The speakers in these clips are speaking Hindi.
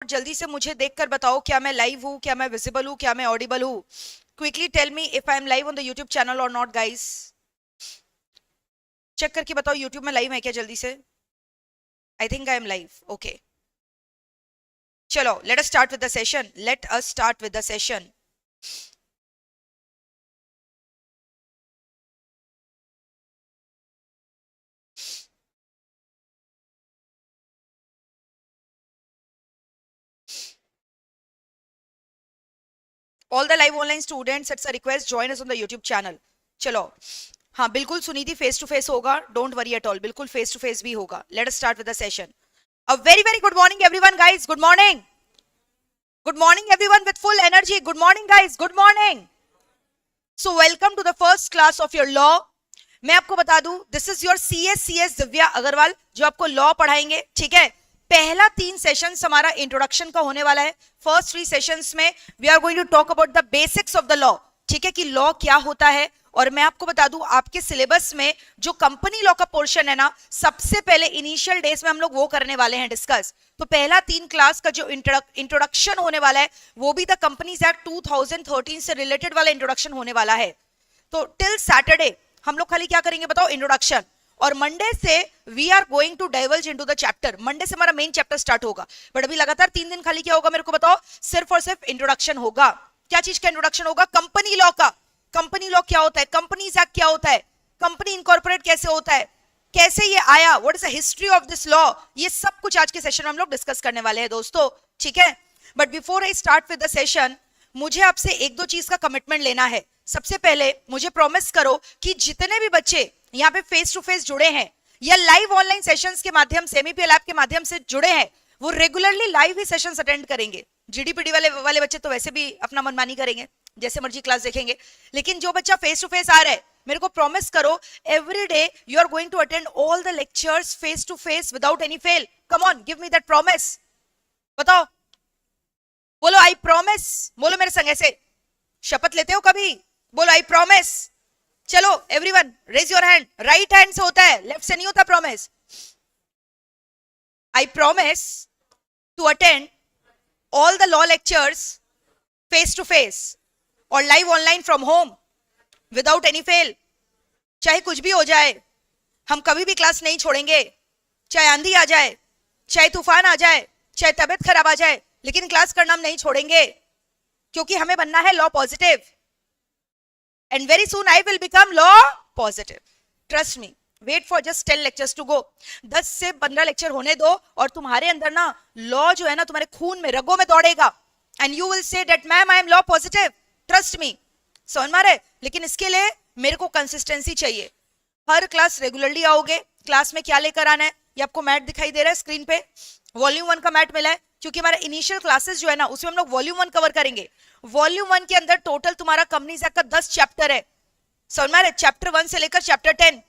जल्दी से मुझे देखकर बताओ क्या मैं लाइव हूँ, क्या मैं विजिबल हूँ, क्या मैं ऑडिबल हूँ. Quickly tell me if I am live on the YouTube channel और नॉट गाइस. चेक करके बताओ यूट्यूब में लाइव है क्या जल्दी से. I think I am live. Okay, चलो let us start with the session. Let us start with the session. All the live online students, it's a request, join us on the YouTube channel. चलो, हाँ बिल्कुल सुनीति, फेस टू फेस होगा, डोंट वरी एट ऑल, बिल्कुल फेस टू फेस भी होगा. Let us start with the session. A very very good morning everyone guys. Good morning. Good morning everyone with full energy. Good morning guys, good morning. So welcome to the first class of your law. मैं आपको बता दूं, this is your CS Divya Agarwal जो आपको लॉ पढ़ाएंगे. ठीक है, पहला 3 सेशंस हमारा इंट्रोडक्शन का होने वाला है. फर्स्ट 3 सेशंस में we are going to talk about the basics of the law. ठीक है, कि लॉ क्या होता है. और मैं आपको बता दूं, आपके सिलेबस में जो कंपनी लॉ का पोर्शन है ना, सबसे पहले इनिशियल डेज में हम लोग वो करने वाले हैं डिस्कस. तो पहला 3 क्लास का जो इंट्रोडक्शन होने वाला है वो भी द कंपनीज एक्ट 2013 से रिलेटेड वाला इंट्रोडक्शन होने वाला है. तो टिल सैटरडे हम लोग खाली क्या करेंगे बताओ, इंट्रोडक्शन. और मंडे से we are going to diverge into the chapter. Monday से हमारा मेन चैप्टर स्टार्ट होगा. बट अभी लगातार 3 दिन खाली क्या होगा मेरे को बताओ, सिर्फ और सिर्फ इंट्रोडक्शन होगा. क्या चीज का इंट्रोडक्शन होगा? कंपनी लॉ का. कंपनी लॉ क्या होता है, कंपनीज एक्ट क्या होता है, कंपनी इनकॉर्पोरेट कैसे होता है, कैसे ये आया, what is the history of this law, ये सब कुछ आज के सेशन में हम लोग डिस्कस करने वाले हैं दोस्तों. ठीक है, but before I start with the session, मुझे आपसे 1-2 चीज का कमिटमेंट लेना है. सबसे पहले मुझे प्रॉमिस करो कि जितने भी बच्चे यहाँ पे फेस टू फेस जुड़े हैं या लाइव ऑनलाइन सेशंस के माध्यम से, MEPL ऐप के माध्यम से जुड़े हैं, वो रेगुलरली लाइव ही सेशंस अटेंड करेंगे. GDPD वाले बच्चे तो वैसे भी अपना मनमानी करेंगे, जैसे मर्जी क्लास देखेंगे. लेकिन जो बच्चा फेस टू फेस आ रहा है, मेरे को प्रॉमिस करो, every day you are going to attend all the lectures face to face without any fail. Come on, give me that promise. बताओ, बोलो आई प्रॉमिस. बोलो मेरे संग ऐसे, शपथ लेते हो कभी? बोलो आई प्रॉमिस. चलो everyone raise your hand. Right hand से होता है, लेफ्ट से नहीं होता promise. I promise to attend all the law lectures face to face और live online from home without any fail. चाहे कुछ भी हो जाए, हम कभी भी क्लास नहीं छोड़ेंगे. चाहे आंधी आ जाए, चाहे तूफान आ जाए, चाहे तबियत खराब आ जाए, लेकिन क्लास करना हम नहीं छोड़ेंगे, क्योंकि हमें बनना है law positive. And very soon I will become law positive. Trust me. Wait for just 10 lectures to go. 10 से 15 लेक्चर होने दो और तुम्हारे अंदर ना लॉ जो है ना तुम्हारे खून में, रगों में दौड़ेगा. And you will say that ma'am I am law positive. Trust me. समझ में आ रहा है? लेकिन इसके लिए मेरे को कंसिस्टेंसी चाहिए. हर क्लास रेगुलरली आओगे. क्लास में क्या लेकर आना है, ये आपको मैट दिखाई दे रहा है स्क्रीन पे. वॉल्यूम 1 का मैट मिला है, क्योंकि हमारा इनिशियल क्लासेस जो है ना उसमें हम लोग वॉल्यूम 1 कवर करेंगे. वॉल्यूम 1 के अंदर टोटल तुम्हारा कंपनीज एक्ट का 10 चैप्टर है. समझ में आ रहा है? चैप्टर 1 से लेकर chapter 10.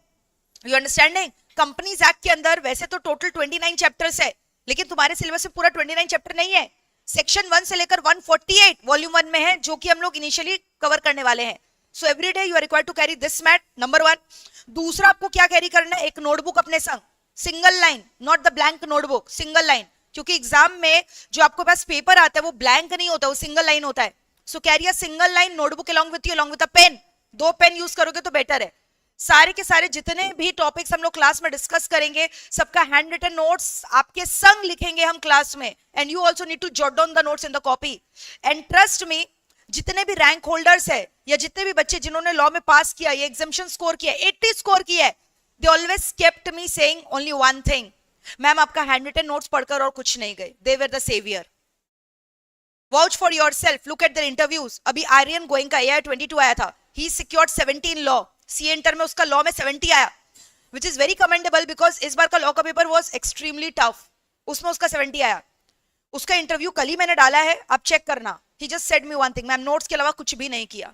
You understanding? Companies act के अंदर वैसे तो टोटल 29 चैप्टर्स है, लेकिन तुम्हारे सिलेबस में पूरा 29 चैप्टर नहीं है. सेक्शन 1 से लेकर 148 वॉल्यूम 1 में है, जो कि हम लोग इनिशियली कवर करने वाले हैं. So every day you are required to carry this mat, number 1. दूसरा, आपको क्या कैरी करना है? एक नोटबुक अपने संग, single line, not the blank notebook, single line. क्योंकि एग्जाम में जो आपके पास पेपर आता है वो ब्लैंक नहीं होता, वो सिंगल लाइन होता है. So carry a single line notebook along with you, along with a pen. 2 pen use करोगे तो बेटर है. सारे के सारे जितने भी टॉपिक्स हम लोग क्लास में डिस्कस करेंगे, सबका हैंड रिटन नोट्स आपके संग लिखेंगे हम क्लास में. And you also need to jot down the notes in the copy. And trust me, जितने भी रैंक होल्डर्स है या जितने भी बच्चे जिन्होंने लॉ में पास किया, ये एग्जामिनेशन स्कोर किया, 80 स्कोर किया है, they always kept me saying only one thing, ma'am आपका हैंड रिटन नोट्स पढ़कर और कुछ नहीं गए. They were the saviour. Vouch for yourself. Look at their interviews. अभी आर्यन गोइंग का AI 22 आया था. He secured 17 law. CA inter में उसका लॉ में 70 आया, which is very commendable because इस बार का लॉ का पेपर was extremely tough. उसमें उसका 70 आया. उसका इंटरव्यू कल ही मैंने डाला है, आप चेक करना. He just said me one thing, ma'am notes के अलावा कुछ भी नहीं किया.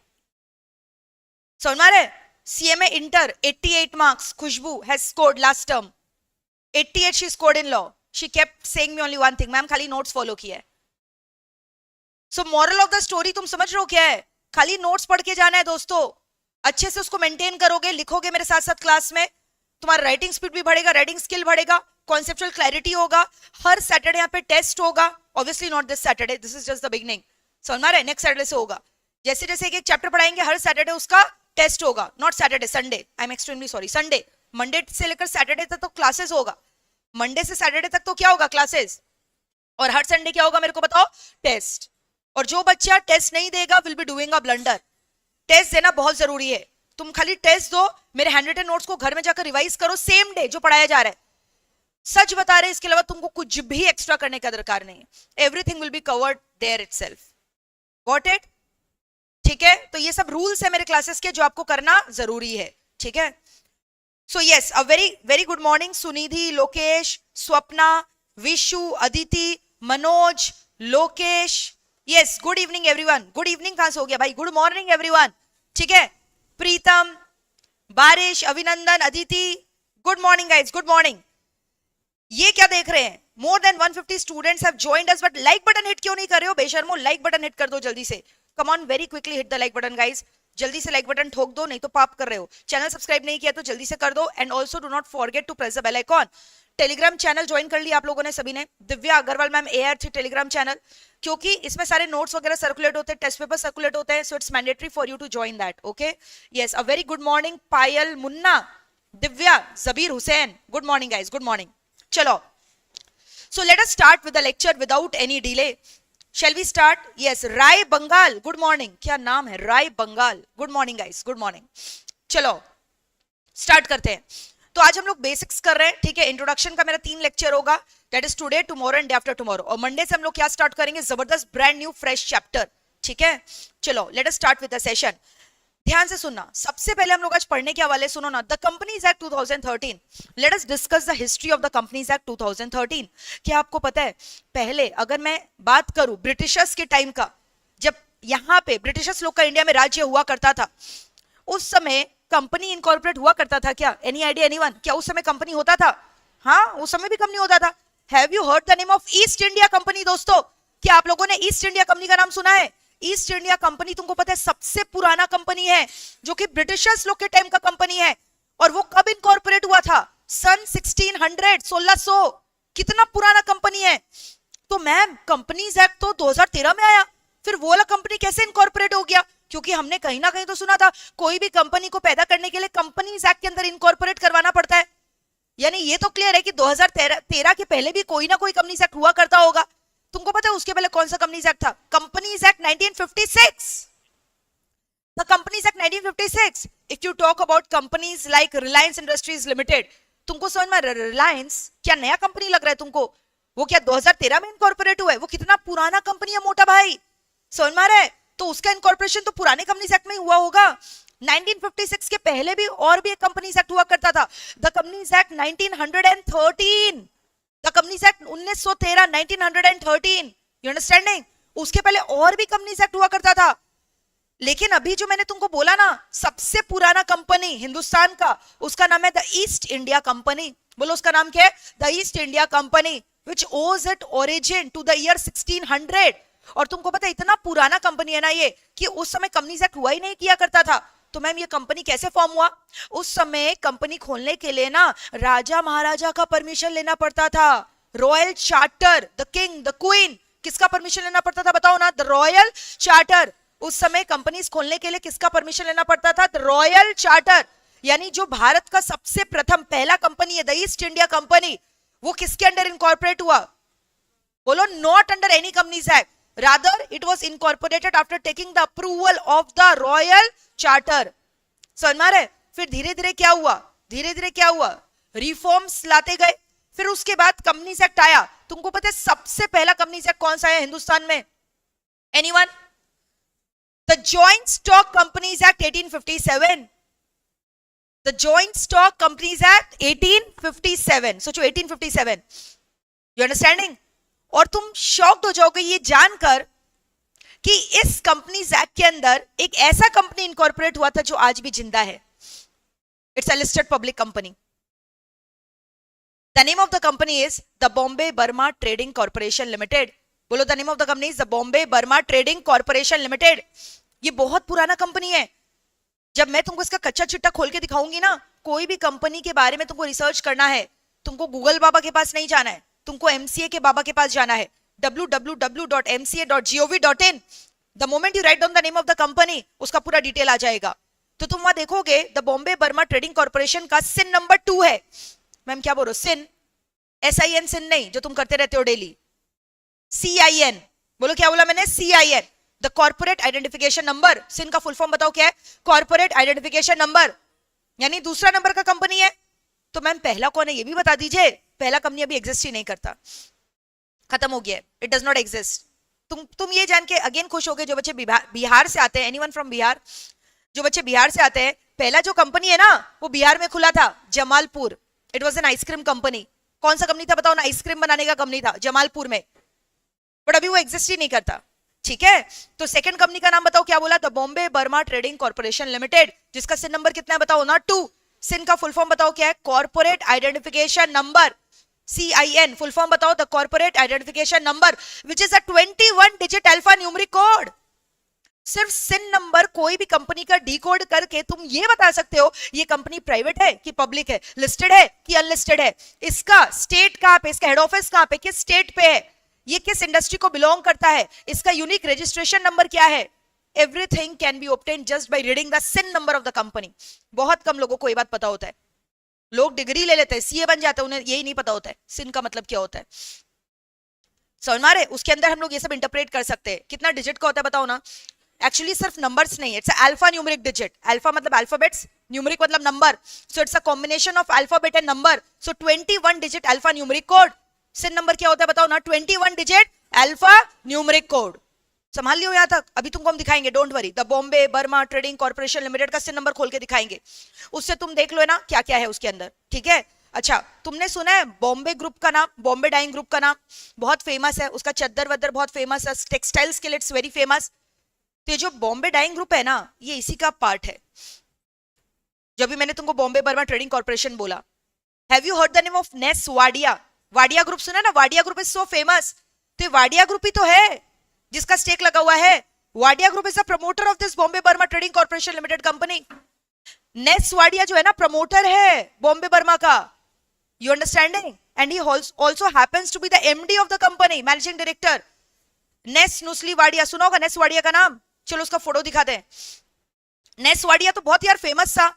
समझ में आ रहा है? CMA inter 88 marks. Khushboo has scored last term 88 she scored in law. She kept saying me only one thing, ma'am खाली नोट्स फॉलो किया है. So moral of the story तुम समझ रहे हो क्या है? खाली नोट्स पढ़ के जाना है दोस्तों. अच्छे से उसको मेंटेन करोगे, लिखोगे मेरे साथ साथ क्लास में, तुम्हारा राइटिंग स्पीड भी बढ़ेगा, राइटिंग स्किल बढ़ेगा, कॉन्सेप्चुअल क्लैरिटी होगा। हर सैटरडे यहाँ पे टेस्ट होगा, obviously not this Saturday, this is just the beginning, समझ में आ रहा है, नेक्स्ट सैटरडे से होगा। जैसे जैसे एक चैप्टर पढ़ाएंगे हर सैटरडे उसका टेस्ट होगा, not Saturday, Sunday, I am extremely sorry, Sunday, Monday से लेकर सैटरडे तक तो क्लासेस होगा, मंडे से सैटरडे तक तो क्या होगा, क्लासेस, और हर संडे क्या होगा मेरे को बताओ, टेस्ट। और जो बच्चा टेस्ट नहीं देगा will be doing a blunder. Test देना बहुत जरूरी है, तुम खाली टेस्ट दो, मेरे हैंडरिटन नोट्स को घर में जाकर रिवाइज करो सेम डे जो पढ़ाया जा रहा है, सच बता रहे, इसके अलावा तुमको कुछ भी एक्स्ट्रा करने का दरकार नहीं है, everything will be covered there itself, got it, ठीक है। तो ये सब रूल्स है मेरे क्लासेस के जो आपको करना जरूरी है, ठीक है। So yes, a very very good morning Sunidhi, Lokesh, Swapna, Vishu, Aditi, Manoj, Lokesh, yes, good evening everyone, good evening कहां से हो गया भाई, गुड मॉर्निंग एवरीवन, ठीक है। प्रीतम, बारिश, अभिनंदन, Aditi, good morning guys, good morning. ये क्या देख रहे हैं, more than 150 students have joined us, but like button hit क्यों नहीं कर रहे हो बेशर्मो, लाइक बटन हिट कर दो जल्दी से, come on, very quickly hit the like button guys, जल्दी से लाइक बटन ठोक दो, नहीं तो पाप कर रहे हो। चैनल सब्सक्राइब नहीं किया तो जल्दी से कर दो, and also do not forget to press the bell icon. Telegram channel join कर लिया आप लोगों ने सभी ने, दिव्या अग्रवाल मैम AR थी टेलीग्राम चैनल, क्योंकि इसमें सारे नोट्स वगैरह सर्कुलेट होते हैं, टेस्ट पेपर सर्कुलेट होते हैं, so it's mandatory for you to join that, okay. Yes, a very good morning Payal, Munna, Divya, Jabir Hussain, good morning guys, good morning. चलो, so let us start with the lecture without any delay. Shall we start? Yes, Rai Bengal, good morning. क्या नाम है, Rai Bengal, good morning guys, good morning. चलो स्टार्ट करते हैं। तो आज हम लोग बेसिक्स कर रहे हैं, ठीक है। इंट्रोडक्शन का मेरा 3 लेक्चर होगा, that is today, tomorrow and day after tomorrow, और मंडे से हम लोग क्या स्टार्ट करेंगे, जबरदस्त ब्रांड न्यू फ्रेश चैप्टर, ठीक है। चलो let us start with the session. ध्यान से सुनना, सबसे पहले हम लोग आज पढ़ने के हवाले सुनो ना, the companies act 2013। Let us discuss the history of the companies act 2013। क्या आपको पता है, पहले अगर मैं बात करूं ब्रिटिशर्स के टाइम का, जब यहाँ पे ब्रिटिशर्स लोग का इंडिया में राज्य हुआ करता था, उस समय कंपनी इनकॉर्पोरेट हुआ करता था क्या, एनी आइडिया एनीवन, क्या उस समय कंपनी होता था, हाँ उस समय भी कंपनी होता था। Have you heard the name of east India company दोस्तों, क्या आप लोगों ने ईस्ट इंडिया कंपनी का नाम सुना है। ईस्ट इंडिया कंपनी तुमको पता है सबसे पुराना कंपनी है, जो कि ब्रिटिशर्स लोग के टाइम का कंपनी है, और वो कब इनकॉर्पोरेट हुआ था, सन 1600, कितना पुराना कंपनी है। तो मैम कंपनीज एक्ट तो 2013 में आया, फिर वो वाला कंपनी कैसे इनकॉर्पोरेट हो गया, क्योंकि हमने कहीं ना कहीं तो सुना था कोई भी कंपनी को पैदा करने के लिए कंपनीज एक्ट के अंदर इनकॉर्पोरेट करवाना पड़ता है, यानी ये तो क्लियर है कि 2013 के पहले भी कोई ना कोई कंपनीज एक्ट हुआ करता होगा। तुमको पता है उसके पहले कौन सा कंपनीज एक्ट था, companies act 1956, the companies act 1956। If you talk about companies like Reliance Industries limited, तुमको समझ में, रिलायंस क्या नया कंपनी लग रहा है तुमको, वो क्या 2013 में इनकॉर्पोरेट हुआ है, वो कितना पुराना कंपनी है मोटा भाई, समझ में आ रहा है। तो उसका इनकॉर्पोरेशन तो पुराने कंपनीज एक्ट में हुआ होगा। 1956 के पहले भी और भी एक कंपनीज एक्ट हुआ करता था, the companies act 1913, the companies act 1913, 1913, you understanding. उसके पहले और भी कंपनीज एक्ट हुआ करता था, लेकिन अभी जो मैंने तुमको बोला ना, सबसे पुराना कंपनी हिंदुस्तान का, उसका नाम है द ईस्ट इंडिया कंपनी। बोलो उसका नाम क्या है, the East India Company, which owes it origin to the year 1600। और तुमको पता है इतना पुराना कंपनी है ना ये, कि उस समय कंपनीज एक्ट हुआ ही नहीं किया करता था। तो मैम ये कंपनी कैसे फॉर्म हुआ, उस समय कंपनी खोलने के लिए ना राजा महाराजा का परमिशन लेना पड़ता था, royal charter, the king the queen, किसका परमिशन लेना पड़ता था बताओ ना, द रॉयल चार्टर। उस समय कंपनीज खोलने के लिए किसका परमिशन लेना पड़ता था, द रॉयल चार्टर। यानी जो भारत का सबसे प्रथम पहला कंपनी है द ईस्ट इंडिया कंपनी, वो किसके अंडर इनकॉर्पोरेट हुआ, बोलो, not under any companies act, rather it was incorporated after taking the approval of the royal charter। समझ में आ रहा है। फिर धीरे धीरे क्या हुआ, धीरे धीरे क्या हुआ, रिफॉर्म्स लाते गए, फिर उसके बाद कंपनीज एक्ट आया। तुमको पता है सबसे पहला कंपनीज एक्ट कौन सा है हिंदुस्तान में, anyone, the joint stock companies act 1857, the joint stock companies act 1857, सोचो 1857, यू अंडरस्टैंडिंग। और तुम शॉक्ड हो जाओगे ये जानकर कि इस कंपनीज एक्ट के अंदर एक ऐसा कंपनी इनकॉर्पोरेट हुआ था जो आज भी जिंदा है, it's a listed public company. The name of the company is the Bombay Burma trading Corporation Limited. बोलो, the name of the company is the Bombay Burma trading Corporation Limited. ये बहुत पुराना कंपनी है, जब मैं तुमको इसका कच्चा चिट्टा खोल के दिखाऊंगी ना कोई भी कंपनी के बारे में तुमको रिसर्च करना है, तुमको गूगल बाबा के पास नहीं जाना है, तुमको एमसीए के बाबा के पास जाना है, www.mca.gov.in। The moment you write down the name of the company, उसका पूरा डिटेल आ जाएगा। तो तुम वहां देखोगे the Bombay Burma trading corporation का सिन नंबर 2 है। मैम क्या बोल रहे हो? सिन, SIN सिन नहीं जो तुम करते रहते हो डेली, CIN। बोलो क्या बोला मैंने? CIN, the corporate identification number. CIN का फुल फॉर्म बताओ क्या है? कॉर्पोरेट आइडेंटिफिकेशन नंबर, यानी दूसरा नंबर का कंपनी है। तो मैम पहला कौन है ये भी बता दीजिए। पहला कंपनी अभी एग्जिस्ट ही नहीं करता, खत्म हो गया, इट डज नॉट एग्जिस्ट। तुम ये जान के अगेन खुश हो गए जो बच्चे बिहार से आते हैं, एनीवन फ्रॉम बिहार, जो बच्चे बिहार से आते हैं, पहला जो कंपनी है ना वो बिहार में खुला था, Jamalpur. It was an ice cream company. कौन सा कंपनी था बताओ ना? आइसक्रीम बनाने का कंपनी था जमालपुर में, बट अभी वो एग्जिस्ट ही नहीं करता। ठीक है, तो सेकंड कंपनी का नाम बताओ क्या बोला? The Bombay Burma trading Corporation limited, जिसका सिन नंबर कितना है बताओ ना? 2। सिन का फुल फॉर्म बताओ क्या है? Corporate identification number, CIN full form बताओ? The corporate identification number which is a 21 digit alpha numeric code. सिर्फ सिन नंबर कोई भी कंपनी का डीकोड करके तुम ये बता सकते हो ये कंपनी प्राइवेट है कि पब्लिक है, लिस्टेड है कि अनलिस्टेड है, इसका स्टेट कहां पे, इसका हेड ऑफिस कहां पे, किस स्टेट पे है, ये किस इंडस्ट्री को बिलोंग करता है, इसका यूनिक रजिस्ट्रेशन नंबर क्या है। Everything can be obtained just by reading the CIN number of the company. बहुत कम लोगों को ये बात पता होता है। लोग डिग्री ले लेते हैं, सीए बन जाते हैं, उन्हें यही नहीं पता होता है सिन का मतलब क्या होता है। समझ में आ रहा है? उसके अंदर हम लोग ये सब इंटरप्रेट कर सकते हैं। कितना डिजिट का होता है बताओ ना? एक्चुअली सिर्फ नंबर्स नहीं है, it's alpha numeric digit. Alpha मतलब अल्फाबेट्स, न्यूमेरिक मतलब number, so it's a combination of alphabet and number. So 21 digit alpha numeric code. CIN number क्या होता है बताओ ना? 21 डिजिट अल्फा न्यूमेरिक कोड। संभाल लियो यहां तक, अभी तुमको हम दिखाएंगे, don't worry. The Bombay Burma trading Corporation limited का सिन नंबर खोल के दिखाएंगे, उससे तुम देख लो है ना क्या क्या है उसके अंदर। ठीक है, अच्छा तुमने सुना है बॉम्बे ग्रुप का नाम, बॉम्बे डाइंग ग्रुप का नाम बहुत फेमस है, उसका चद्दर वद्दर बहुत फेमस है, टेक्सटाइल्स के लिए इट्स वेरी फेमस। तो ये जो बॉम्बे डाइंग ग्रुप है ना ये इसी का पार्ट है। जब भी मैंने तुमको बॉम्बे बर्मा ट्रेडिंग कॉर्पोरेशन बोला, have you heard the name of Ness Wadia? Wadia group सुना ना? Wadia group is so famous. तो वाडिया ग्रुप ही तो है जिसका स्टेक लगा हुआ है। Wadia group is the promoter of this Bombay Burma trading Corporation Limited company. Ness Wadia जो है ना प्रमोटर है बॉम्बे बर्मा का, you understanding? And he also happens to be the MD of the company, managing director. Ness Nusli Wadia सुना होगा नेस वाडिया का नाम? चलो उसका फोटो दिखाते हैं। नेस वाडिया तो बहुत यार फेमस था,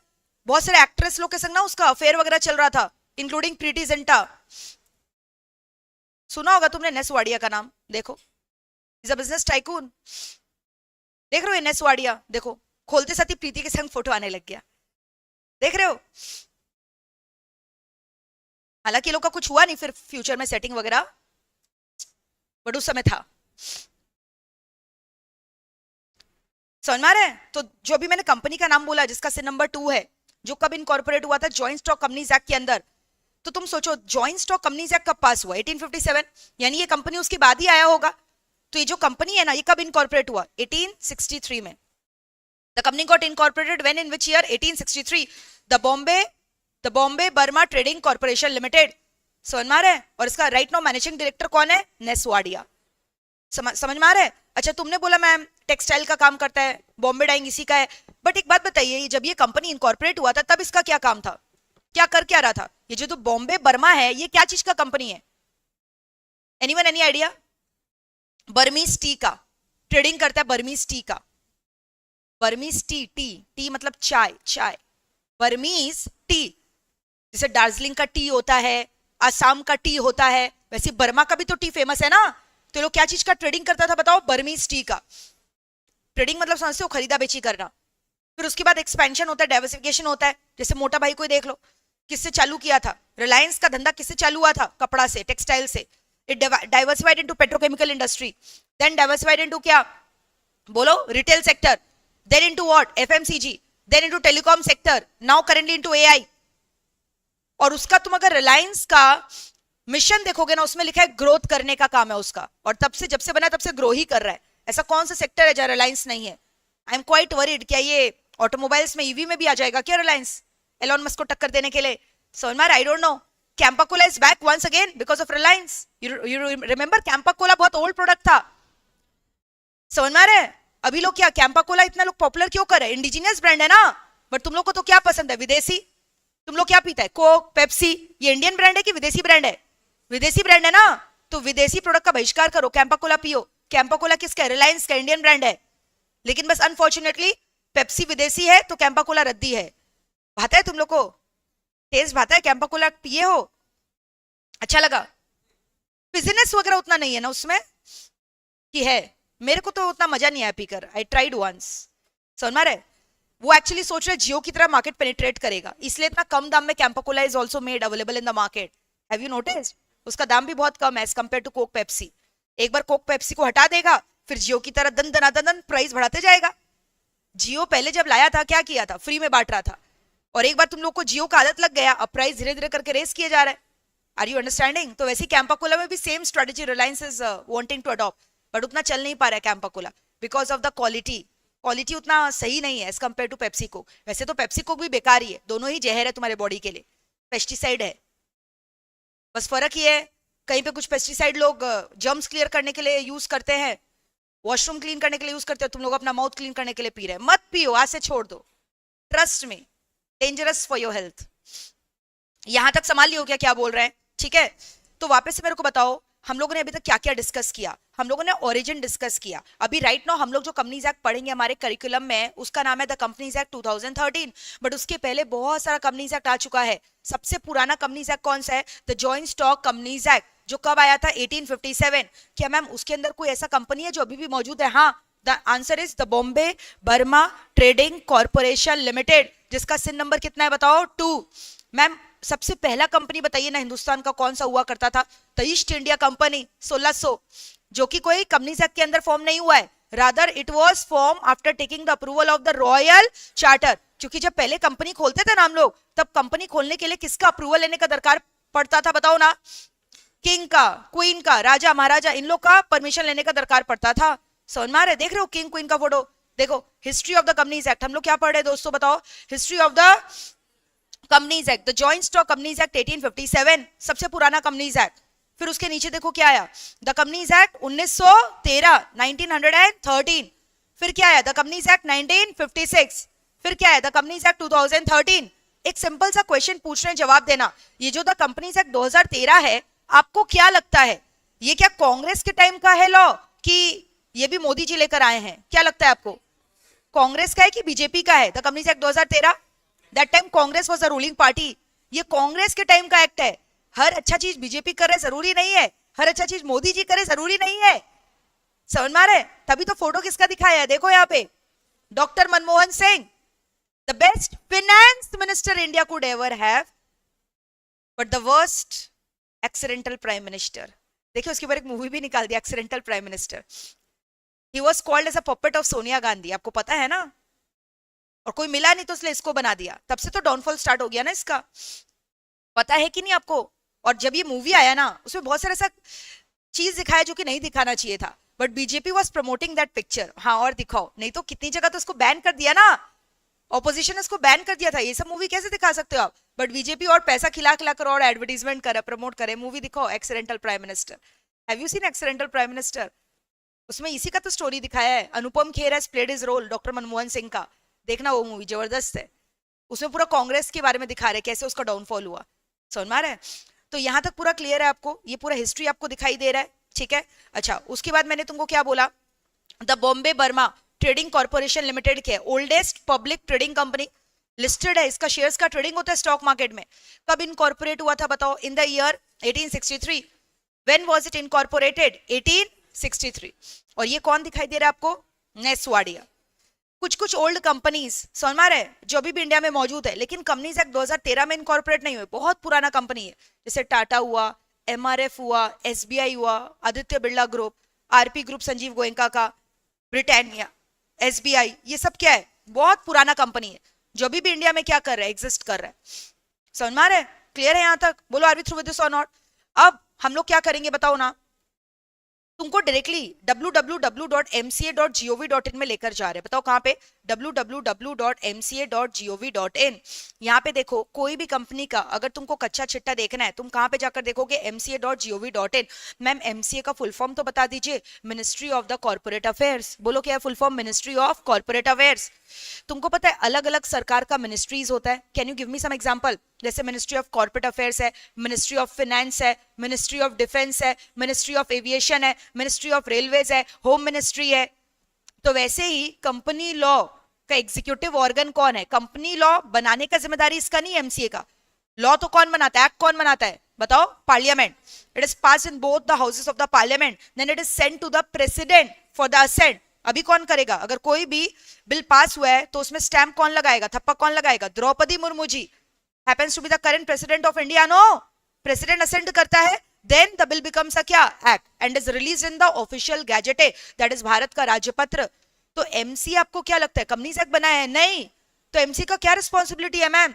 बहुत सारे एक्ट्रेस लोग के संग ना उसका अफेयर वगैरह चल रहा था, इंक्लूडिंग प्रीति जिंटा। सुना होगा तुमने नेस वाडिया का नाम? देखो इज अ बिजनेस टाइकून। देख रहे हो नेस वाडिया? देखो खोलते साथ ही प्रीति के संग फोटो आने लग गया, देख रहे हो? हालांकि लोग का कुछ हुआ नहीं फिर फ्यूचर में सेटिंग वगैरह, बट उस समय था। समझ में आ रहा है? तो जो भी मैंने कंपनी का नाम बोला जिसका सिन नंबर 2 है, जो कब इनकॉर्पोरेट हुआ था जॉइंट स्टॉक कंपनीज एक्ट के अंदर, तो तुम सोचो जॉइंट स्टॉक कंपनीज एक्ट कब पास हुआ? 1857, यानी ये कंपनी उसके बाद ही आया होगा। तो ये जो कंपनी है ना ये कब इनकॉर्पोरेट हुआ? 1863 में। The company got incorporated when in which year? 1863। The Bombay Burma trading Corporation limited. समझ में आ रहा है? और इसका राइट नाउ मैनेजिंग डायरेक्टर कौन है? नेस वाडिया। समझ में आ रहा है? अच्छा तुमने बोला मैम टेक्सटाइल का काम करता है, बॉम्बे डाइंग इसी का है, बट एक बात बताइए जब ये कंपनी इनकॉर्पोरेट हुआ था तब इसका क्या काम था? क्या कर क्या रहा था? ये जो तो बॉम्बे बर्मा है ये क्या चीज का कंपनी है? Anyone any idea? Burmese T का ट्रेडिंग करता है, बर्मीज टी का। बर्मीज टी, टी मतलब चाय, चाय, बर्मीज टी। जैसे दार्जिलिंग का टी होता है, असम का टी होता है, वैसे बर्मा का भी तो टी फेमस है ना। तो लोग क्या चीज का ट्रेडिंग करता था बताओ? बर्मीज टी का। ट्रेडिंग मतलब समझते हो खरीदा बेची करना। फिर उसके बाद एक्सपेंशन होता है, डाइवर्सिफिकेशन होता है। जैसे मोटा भाई को ही देख लो, किससे चालू किया था? रिलायंस का धंधा किससे चालू हुआ था? कपड़ा से, टेक्सटाइल से। It diversified into petrochemical industry, then diversified into क्या बोलो? Retail sector, then into what? FMCG, then into telecom sector, now currently into AI। और उसका तुम अगर रिलायंस का मिशन देखोगे ना उसमें लिखा है ग्रोथ करने का काम है उसका, और तब से जब से बना तब से ग्रो ही कर रहा है। ऐसा कौन सा सेक्टर है जहां रिलायंस नहीं है? आई एम क्वाइट वरीड, क्या ये ऑटोमोबाइल्स में EV में भी आ जाएगा क्या रिलायंस एलोन मस्क को टक्कर देने के लिए? समझ में? I don't know. Campa Cola is back once again because of Reliance. You remember Campa Cola बहुत ओल्ड प्रोडक्ट था। समझ में आ रहा है? अभी लोग क्या कैंपा कोला इतना लोग पॉपुलर क्यों कर रहे हैं? इंडिजिनियस ब्रांड है ना, बट तुम लोग को तो क्या पसंद है? विदेशी। तुम लोग क्या पीता है? Coke, Pepsi. ये इंडियन ब्रांड है कि विदेशी ब्रांड है? विदेशी ब्रांड है ना, तो विदेशी प्रोडक्ट का बहिष्कार करो, कैंपा कोला पियो। कैंपा कोला किसका है? रिलायंस का, इंडियन ब्रांड है। लेकिन बस अनफॉर्चुनेटली पेप्सी विदेशी है तो कैंपा कोला रद्दी है। भाता है तुम लोग को? टेस्ट भाता है? कैंपा कोला पिए हो? अच्छा लगा? बिजनेस वगैरह उतना नहीं है ना उसमें कि है? मेरे को तो उतना मजा नहीं आया पीकर। I tried once. समझ में आ रहा है? वो एक्चुअली सोच रहे जियो की तरह मार्केट पेनिट्रेट करेगा, इसलिए इतना कम दाम में Campa Cola is also made available in the market. Have you noticed? उसका दाम भी बहुत कम है as compare to Coke Pepsi. एक बार कोक पेप्सी को हटा देगा, फिर जियो की तरह दन दन दन प्राइस बढ़ाते जाएगा। जियो पहले जब लाया था क्या किया था? फ्री में बांट रहा था, और एक बार तुम लोग को जियो का आदत लग गया, अब प्राइस धीरे धीरे करके रेस किया जा रहा है। Are you understanding? तो वैसे कैंपा कोला में भी same strategy Reliance is wanting to adopt, but उतना चल नहीं पा रहा है Campa Cola because of the quality. Quality उतना सही नहीं है एज कंपेयर टू पेप्सी को। वैसे तो पेप्सी को भी बेकार ही है, दोनों ही जहर है तुम्हारे बॉडी के लिए, पेस्टिसाइड है। बस फर्क ये है, कहीं पे कुछ पेस्टिसाइड लोग जर्म्स क्लियर करने के लिए यूज करते हैं, वॉशरूम क्लीन करने के लिए यूज करते हो, तुम लोग अपना माउथ क्लीन करने के लिए पी रहे हैं। मत पियो, आज से छोड़ दो, ट्रस्ट में, डेंजरस फॉर योर हेल्थ। यहां तक संभाल लियो क्या क्या बोल रहे हैं? ठीक है, तो वापस से मेरे को बताओ, हम लोगों ने अभी तक क्या क्या डिस्कस किया? हम लोगों ने ओरिजिन डिस्कस किया। अभी राइट नाउ हम लोग जो कंपनीज एक्ट पढ़ेंगे हमारे करिकुलम में, उसका नाम है द कंपनीज एक्ट 2013, बट उसके पहले बहुत सारा कंपनीज एक्ट आ चुका है। सबसे पुराना कंपनीज एक्ट कौन सा है? The joint stock companies act, जो कब आया था? 1857। क्या मैम उसके अंदर कोई ऐसा कंपनी है जो अभी भी मौजूद है? हाँ, the answer is the Bombay Burma trading Corporation limited, जिसका सिन नंबर कितना है बताओ? 2। मैम सबसे पहला कंपनी बताइए ना हिंदुस्तान का कौन सा हुआ करता था? द ईस्ट इंडिया कंपनी 1600, जो कि कोई कंपनीज एक्ट के अंदर फॉर्म नहीं हुआ है, rather it was form after taking the approval of the royal charter. क्योंकि जब पहले कंपनी खोलते थे ना हम लोग, तब कंपनी खोलने के लिए किसका अप्रूवल लेने का दरकार पड़ता था बताओ ना? किंग का, क्वीन का, राजा महाराजा, इन लोग का परमिशन लेने का दरकार पड़ता था। समझ में आ रहा है? देख रहे हो किंग क्वीन का फोटो? देखो, history of the companies act हम लोग क्या पढ़ रहे हैं दोस्तों बताओ? History of the companies act, the joint stock companies act 1857, सबसे पुराना कंपनीज एक्ट। फिर उसके नीचे देखो क्या आया? The companies act 1913, 1913। फिर क्या आया? The companies act 1956। फिर क्या है? The companies act 2013। एक सिंपल सा क्वेश्चन पूछ रहे हैं, जवाब देना। ये जो द कंपनीज एक्ट 2013 है, आपको क्या लगता है ये क्या कांग्रेस के टाइम का है लॉ कि ये भी मोदी जी लेकर आए हैं? क्या लगता है आपको? कांग्रेस का है कि बीजेपी का है the companies act 2013? That time Congress was the ruling party. ये कांग्रेस के टाइम का एक्ट है। हर अच्छा चीज बीजेपी करे जरूरी नहीं है, हर अच्छा चीज मोदी जी करे जरूरी नहीं है। समझ में आ रहा है? तभी तो फोटो किसका दिखाया है, देखो यहाँ पे, doctor Manmohan Singh, the best finance minister India could ever have, but the worst accidental prime minister. देखिए उसके ऊपर एक मूवी भी निकाल दिया, accidental prime minister. He was called as a puppet of Sonia Gandhi, आपको पता है ना? और कोई मिला नहीं तो इसलिए इसको बना दिया, तब से तो डाउनफॉल स्टार्ट हो गया ना इसका। पता है कि नहीं आपको? और जब ये मूवी आया ना, उसमें बहुत सारा ऐसा चीज दिखाया जो कि नहीं दिखाना चाहिए था, but BJP was promoting that picture. हाँ, और दिखाओ, नहीं तो कितनी जगह तो इसको बैन कर दिया ना, ऑपोजिशन ने इसको बैन कर दिया था, ये सब मूवी कैसे दिखा सकते हो आप? बट बीजेपी और पैसा खिला खिला कर और एडवर्टीजमेंट करे, प्रमोट करे, मूवी दिखाओ Accidental prime Minister. Have you seen Accidental prime Minister? उसमें इसी का तो स्टोरी दिखाया है। Anupam Kher has played his role, doctor Manmohan Singh का। देखना वो मूवी, जबरदस्त है। उसमें पूरा कांग्रेस के बारे में दिखा रहे कैसे उसका डाउनफॉल हुआ। समझ में आ रहा है? तो यहां तक पूरा क्लियर है आपको? ये पूरा हिस्ट्री आपको दिखाई दे रहा है, ठीक है? अच्छा, उसके बाद मैंने तुमको क्या बोला? The Bombay Burma trading Corporation Limited के oldest public trading company, listed है, इसका शेयर्स का ट्रेडिंग होता है स्टॉक मार्केट में। कब इनकॉर्पोरेट हुआ था बताओ? In the year 1863। When was it incorporated? 1863। और ये कौन दिखाई दे रहा है आपको? नेस वाडिया। कुछ कुछ ओल्ड कंपनीज समझ में आ रहा है जो अभी भी इंडिया में मौजूद है, लेकिन कंपनीज एक्ट 2013 में इनकॉर्पोरेट नहीं हुए, बहुत पुराना कंपनी है। जैसे टाटा हुआ, एमआरएफ हुआ, एसबीआई हुआ, Aditya Birla group, RP group Sanjeev Goenka का, ब्रिटानिया, एसबीआई, ये सब क्या है? बहुत पुराना कंपनी है जो अभी भी इंडिया में क्या कर रहा है? एग्जिस्ट कर रहा है। समझ में आ रहा है? क्लियर है यहाँ तक? बोलो, are we through with this और नॉट? अब हम लोग क्या करेंगे बताओ ना? तुमको डायरेक्टली www.mca.gov.in में लेकर जा रहे हैं। बताओ कहाँ पे? www.mca.gov.in। यहाँ पे देखो, कोई भी कंपनी का अगर तुमको कच्चा चिट्टा देखना है, तुम कहाँ पे जाकर देखोगे? mca.gov.in। मैम एमसीए का फुल फॉर्म तो बता दीजिए। Ministry of the corporate affairs. बोलो क्या है full form? Ministry of corporate affairs. तुमको पता है अलग अलग सरकार का मिनिस्ट्रीज होता है? Can you give me some example? जैसे मिनिस्ट्री ऑफ कॉर्पोरेट अफेयर्स है, मिनिस्ट्री ऑफ फाइनेंस है, मिनिस्ट्री ऑफ डिफेंस है, मिनिस्ट्री ऑफ एविएशन है, मिनिस्ट्री ऑफ रेलवेज है, होम मिनिस्ट्री है। तो वैसे ही कंपनी लॉ का एग्जीक्यूटिव ऑर्गन कौन है? कंपनी लॉ बनाने का जिम्मेदारी इसका नहीं है, एमसीए का। लॉ तो कौन बनाता है? एक्ट कौन बनाता है? बताओ, parliament. It is pass in both the houses of the parliament, then it is sent to the president for the assent. अभी कौन करेगा? अगर कोई भी बिल पास हुआ है तो उसमें स्टैंप कौन लगाएगा, थप्पा कौन लगाएगा? Draupadi Murmu ji happens to be the current president of India. No, president assent करता है, then the bill becomes a क्या? Act, and is release in the official gazette, that is Bharat का राज्यपत्र। तो एमसी आपको क्या लगता है कंपनीज एक्ट बनाया है? नहीं। तो एमसी का क्या रिस्पॉन्सिबिलिटी है ma'am?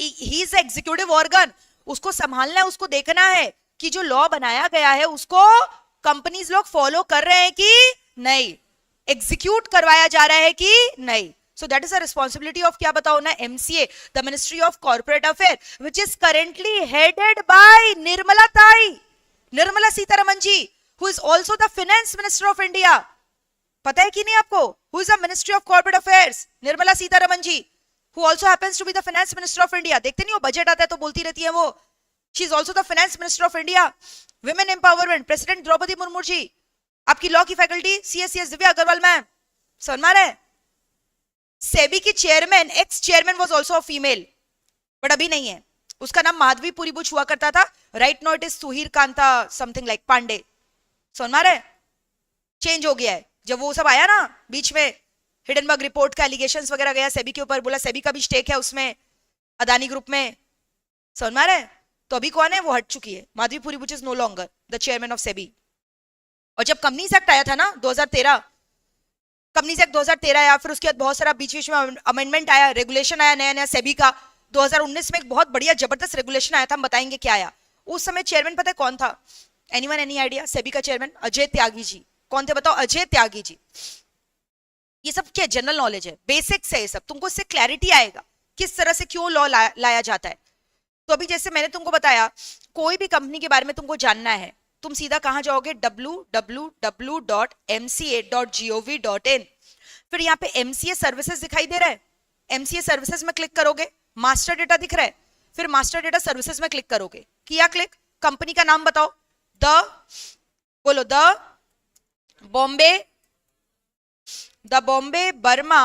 He is executive organ, उसको संभालना है, उसको देखना है कि जो लॉ बनाया गया है उसको कंपनीज लोग फॉलो कर रहे हैं कि नहीं, एग्जीक्यूट करवाया जा रहा है कि नहीं। So that is a responsibility of क्या बताओ ना, MCA, the Ministry of Corporate Affairs, which is currently headed by Nirmala ताई, निर्मला सीतारमन जी, who is also the Finance Minister of India। पता है कि नहीं आपको? Who is the Ministry of Corporate Affairs? Nirmala Sitharaman ji, who also happens to be the Finance Minister of India। देखते नहीं हो बजट आता है तो बोलती रहती है वो, she is also the Finance Minister of India। Women Empowerment, President Draupadi Murmu जी। आपकी लॉ की faculty CSCS Divya Agarwal ma'am, समझ में आ रहा है? सेबी की chairman, ex chairman was also a female, but अभी नहीं है, उसका नाम माधवी पुरीबुच हुआ करता था। राइट नाउ इट इज सुहीर कांता समथिंग लाइक पांडे। समझ में आ रहा है? चेंज हो गया है। जब वो सब आया ना बीच में, हिडनबर्ग रिपोर्ट का एलिगेशंस वगैरह गया सेबी के ऊपर, बोला सेबी का भी स्टेक है उसमें, अदानी ग्रुप में। समझ में आ रहा है? तो अभी कौन है? वो हट चुकी है, Madhavi Puri Buch is no longer the chairman of SEBI. और जब कंपनीज एक्ट आया था ना 2013, कंपनीज एक्ट 2013 आया, फिर उसके बाद बहुत सारा बीच बीच में अमेंडमेंट आया, रेगुलेशन आया नया नया सेबी का। 2019 में एक बहुत बढ़िया जबरदस्त रेगुलेशन आया था, हम बताएंगे क्या आया। उस समय चेयरमैन पता है कौन था? Anyone, any idea? सेबी का चेयरमैन अजय त्यागी जी। कौन थे बताओ? अजय त्यागी जी। ये सब क्या जनरल नॉलेज है, बेसिक्स है ये सब, तुमको इससे क्लैरिटी आएगा किस तरह से क्यों लॉ लाया जाता है। तो अभी जैसे मैंने तुमको बताया, कोई भी कंपनी के बारे में तुमको जानना है, तुम सीधा कहां जाओगे? www.mca.gov.in। फिर यहाँ पे MCA सर्विसेज दिखाई दे रहा है, MCA सर्विसेज में क्लिक करोगे, मास्टर डेटा दिख रहा है, फिर मास्टर डेटा सर्विसेज में क्लिक करोगे। किया क्लिक, कंपनी का नाम बताओ, बोलो, the Bombay Burma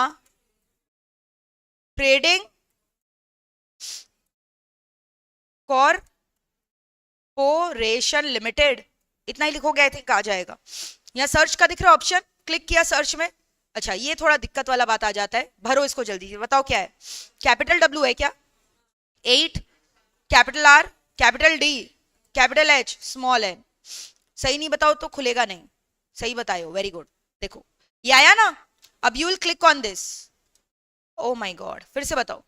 trading Corporation limited. इतना ही लिखोगे, आई थिंक आ जाएगा। यहाँ सर्च का दिख रहा है ऑप्शन, क्लिक किया सर्च में। अच्छा, ये थोड़ा दिक्कत वाला बात आ जाता है, भरो इसको जल्दी से, बताओ क्या है? कैपिटल W है क्या? 8, capital R, capital D, capital H, small n। सही नहीं बताओ तो खुलेगा नहीं, सही बताए हो, वेरी गुड। देखो ये आया ना, अब you will click on this. Oh my God, फिर से बताओ,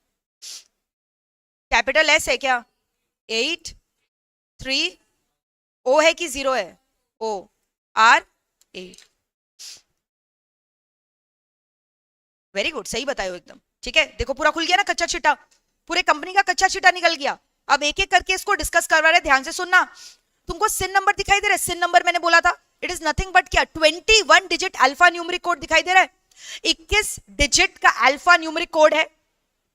कैपिटल S है क्या? 8, 3, O है कि 0 है? O, R, 8। वेरी गुड, सही बताए हो एकदम, ठीक है। देखो पूरा खुल गया ना कच्चा छिटा, पूरे कंपनी का कच्चा छिटा निकल गया। अब एक एक करके इसको डिस्कस करवा रहे, ध्यान से सुनना। तुमको सिन नंबर दिखाई दे रहा है? सिन नंबर मैंने बोला था, इट इज नथिंग बट क्या? 21 डिजिट अल्फा न्यूमेरिक कोड दिखाई दे रहा है। 21 डिजिट का अल्फा न्यूमेरिक कोड है।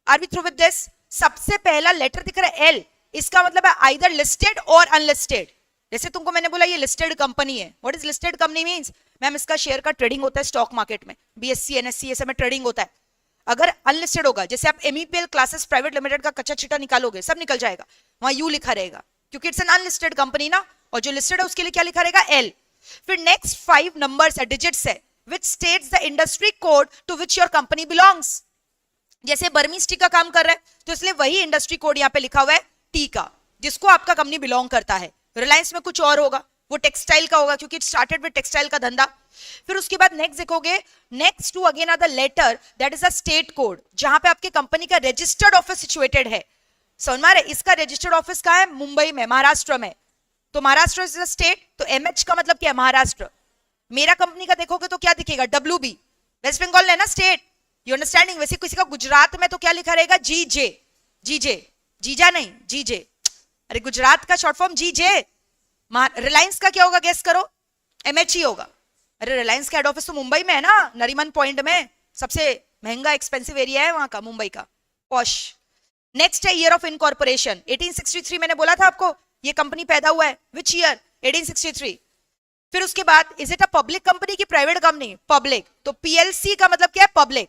Are we through with this? सबसे पहला लेटर दिख रहा है L, इसका मतलब है आइदर लिस्टेड और अनलिस्टेड। जैसे तुमको मैंने बोला ये लिस्टेड कंपनी है। What is listed company means? Ma'am इसका शेयर का ट्रेडिंग होता है स्टॉक मार्केट में, BSE NSE ये सब में ट्रेडिंग होता है। अगर अनलिस्टेड होगा, जैसे आप MEPL क्लासेस प्राइवेट लिमिटेड का कच्चा छिटा निकालोगे, सब निकल जाएगा, वहां यू लिखा रहेगा क्योंकि इट्स एन अनलिस्टेड कंपनी ना, और जो लिस्टेड है उसके लिए क्या लिखा रहेगा? L। फिर नेक्स्ट 5 नंबर्स है, डिजिट्स है, which states the industry code to which your company belongs। जैसे बर्मीज टी का काम कर रहा है तो इसलिए वही इंडस्ट्री कोड यहाँ पे लिखा हुआ है टी का, जिसको आपका कंपनी बिलोंग करता है। रिलायंस में कुछ और होगा, वो टेक्सटाइल का होगा क्योंकि इट स्टार्टेड विद टेक्सटाइल का धंधा। फिर उसके बाद नेक्स्ट देखोगे, next two again are the letter that is a state code, जहां पे आपके कंपनी का रजिस्टर्ड ऑफिस सिचुएटेड है। समझ में आ रहा है? इसका रजिस्टर्ड ऑफिस कहाँ है? मुंबई में, महाराष्ट्र में। तो महाराष्ट्र इज अ स्टेट, तो MH का मतलब क्या है? महाराष्ट्र। मेरा कंपनी का देखोगे तो क्या दिखेगा? WB, वेस्ट बंगाल है ना स्टेट, यू अंडरस्टैंडिंग? वैसे किसी का गुजरात में तो क्या लिखा रहेगा? GJ, जीजा नहीं, GJ। अरे गुजरात का शॉर्ट फॉर्म GJ। रिलायंस का क्या होगा? गेस करो। MH ही होगा। अरे रिलायंस का हेड ऑफिस तो मुंबई में है ना, नरीमन पॉइंट में, सबसे महंगा एक्सपेंसिव एरिया है वहां का, मुंबई का, पॉश। नेक्स्ट है ईयर ऑफ इनकॉर्पोरेशन, 1863 मैंने बोला था आपको ये कंपनी पैदा हुआ है, विच ईयर, 1863। फिर उसके बाद is it a public company की प्राइवेट कंपनी, पब्लिक, तो पीएलसी का मतलब क्या है, public.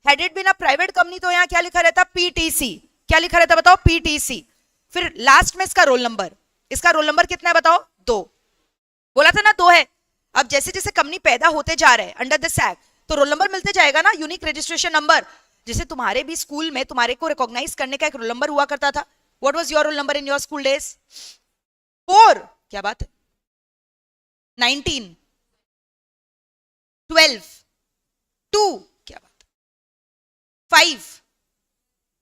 Had it been a private company तो यहाँ क्या लिखा रहता, पीटीसी, क्या लिखा रहता बताओ, पीटीसी। फिर लास्ट में इसका रोल नंबर, इसका रोल नंबर कितना है बताओ, 2, बोला था ना 2 है। अब जैसे जैसे कंपनी पैदा होते जा रहे हैं अंडर दिस एक्ट, तो रोल नंबर मिलते जाएगा ना, यूनिक रजिस्ट्रेशन नंबर। जैसे तुम्हारे भी स्कूल में तुम्हारे को रिकॉग्नाइज करने का एक रोल नंबर हुआ करता था। What was your roll number in your school days, 4, क्या बात है, 19, 12, 2, क्या बात, 5,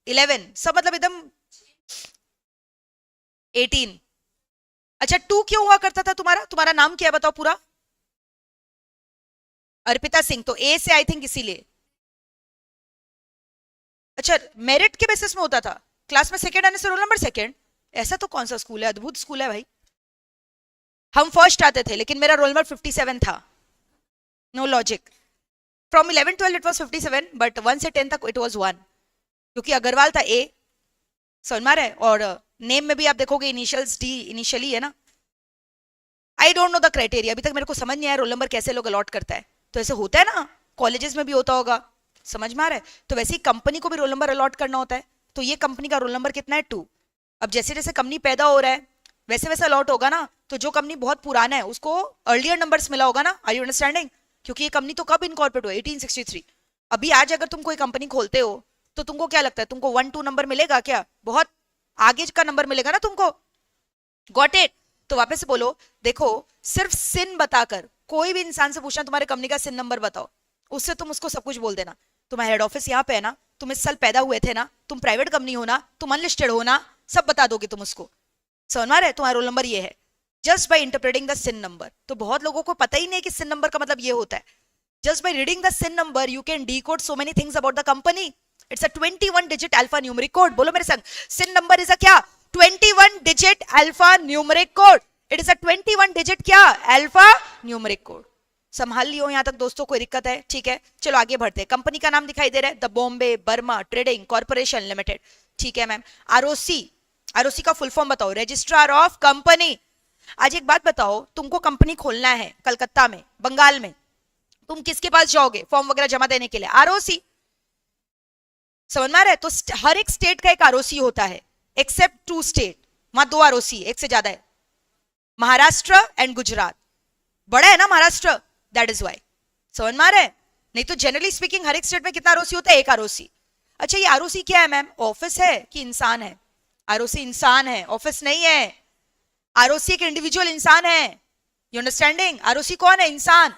11, सब मतलब एकदम 18। अच्छा 2 क्यों हुआ करता था तुम्हारा, तुम्हारा नाम क्या है बताओ पूरा, अर्पिता सिंह, तो ए से आई थिंक इसीलिए। अच्छा मेरिट के बेसिस में होता था, क्लास में सेकंड आने से रोल नंबर सेकंड, ऐसा तो कौन सा स्कूल है, अद्भुत स्कूल है भाई। हम फर्स्ट आते थे लेकिन मेरा रोल नंबर 57 था, no logic. From 11 12 it was 57 but 1 से 10 तक इट वाज 1, क्योंकि अग्रवाल था ए, समझ में रहा है, और नेम में भी आप देखोगे इनिशियल्स डी इनिशियली है ना। आई डोंट नो द क्राइटेरिया, अभी तक मेरे को समझ नहीं आया रोल नंबर कैसे लोग अलॉट करता है, तो ऐसे होता है ना, कॉलेजेस में भी होता होगा, समझ में आ रहा है। तो वैसे ही कंपनी को भी रोल नंबर अलॉट करना होता है, तो ये कंपनी का रोल नंबर कितना है, 2। अब जैसे जैसे कंपनी पैदा हो रहा है वैसे वैसे अलॉट होगा ना, तो जो कंपनी बहुत पुराना है उसको अर्लियर नंबर्स मिला होगा ना, आर यू अंडरस्टैंडिंग, क्योंकि ये कंपनी तो कब इनकॉर्पोरेट हुआ, 1863। अभी आज अगर तुम कोई कंपनी खोलते हो तो तुमको क्या लगता है, तुमको 1 2 नंबर मिलेगा क्या, बहुत आगे का नंबर मिलेगा ना तुमको, गॉट इट। तो वापस से बोलो, देखो सिर्फ सिन बताकर कोई भी इंसान से पूछना तुम्हारे कंपनी का सिन नंबर बताओ, उससे तुम उसको सब कुछ बोल देना, तुम्हारा हेड ऑफिस यहाँ पे है ना, तुम इस साल पैदा हुए थे ना, तुम प्राइवेट कंपनी हो ना, तुम अनलिस्टेड हो ना, सब बता दोगे तुम उसको, समझ में आ रहा है, तुम्हारा रोल नंबर ये है, just by interpreting the CIN number. तो बहुत लोगों को पता ही नहीं है कि सिन नंबर का मतलब ये होता है। Just by reading the CIN number you can decode so many things about the company. It's a 21 digit alpha numeric code, बोलो मेरे संग, सिन नंबर इज अ क्या, 21 digit alpha numeric code, it is a 21 digit क्या, अल्फा न्यूमेरिक कोड। संभाल लियो यहां तक दोस्तों, कोई दिक्कत है, ठीक है, चलो आगे बढ़ते हैं। कंपनी का नाम दिखाई दे रहा है, the Bombay Burma trading Corporation limited, ठीक है मैम। आरओसी, आरओसी का फुल फॉर्म बताओ, रजिस्ट्रार ऑफ कंपनी। आज एक बात बताओ, तुमको कंपनी खोलना है कलकत्ता में, बंगाल में, तुम किसके पास जाओगे फॉर्म वगैरह जमा देने के लिए, आरओसी, समझ में आ रहा है। तो हर एक स्टेट का एक आरओसी होता है, एक्सेप्ट 2 स्टेट, वहां 2 आरओसी, एक से ज्यादा है, महाराष्ट्र एंड गुजरात, बड़ा है ना महाराष्ट्र, दैट इज वाई, समझ में आ रहा है। नहीं तो जनरली स्पीकिंग हर एक स्टेट में कितना आरओसी होता है, एक आरओसी। अच्छा ये आरओसी क्या है मैम, ऑफिस है कि इंसान है, आरओसी इंसान है, ऑफिस नहीं है। आरओसी एक इंडिविजुअल इंसान है, यू अंडरस्टैंडिंग, आरओसी कौन है, इंसान।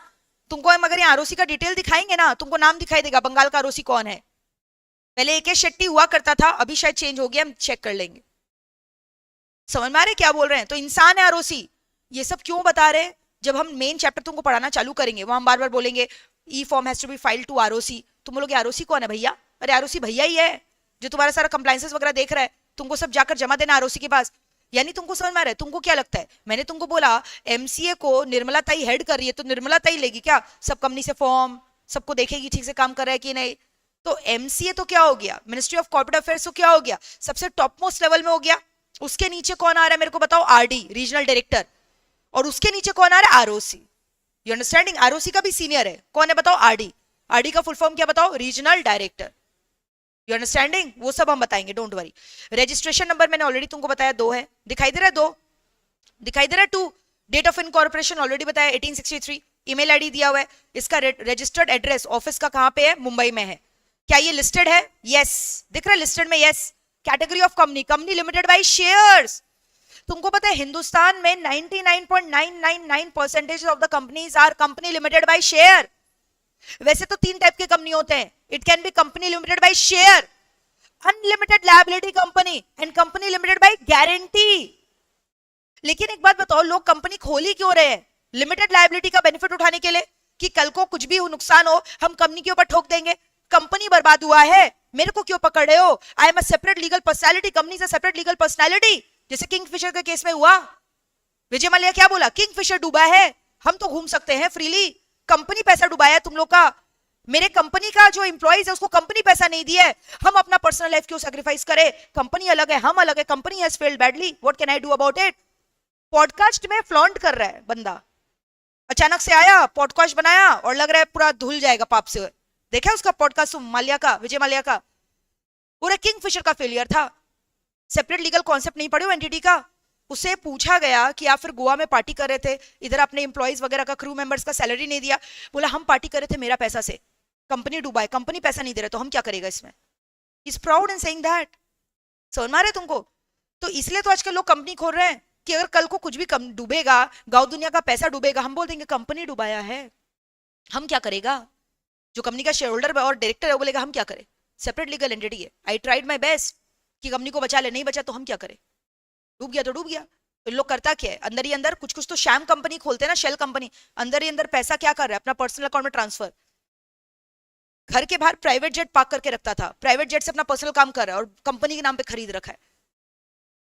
तुमको हम अगर यहाँ आरओसी का डिटेल दिखाएंगे ना, तुमको नाम दिखाई देगा बंगाल का आरओसी कौन है। पहले AK शेट्टी हुआ करता था, अभी शायद चेंज हो गया, हम चेक कर लेंगे, समझ में आ रहे क्या बोल रहे हैं। तो इंसान है आरओसी। ये सब क्यों बता रहे हैं, जब हम मेन चैप्टर तुमको पढ़ाना चालू करेंगे वहां हम बार बार बोलेंगे E form has to be filed to ROC. तुम बोलोगे आरओसी कौन है भैया, अरे आरओसी भैया ही है जो तुम्हारा सारा कंप्लायंसेस वगैरह देख रहा है, तुमको सब जाकर जमा देना आरओसी के पास। यानी तुमको समझ में आ रहा है, तुमको क्या लगता है, मैंने तुमको बोला MCA को निर्मला ताई हेड कर रही है, तो निर्मला ताई लेगी क्या सब कंपनी से फॉर्म, सबको देखेगी ठीक से काम कर रहा है कि नहीं। तो MCA तो क्या हो गया, मिनिस्ट्री ऑफ कॉर्पोरेट अफेयर्स तो क्या हो गया, सबसे टॉप मोस्ट लेवल में हो गया। उसके नीचे कौन आ रहा है मेरे को बताओ, RD रीजनल डायरेक्टर, और उसके नीचे कौन आ रहा है, ROC, यू अंडरस्टैंडिंग। ROC का भी सीनियर है, कौन है बताओ, RD का फुल फॉर्म क्या बताओ, रीजनल डायरेक्टर, यू अंडरस्टैंडिंग, वो सब हम बताएंगे, डोंट वरी। रजिस्ट्रेशन नंबर मैंने ऑलरेडी तुमको बताया 2 है, दिखाई दे रहा है 2, दिखाई दे रहा है 2। डेट ऑफ इनकॉर्पोरेशन ऑलरेडी बताया 1863, ईमेल आईडी दिया हुआ है, इसका रजिस्टर्ड एड्रेस ऑफिस का कहां पे है, मुंबई में है। क्या ये लिस्टेड है, यस, दिख रहा है लिस्टेड में, yes. Category of company, company limited by shares. तुमको पता है हिंदुस्तान में 99.999% of the companies are company limited by share. वैसे तो 3 टाइप के कंपनी होते हैं, it can be company limited by share, unlimited liability company and company limited by guarantee. लेकिन एक बात बताओ, लोग कंपनी खोल ही क्यों रहे हैं, लिमिटेड लायबिलिटी का बेनिफिट उठाने के लिए, कि कल को कुछ भी नुकसान हो हम कंपनी के ऊपर ठोक देंगे, कंपनी बर्बाद हुआ है मेरे को क्यों पकड़ रहे हो, I am a separate legal personality, company से सेपरेट लीगल पर्सनालिटी। जैसे किंगफिशर के केस में हुआ, विजय माल्या क्या बोला, किंगफिशर डूबा है, हम तो घूम सकते हैं फ्रीली, कंपनी पैसा डुबाया तुम लोग का, मेरे कंपनी का जो एम्प्लॉइज है उसको कंपनी पैसा नहीं दिया है, हम अपना पर्सनल लाइफ क्यों सैक्रिफाइस करें? कंपनी अलग है, हम अलग है, company has failed badly, what can I do about it? Podcast में फ्लॉन्ट कर रहा है बंदा, अचानक से आया पॉडकास्ट बनाया और लग रहा है पूरा धुल जाएगा पाप से। देखा उसका पॉडकास्ट माल्या का, विजय माल्या का, पूरा किंगफिशर का फेलियर था। सेपरेट लीगल कॉन्सेप्ट नहीं पढ़े एंटिटी का। उसे पूछा गया कि आप फिर गोवा में पार्टी कर रहे थे, इधर अपने एम्प्लॉइज वगैरह का, क्रू मेंबर्स का सैलरी नहीं दिया। बोला हम पार्टी कर रहे थे मेरा पैसा से, कंपनी डूबा है, कंपनी पैसा नहीं दे रहा तो हम क्या करेगा इसमें। Is proud in saying that. समझ में आ रहा है तुमको? तो इसलिए तो आजकल लोग कंपनी खोल रहे हैं कि अगर कल को कुछ भी डूबेगा, गांव दुनिया का पैसा डूबेगा, हम बोल देंगे कंपनी डुबाया है, हम क्या करेगा। जो कंपनी का शेयर होल्डर और डायरेक्टर है वो बोलेगा हम क्या करें, सेपरेट लीगल एंटिटी है, आई ट्राइड माई बेस्ट कि कंपनी को बचा ले, नहीं बचा तो हम क्या करें, डूब गया तो डूब गया। तो लोग करता क्या है, अंदर ही अंदर कुछ कुछ तो शैम कंपनी खोलते हैं ना, शेल कंपनी, अंदर ही अंदर पैसा क्या कर रहा है, अपना पर्सनल अकाउंट में ट्रांसफर। घर के बाहर प्राइवेट जेट पार्क करके रखता था, प्राइवेट जेट से अपना पर्सनल काम कर रहा है और कंपनी के नाम पे खरीद रखा है।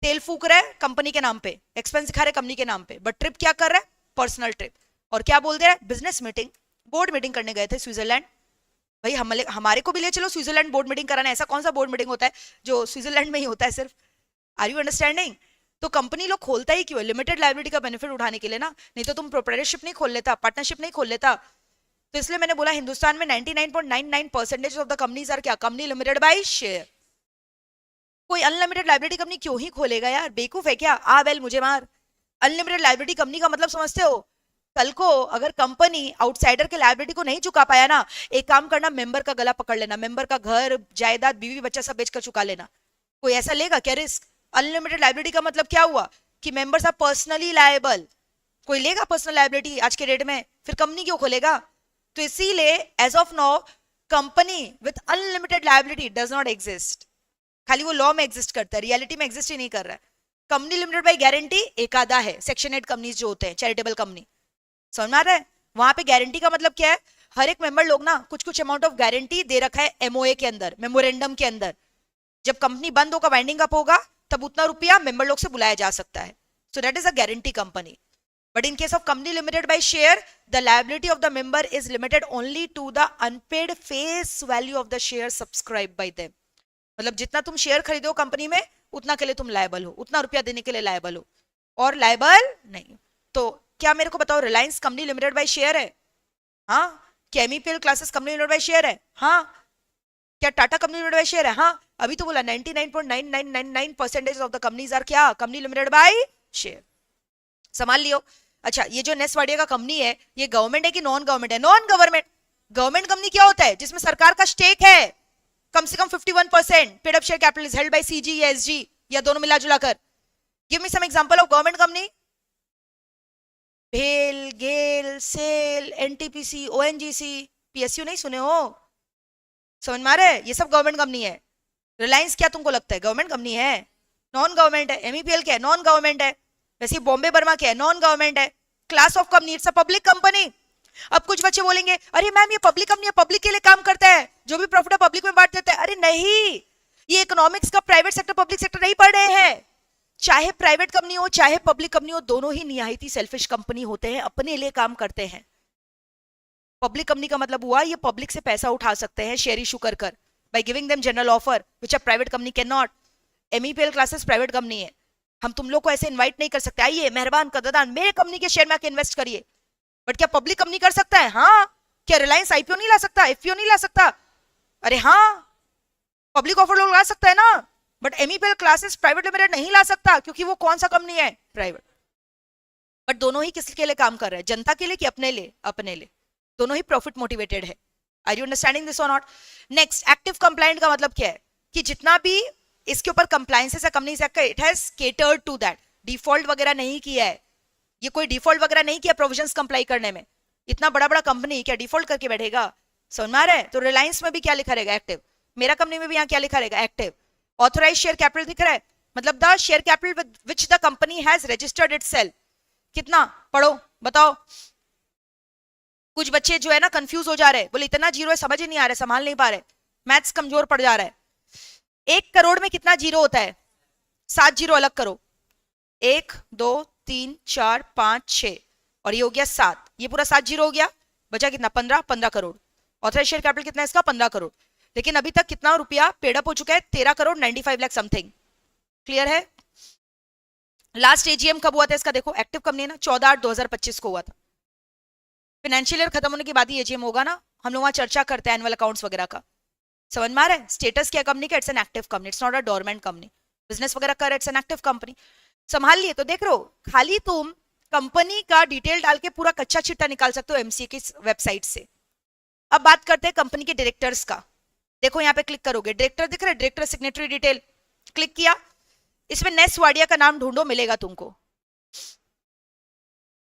तेल फूक रहा है कंपनी के नाम पे, एक्सपेंस दिखा रहा है कंपनी के नाम पे, बट ट्रिप क्या कर रहा है, पर्सनल ट्रिप। और क्या बोल दे रहा है, बिजनेस मीटिंग, बोर्ड मीटिंग करने गए थे स्विट्जरलैंड। भाई हमारे को भी ले चलो स्विट्जरलैंड बोर्ड मीटिंग कराना। ऐसा कौन सा बोर्ड मीटिंग होता है जो स्विट्जरलैंड में ही होता है सिर्फ? Are you understanding? तो कंपनी लोग खोलता ही क्यों है, लिमिटेड लायबिलिटी का बेनिफिट उठाने के लिए ना, नहीं तो तुम प्रोप्राइटरशिप नहीं खोल लेता, पार्टनरशिप नहीं खोल लेता। तो इसलिए मैंने बोला हिंदुस्तान में 99.99% ऑफ द कंपनीज आर क्या, कंपनी लिमिटेड बाय शेयर। कोई अनलिमिटेड लायबिलिटी कंपनी क्यों ही खोलेगा यार, बेवकूफ है क्या? आ बेल मुझे मार। अनलिमिटेड लायबिलिटी कंपनी का मतलब समझते हो? कल को अगर कंपनी आउटसाइडर के लायबिलिटी को नहीं चुका पाया ना, एक काम करना, मेंबर का गला पकड़ लेना, मेंबर का घर जायदाद बीवी बच्चा सब बेचकर चुका लेना। कोई ऐसा लेगा क्या रिस्क? अनलिमिटेड लायबिलिटी का मतलब क्या हुआ कि मेंबर्स आर पर्सनली लायबल। कोई लेगा पर्सनल लायबिलिटी आज के डेट में? फिर कंपनी क्यों खोलेगा? तो इसीलिए as of now company with unlimited liability does not exist. खाली वो लॉ में एग्जिस्ट करता है, रियलिटी में एग्जिस्ट ही नहीं कर रहा है। कंपनी लिमिटेड बाय गारंटी एक आधा है, सेक्शन 8 कंपनीज जो होते हैं, चैरिटेबल कंपनी, समझ में आ रहा है? वहां पे गारंटी का मतलब क्या है, हर एक मेंबर लोग ना कुछ कुछ अमाउंट ऑफ गारंटी दे रखा है एमओए के अंदर, मेमोरेंडम के अंदर। जब कंपनी बंद होगा, वाइंडिंग अप होगा, तब उतना रुपया मेंबर लोग से बुलाया जा सकता है। So that is a guarantee company. But in case of company limited by share, the liability of the member is limited only to the unpaid face value of the share subscribe by them. मतलब जितना तुम शेयर खरीदो कंपनी में, उतना के लिए तुम लायबल हो, उतना रुपया देने के लिए लायबल हो, और लायबल नहीं। तो क्या मेरे को बताओ, Reliance company limited by share है? हाँ। क्या MEPL classes company limited by share है? हाँ। क्या Tata company limited by share है? हाँ। अभी तो बोला 99.9999% ऑफ द कंपनीज आर क्या, कंपनी लिमिटेड बाय शेयर। संभाल लियो। अच्छा, ये जो नेस्ट वाडिया का कंपनी है, ये गवर्नमेंट है कि नॉन गवर्नमेंट है? Non government. गवर्नमेंट कंपनी क्या होता है? जिसमें सरकार का स्टेक है कम से कम 51%, paid up share capital is held by CG या एसजी, या दोनों मिला जुला कर। Give me some example of government company. भेल, गेल, सेल, एनटीपीसी, ओएनजीसी, पीएसयू नहीं सुने हो? समझ में आ रहा है? ये सब गवर्नमेंट कंपनी है। रिलायंस क्या तुमको लगता है गवर्नमेंट कंपनी है? नॉन गवर्नमेंट है। एमईपीएल क्या है? नॉन गवर्नमेंट है। वैसे बॉम्बे बर्मा क्या है? नॉन गवर्नमेंट है। Class of company, it's a public company. अब कुछ बच्चे बोलेंगे अरे मैम ये पब्लिक कंपनी है, पब्लिक के लिए काम करता है, जो भी प्रॉफिट है पब्लिक में बांट देता है। अरे नहीं, ये इकोनॉमिक्स का प्राइवेट सेक्टर पब्लिक सेक्टर नहीं पढ़ रहे हैं। चाहे प्राइवेट कंपनी हो चाहे पब्लिक कंपनी हो, दोनों ही निहायती सेल्फिश कंपनी होते हैं, अपने लिए काम करते हैं। पब्लिक कंपनी का मतलब हुआ ये पब्लिक से पैसा उठा सकते हैं शेयर इशू कर कर, by giving them general offer which a private company can not. MEPL classes private company है, हम तुम लोग को ऐसे इनवाइट नहीं कर सकते, आइए मेहरबान कदरदान मेरे कंपनी के शेयर में आके इन्वेस्ट करिए। बट क्या पब्लिक कंपनी कर सकता है? हाँ। क्या रिलायंस आईपीओ नहीं ला सकता, एफपीओ नहीं ला सकता? अरे हाँ, पब्लिक ऑफर लोग ला सकता है ना, but MEPL classes private limited नहीं ला सकता, क्योंकि वो कौन सा कंपनी है? प्राइवेट। बट दोनों ही किसके लिए काम कर रहे हैं? जनता के लिए कि अपने लिए? अपने लिए। दोनों ही प्रॉफिट मोटिवेटेड है। आर यू अंडरस्टैंडिंग दिस और नॉट? नेक्स्ट, एक्टिव कंप्लायंट का मतलब क्या है कि जितना भी इसके ऊपर कंप्लायंसेस है कंपनीज एक्ट का, it has catered to that. Default वगैरह नहीं किया है, ये कोई डिफॉल्ट वगैरह नहीं किया प्रोविजंस कंप्लाई करने में। इतना बड़ा बड़ा कंपनी क्या डिफॉल्ट करके बैठेगा? समझ में आ रहा है? तो रिलायंस में भी क्या लिखा रहेगा? एक्टिव। मेरा कंपनी में भी यहाँ क्या लिखा रहेगा? एक्टिव। ऑथराइज शेयर कैपिटल दिख रहा है, मतलब the share capital which the company has registered itself. कितना पढ़ो बताओ। कुछ बच्चे जो है ना कंफ्यूज हो जा रहे हैं, बोले इतना जीरो है समझ ही नहीं आ रहा, संभाल नहीं पा रहे, मैथ्स कमजोर पड़ जा रहा है। 1 करोड़ में कितना जीरो होता है? 7 जीरो अलग करो, 1 2 3 4 5 6, और ये हो गया 7, ये पूरा 7 जीरो हो गया, बचा कितना? 15 करोड़। ऑथराइज शेयर कैपिटल कितना है इसका? 15 करोड़। लेकिन अभी तक कितना रुपया पेड अप हो चुका है? 13 करोड़ 95 लाख समथिंग। क्लियर है? लास्ट एजीएम कब हुआ था इसका? देखो एक्टिव कंपनी है ना, 14/8/2025 को हुआ था। फाइनेंशियल ईयर खत्म होने के बाद ही एजीएम होगा ना, हम लोग वहां चर्चा करते हैं एनुअल अकाउंट्स वगैरह का। समझ में आ रहा है? स्टेटस क्या कंपनी का? It's an active company, it's not a dormant company. Business वगैरह कर, इट्स एन एक्टिव कंपनी। संभाल लिए तो देख रहे हो, खाली तुम कंपनी का डिटेल डाल के पूरा कच्चा चिट्टा निकाल सकते हो एमसीए की वेबसाइट से। अब बात करते हैं कंपनी के डायरेक्टर्स का। देखो यहाँ पे क्लिक करोगे, डायरेक्टर दिख रहा है, डायरेक्टर सिग्नेटरी डिटेल, क्लिक किया, इसमें नेस वाडिया का नाम ढूंढो, मिलेगा तुमको।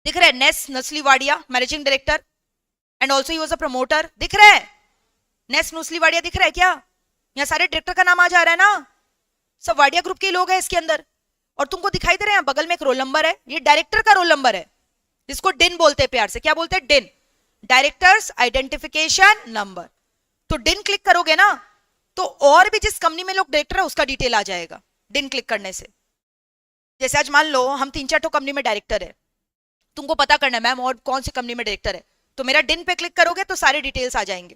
दिख रहा है नेस नस्ली Wadia, managing director and also he was a promoter. दिख रहा है नेस नस्ली वाडिया, दिख रहा है क्या? यहाँ सारे डायरेक्टर का नाम आ जा रहा है ना, सब वाडिया ग्रुप के लोग हैं इसके अंदर। और तुमको दिखाई दे रहे हैं बगल में एक रोल नंबर है, ये डायरेक्टर का रोल नंबर है, जिसको डिन बोलते हैं प्यार से। क्या बोलते हैं? डिन, डायरेक्टर्स आइडेंटिफिकेशन नंबर। तो डिन क्लिक करोगे ना, तो और भी जिस कंपनी में लोग डायरेक्टर है उसका डिटेल आ जाएगा डिन क्लिक करने से। जैसे आज मान लो हम 3-4 तो कंपनी में डायरेक्टर है, तुमको पता करना है मैम और कौन सी कंपनी में डायरेक्टर है, तो मेरा डिन पे क्लिक करोगे तो सारे डिटेल्स आ जाएंगे।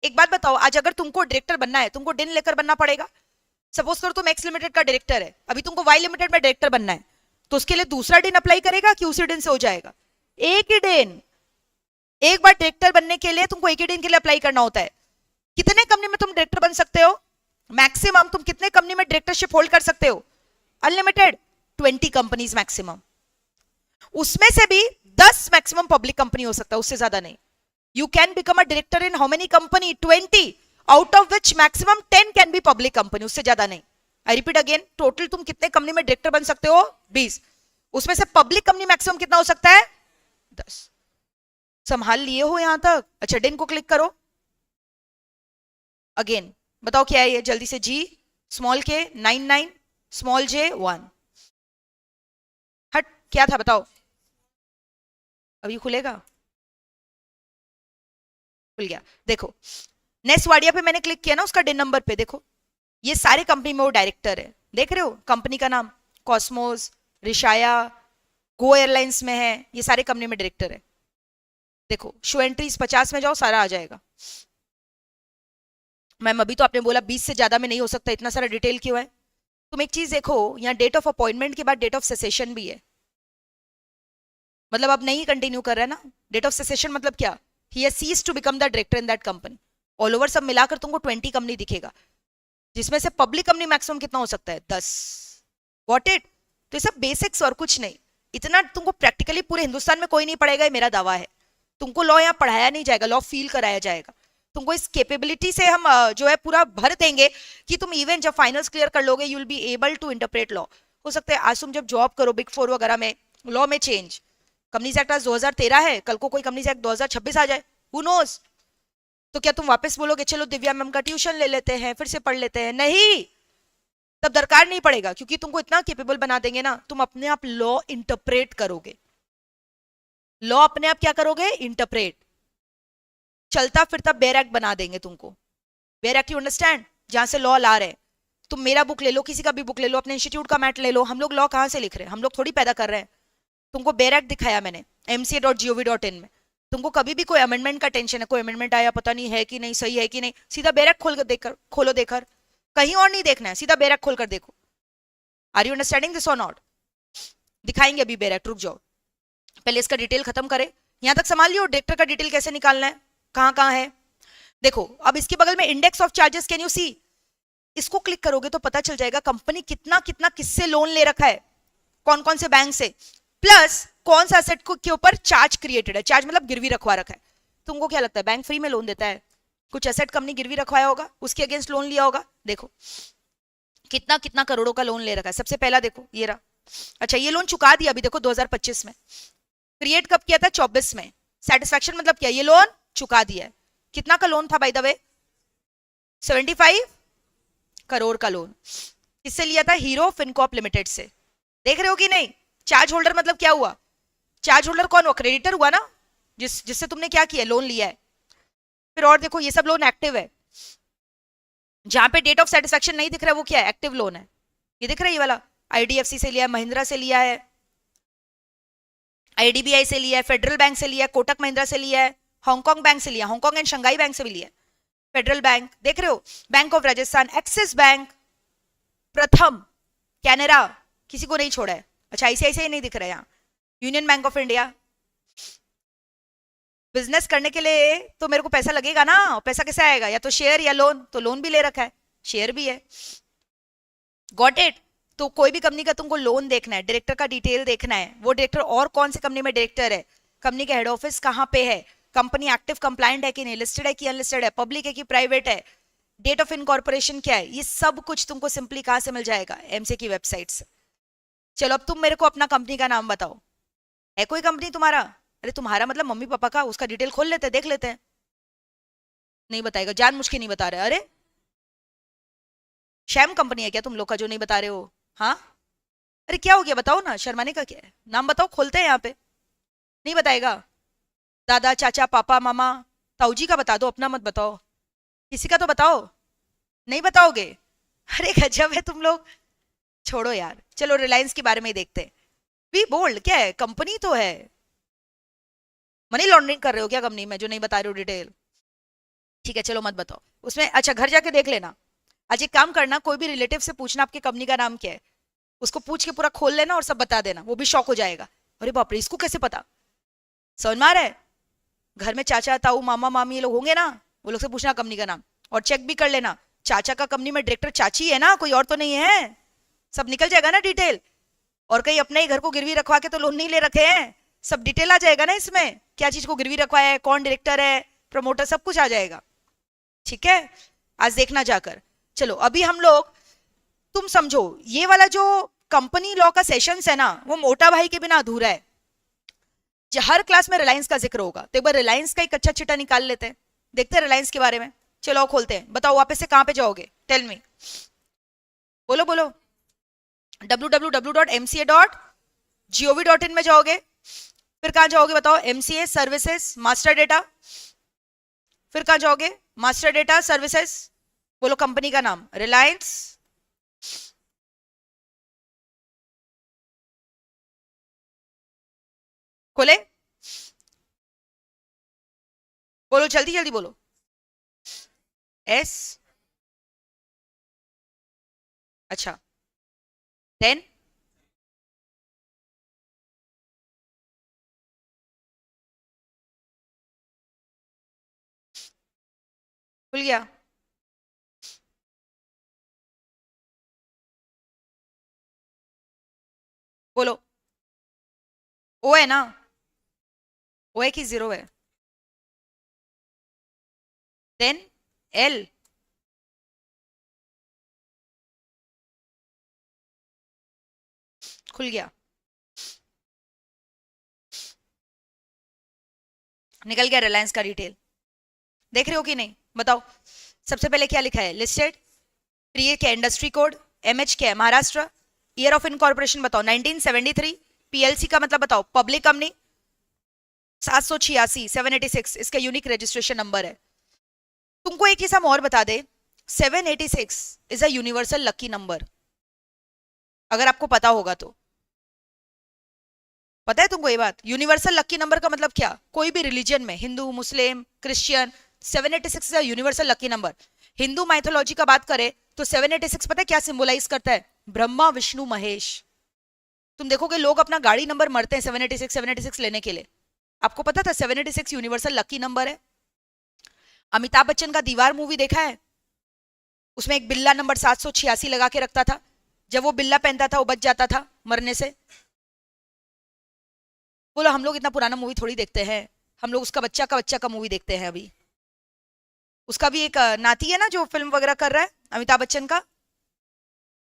एक बात बताओ, आज अगर तुमको डायरेक्टर बनना है, तुमको डिन लेकर बनना पड़ेगा। सपोज करो तुम एक्स लिमिटेड का डायरेक्टर है, अभी तुमको वाई लिमिटेड में डायरेक्टर बनना है, तो उसके लिए दूसरा डिन अप्लाई करेगा कि उसी डिन से हो जाएगा? एक ही डिन। एक बार डायरेक्टर बनने के लिए तुमको एक ही डिन के लिए अप्लाई करना होता है। कितने कंपनी में तुम डायरेक्टर बन सकते हो? मैक्सिमम तुम कितने कंपनी में डायरेक्टरशिप होल्ड कर सकते हो? Unlimited, 20 companies maximum. उसमें से भी 10 मैक्सिमम पब्लिक कंपनी हो सकता है, उससे ज्यादा नहीं। You can become a director in how many company? 20, out of which maximum 10 can be public company, उससे ज्यादा नहीं। I repeat again, टोटल तुम कितने कंपनी में डायरेक्टर बन सकते हो? 20। उसमें से पब्लिक कंपनी मैक्सिमम कितना हो सकता है? 10। संभाल लिए हो यहां तक? अच्छा, डिन को क्लिक करो अगेन, बताओ क्या है ये जल्दी से। जी स्मॉल के 99, स्मॉल जे 1। हट, क्या था बताओ? अभी खुलेगा? खुल गया। देखो नेक्स्ट वाडिया पे मैंने क्लिक किया ना, उसका डिन नंबर पे देखो, ये सारे कंपनी में वो डायरेक्टर है। देख रहे हो कंपनी का नाम? कॉस्मोस, रिशाया, गो एयरलाइंस में है, ये सारे कंपनी में डायरेक्टर है। देखो शो एंट्रीज 50 में जाओ, सारा आ जाएगा। मैम अभी तो आपने बोला 20 से ज्यादा में नहीं हो सकता, इतना सारा डिटेल क्यों है? तुम एक चीज देखो, यहाँ डेट ऑफ अपॉइंटमेंट के बाद डेट ऑफ सेसेशन भी है, मतलब अब नहीं कंटिन्यू कर रहा है ना। डेट ऑफ सेसेशन मतलब क्या? He has ceased to become the director in that company. All over सब मिलाकर तुमको 20 कंपनी दिखेगा, जिसमें से पब्लिक कंपनी मैक्सिमम कितना हो सकता है? 10। Got it? तो ये सब बेसिक्स और कुछ नहीं, इतना तुमको प्रैक्टिकली पूरे हिंदुस्तान में कोई नहीं पढ़ेगा, ये मेरा दावा है। तुमको लॉ यहाँ पढ़ाया नहीं जाएगा, लॉ फील कराया जाएगा। तुमको इस कैपेबिलिटी से हम जो है पूरा भर देंगे कि तुम इवन जब फाइनल्स क्लियर कर लोगे, you will be able to interpret law. हो सकता है आज तुम जब जॉब करो बिग 4 वगैरह में, लॉ में चेंज, कंपनीज एक्ट आज 2013 है, कल को कोई कंपनीज एक्ट 2026 आ जाए, हु नोज। तो क्या तुम वापस बोलोगे चलो दिव्या मैम का ट्यूशन ले लेते हैं, फिर से पढ़ लेते हैं? नहीं, तब दरकार नहीं पड़ेगा, क्योंकि तुमको इतना कैपेबल बना देंगे ना, तुम अपने आप लॉ इंटरप्रेट करोगे। लॉ अपने आप क्या करोगे? इंटरप्रेट। चलता फिरता बेयर एक्ट बना देंगे तुमको। Bare act, you understand? जहां से लॉ ला रहे हैं, तुम मेरा बुक ले लो, किसी का भी बुक ले लो, अपने इंस्टीट्यूट का मैट ले लो, हम लोग लॉ कहां से लिख रहे हैं? हम लोग थोड़ी पैदा कर रहे हैं। तुमको बेयर एक्ट दिखाया मैंने mca.gov.in में, तुमको कभी भी कोई अमेंडमेंट का टेंशन है, कोई अमेंडमेंट आया पता नहीं है कि नहीं, सही है कि नहीं, सीधा बेयर एक्ट खोलो देखकर, कहीं और नहीं देखना है, सीधा बेयर एक्ट खोलकर देखो। आर यू अंडरस्टैंडिंग दिस और नॉट? दिखाएंगे अभी बेयर एक्ट, रुक जाओ, पहले इसका डिटेल खत्म करें। यहां तक संभाल लियो, डायरेक्टर का डिटेल कैसे निकालना है, कहां कहां है। देखो अब इसके बगल में index of charges, can you see? इसको क्लिक करोगे तो पता चल जाएगा कंपनी कितना कितना किससे लोन ले रखा है, कौन कौन से बैंक से, प्लस कौन सा एसेट के ऊपर चार्ज क्रिएटेड है। चार्ज मतलब गिरवी रखवा रखा है। तुमको क्या लगता है बैंक फ्री में लोन देता है? कुछ एसेट कंपनी गिरवी रखवाया होगा, उसके अगेंस्ट लोन लिया होगा। देखो कितना कितना करोड़ों का लोन ले रखा है। सबसे पहला देखो ये रहा, अच्छा ये लोन चुका दिया अभी देखो 2025 में, क्रिएट कब किया था? 24 में। सेटिस्फैक्शन मतलब क्या? ये लोन चुका दिया है। कितना का लोन था बाय द वे? 75 करोड़ का लोन। किससे लिया था? हीरो फिनकॉर्प लिमिटेड से। देख रहे हो कि नहीं? चार्ज होल्डर मतलब क्या हुआ? चार्ज होल्डर कौन हुआ? क्रेडिटर हुआ ना, जिससे तुमने क्या किया? लोन लिया है। फिर और देखो ये सब लोन एक्टिव है, जहां पे डेट ऑफ सेटिस्फैक्शन नहीं दिख रहा है वो क्या है? एक्टिव लोन है। ये दिख रहा है ये वाला, आईडीएफसी से लिया है, महिंद्रा से लिया है, आईडीबीआई से लिया है, फेडरल बैंक से लिया है, कोटक महिंद्रा से लिया है, हांगकांग बैंक से लिया, हांगकांग एंड शंघाई बैंक से भी लिया, फेडरल बैंक देख रहे हो, bank of Rajasthan, axis bank, प्रथम, कैनरा, किसी को नहीं छोड़ा है। अच्छा आईसीआईसीआई नहीं दिख रहा है यहाँ, union bank of India. Business करने के लिए तो मेरे को पैसा लगेगा ना, पैसा कैसे आएगा, या तो शेयर या लोन, तो लोन भी ले रखा है, शेयर भी है। Got it. तो कोई भी कंपनी का तुमको लोन देखना है, डायरेक्टर का डिटेल देखना है, वो डायरेक्टर और कौन सी कंपनी में डायरेक्टर है, कंपनी का हेड ऑफिस कहाँ पे है, कंपनी एक्टिव कंप्लायंट है कि नहीं, लिस्टेड है कि अनलिस्टेड है, पब्लिक है कि प्राइवेट है, डेट ऑफ इनकॉर्पोरेशन क्या है, ये सब कुछ तुमको सिंपली कहां से मिल जाएगा, एमसी की वेबसाइट से। चलो अब तुम मेरे को अपना कंपनी का नाम बताओ, है कोई कंपनी तुम्हारा? अरे तुम्हारा मतलब मम्मी पापा का, उसका डिटेल खोल लेते हैं, देख लेते हैं। नहीं बताएगा, जान मुझ के नहीं बता रहे। अरे शैम कंपनी है क्या तुम लोग का जो नहीं बता रहे हो? हाँ अरे क्या हो गया, बताओ ना, शर्माने का क्या है, नाम बताओ, खोलते हैं यहाँ पे। नहीं बताएगा? दादा चाचा पापा मामा ताऊजी का बता दो, अपना मत बताओ, किसी का तो बताओ। नहीं बताओगे? अरे गजब है तुम लोग, छोड़ो यार। चलो रिलायंस के बारे में ही देखते हैं। बी बोल्ड, क्या है, कंपनी तो है, मनी लॉन्ड्रिंग कर रहे हो क्या कंपनी में जो नहीं बता रहे हो डिटेल? ठीक है चलो मत बताओ उसमें। अच्छा घर जाके देख लेना। आज एक काम करना, कोई भी रिलेटिव से पूछना आपकी कंपनी का नाम क्या है, उसको पूछ के पूरा खोल लेना और सब बता देना, वो भी शॉक हो जाएगा, अरे बाप रे इसको कैसे पता। समझ में आ रहा है? घर में चाचा ताऊ मामा मामी ये लोग होंगे ना, वो लोग से पूछना कंपनी का नाम, और चेक भी कर लेना चाचा का कंपनी में डायरेक्टर चाची है ना, कोई और तो नहीं है, सब निकल जाएगा ना डिटेल। और कहीं अपने ही घर को गिरवी रखवा के तो लोन नहीं ले रखे हैं, सब डिटेल आ जाएगा ना इसमें, क्या चीज को गिरवी रखवाया है, कौन डायरेक्टर है, प्रमोटर, सब कुछ आ जाएगा। ठीक है आज देखना जाकर। चलो अभी हम लोग, तुम समझो ये वाला जो कंपनी लॉ का सेशंस है ना, वो मोटा भाई के बिना अधूरा है। हर क्लास में रिलायंस का जिक्र होगा, तो एक बार रिलायंस का एक अच्छा चिट्टा निकाल लेते हैं, देखते हैं रिलायंस के बारे में। चलो खोलते हैं, बताओ वापस से कहां पे जाओगे, टेल मी, बोलो बोलो। www.mca.gov.in में जाओगे, फिर कहां जाओगे बताओ, एमसीए सर्विसेज मास्टर डेटा, फिर कहां जाओगे, मास्टर डेटा सर्विसेज, बोलो कंपनी का नाम रिलायंस, खोले, बोलो जल्दी जल्दी बोलो, एस, अच्छा 10, खुल गया, बोलो, ओ है ना, ओ है कि जीरो है, देन एल, खुल गया, निकल गया रिलायंस का डिटेल, देख रहे हो कि नहीं बताओ। सबसे पहले क्या लिखा है, लिस्टेड, प्रिय क्या इंडस्ट्री कोड, एमएच क्या है महाराष्ट्र, ईयर ऑफ इनकॉर्पोरेशन बताओ 1973, पीएलसी का मतलब बताओ पब्लिक कंपनी, 786 786 इसका यूनिक रजिस्ट्रेशन नंबर है। तुमको एक चीज हम और बता दे, 786 is a universal lucky number, अगर आपको पता होगा तो। पता है तुमको ये बात, यूनिवर्सल लकी नंबर का मतलब क्या, कोई भी रिलीजन में, Hindu Muslim Christian, 786 is a universal lucky number. Hindu mythology का बात करें तो 786 पता है क्या सिंबलाइज करता है, ब्रह्मा विष्णु महेश। तुम देखोगे लोग अपना गाड़ी नंबर मरते हैं 786 लेने के लिए। आपको पता था 786 यूनिवर्सल लकी नंबर है? अमिताभ बच्चन का दीवार मूवी देखा है, उसमें एक बिल्ला नंबर 786 लगा के रखता था, जब वो बिल्ला पहनता था वो बच जाता था मरने से। बोलो हम लोग इतना पुराना मूवी थोड़ी देखते हैं, हम लोग उसका बच्चा का बच्चा का मूवी देखते हैं अभी। उसका भी एक नाती है ना जो फिल्म वगैरह कर रहा है अमिताभ बच्चन का,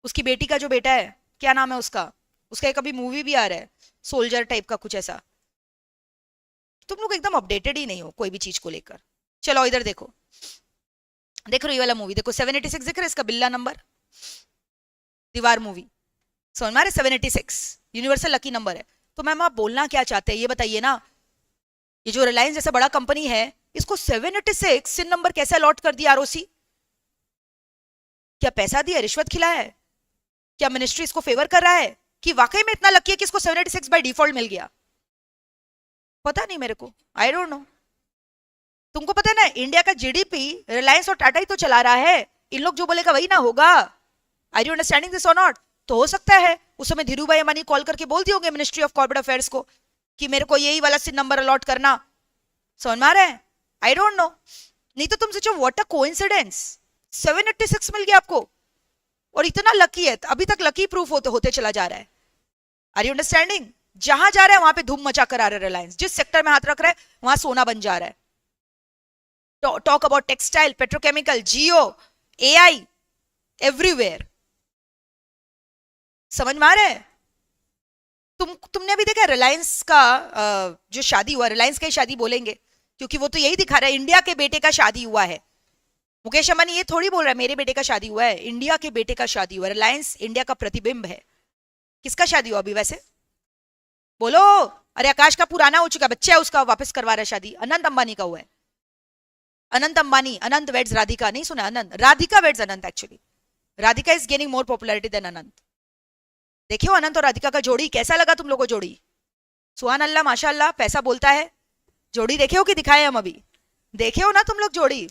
उसकी बेटी का जो बेटा है क्या नाम है उसका, उसका एक अभी मूवी भी आ रहा है, सोल्जर टाइप का कुछ ऐसा। तुम लोग एकदम अपडेटेड ही नहीं हो कोई भी चीज को लेकर। चलो इधर देखो, देख रहे हो ये वाला मूवी, देखो 786 दिख रहा है इसका बिल्ला नंबर, दीवार मूवी, समझ में आ रहा है, 786 यूनिवर्सल लकी नंबर है। तो मैम आप बोलना क्या चाहते हैं ये बताइए ना, ये जो रिलायंस जैसा बड़ा कंपनी है इसको 786 सिन नंबर कैसे अलॉट कर दिया आरओसी? क्या पैसा दिया, रिश्वत खिलाया है, क्या मिनिस्ट्री इसको फेवर कर रहा है, कि वाकई में इतना लकी है कि इसको 786 बाय डिफॉल्ट मिल गया? पता नहीं मेरे को, आई डोंट नो। तुमको पता है ना, इंडिया का जीडीपी रिलायंस और टाटा ही तो चला रहा है। इन लोग जो बोलेगा वही ना होगा। आर यू अंडरस्टैंडिंग दिस और नॉट? तो हो सकता है उस समय धीरू भाई अंबानी कॉल करके बोल दिए होंगे मिनिस्ट्री ऑफ कॉर्पोरेट अफेयर्स को कि मेरे को यही वाला सिम नंबर अलॉट करना। समझ में आ रहा है? आई डोंट नो। नहीं तो तुम सोचो व्हाट अ कोइंसिडेंस, 786 मिल गया आपको, और इतना लकी है, अभी तक लकी प्रूफ होते होते चला जा रहा है। Are you understanding? जहां जा रहा है वहां पे धूम मचा कर आ रहा है रिलायंस, जिस सेक्टर में हाथ रख रहा है वहां सोना बन जा रहा है। Talk about textile, petrochemical, Jio, AI, everywhere. समझ में आ रहा है? तुमने अभी देखा रिलायंस का जो शादी हुआ, रिलायंस की शादी बोलेंगे क्योंकि वो तो यही दिखा रहा है इंडिया के बेटे का शादी हुआ है। मुकेश अंबानी ये थोड़ी बोल रहा है मेरे बेटे का शादी हुआ है, इंडिया के बेटे का शादी हुआ है। रिलायंस इंडिया का प्रतिबिंब है। किसका शादी हुआ अभी वैसे बोलो? अरे आकाश का पुराना हो चुका बच्चा है उसका, वापस करवा रहा है शादी। अनंत अंबानी का हुआ है। अनंत अंबानी, अनंत वेड्स राधिका, नहीं सुना? Anant, Radhika weds Anant. Actually Radhika is gaining more popularity than Anant. देखियो अनंत और राधिका का जोड़ी कैसा लगा तुम लोगों को? जोड़ी सुहान अल्लाह माशाअल्लाह, पैसा बोलता है। जोड़ी देखे हो कि दिखाए हम अभी? देखे हो ना तुम लोग जोड़ी?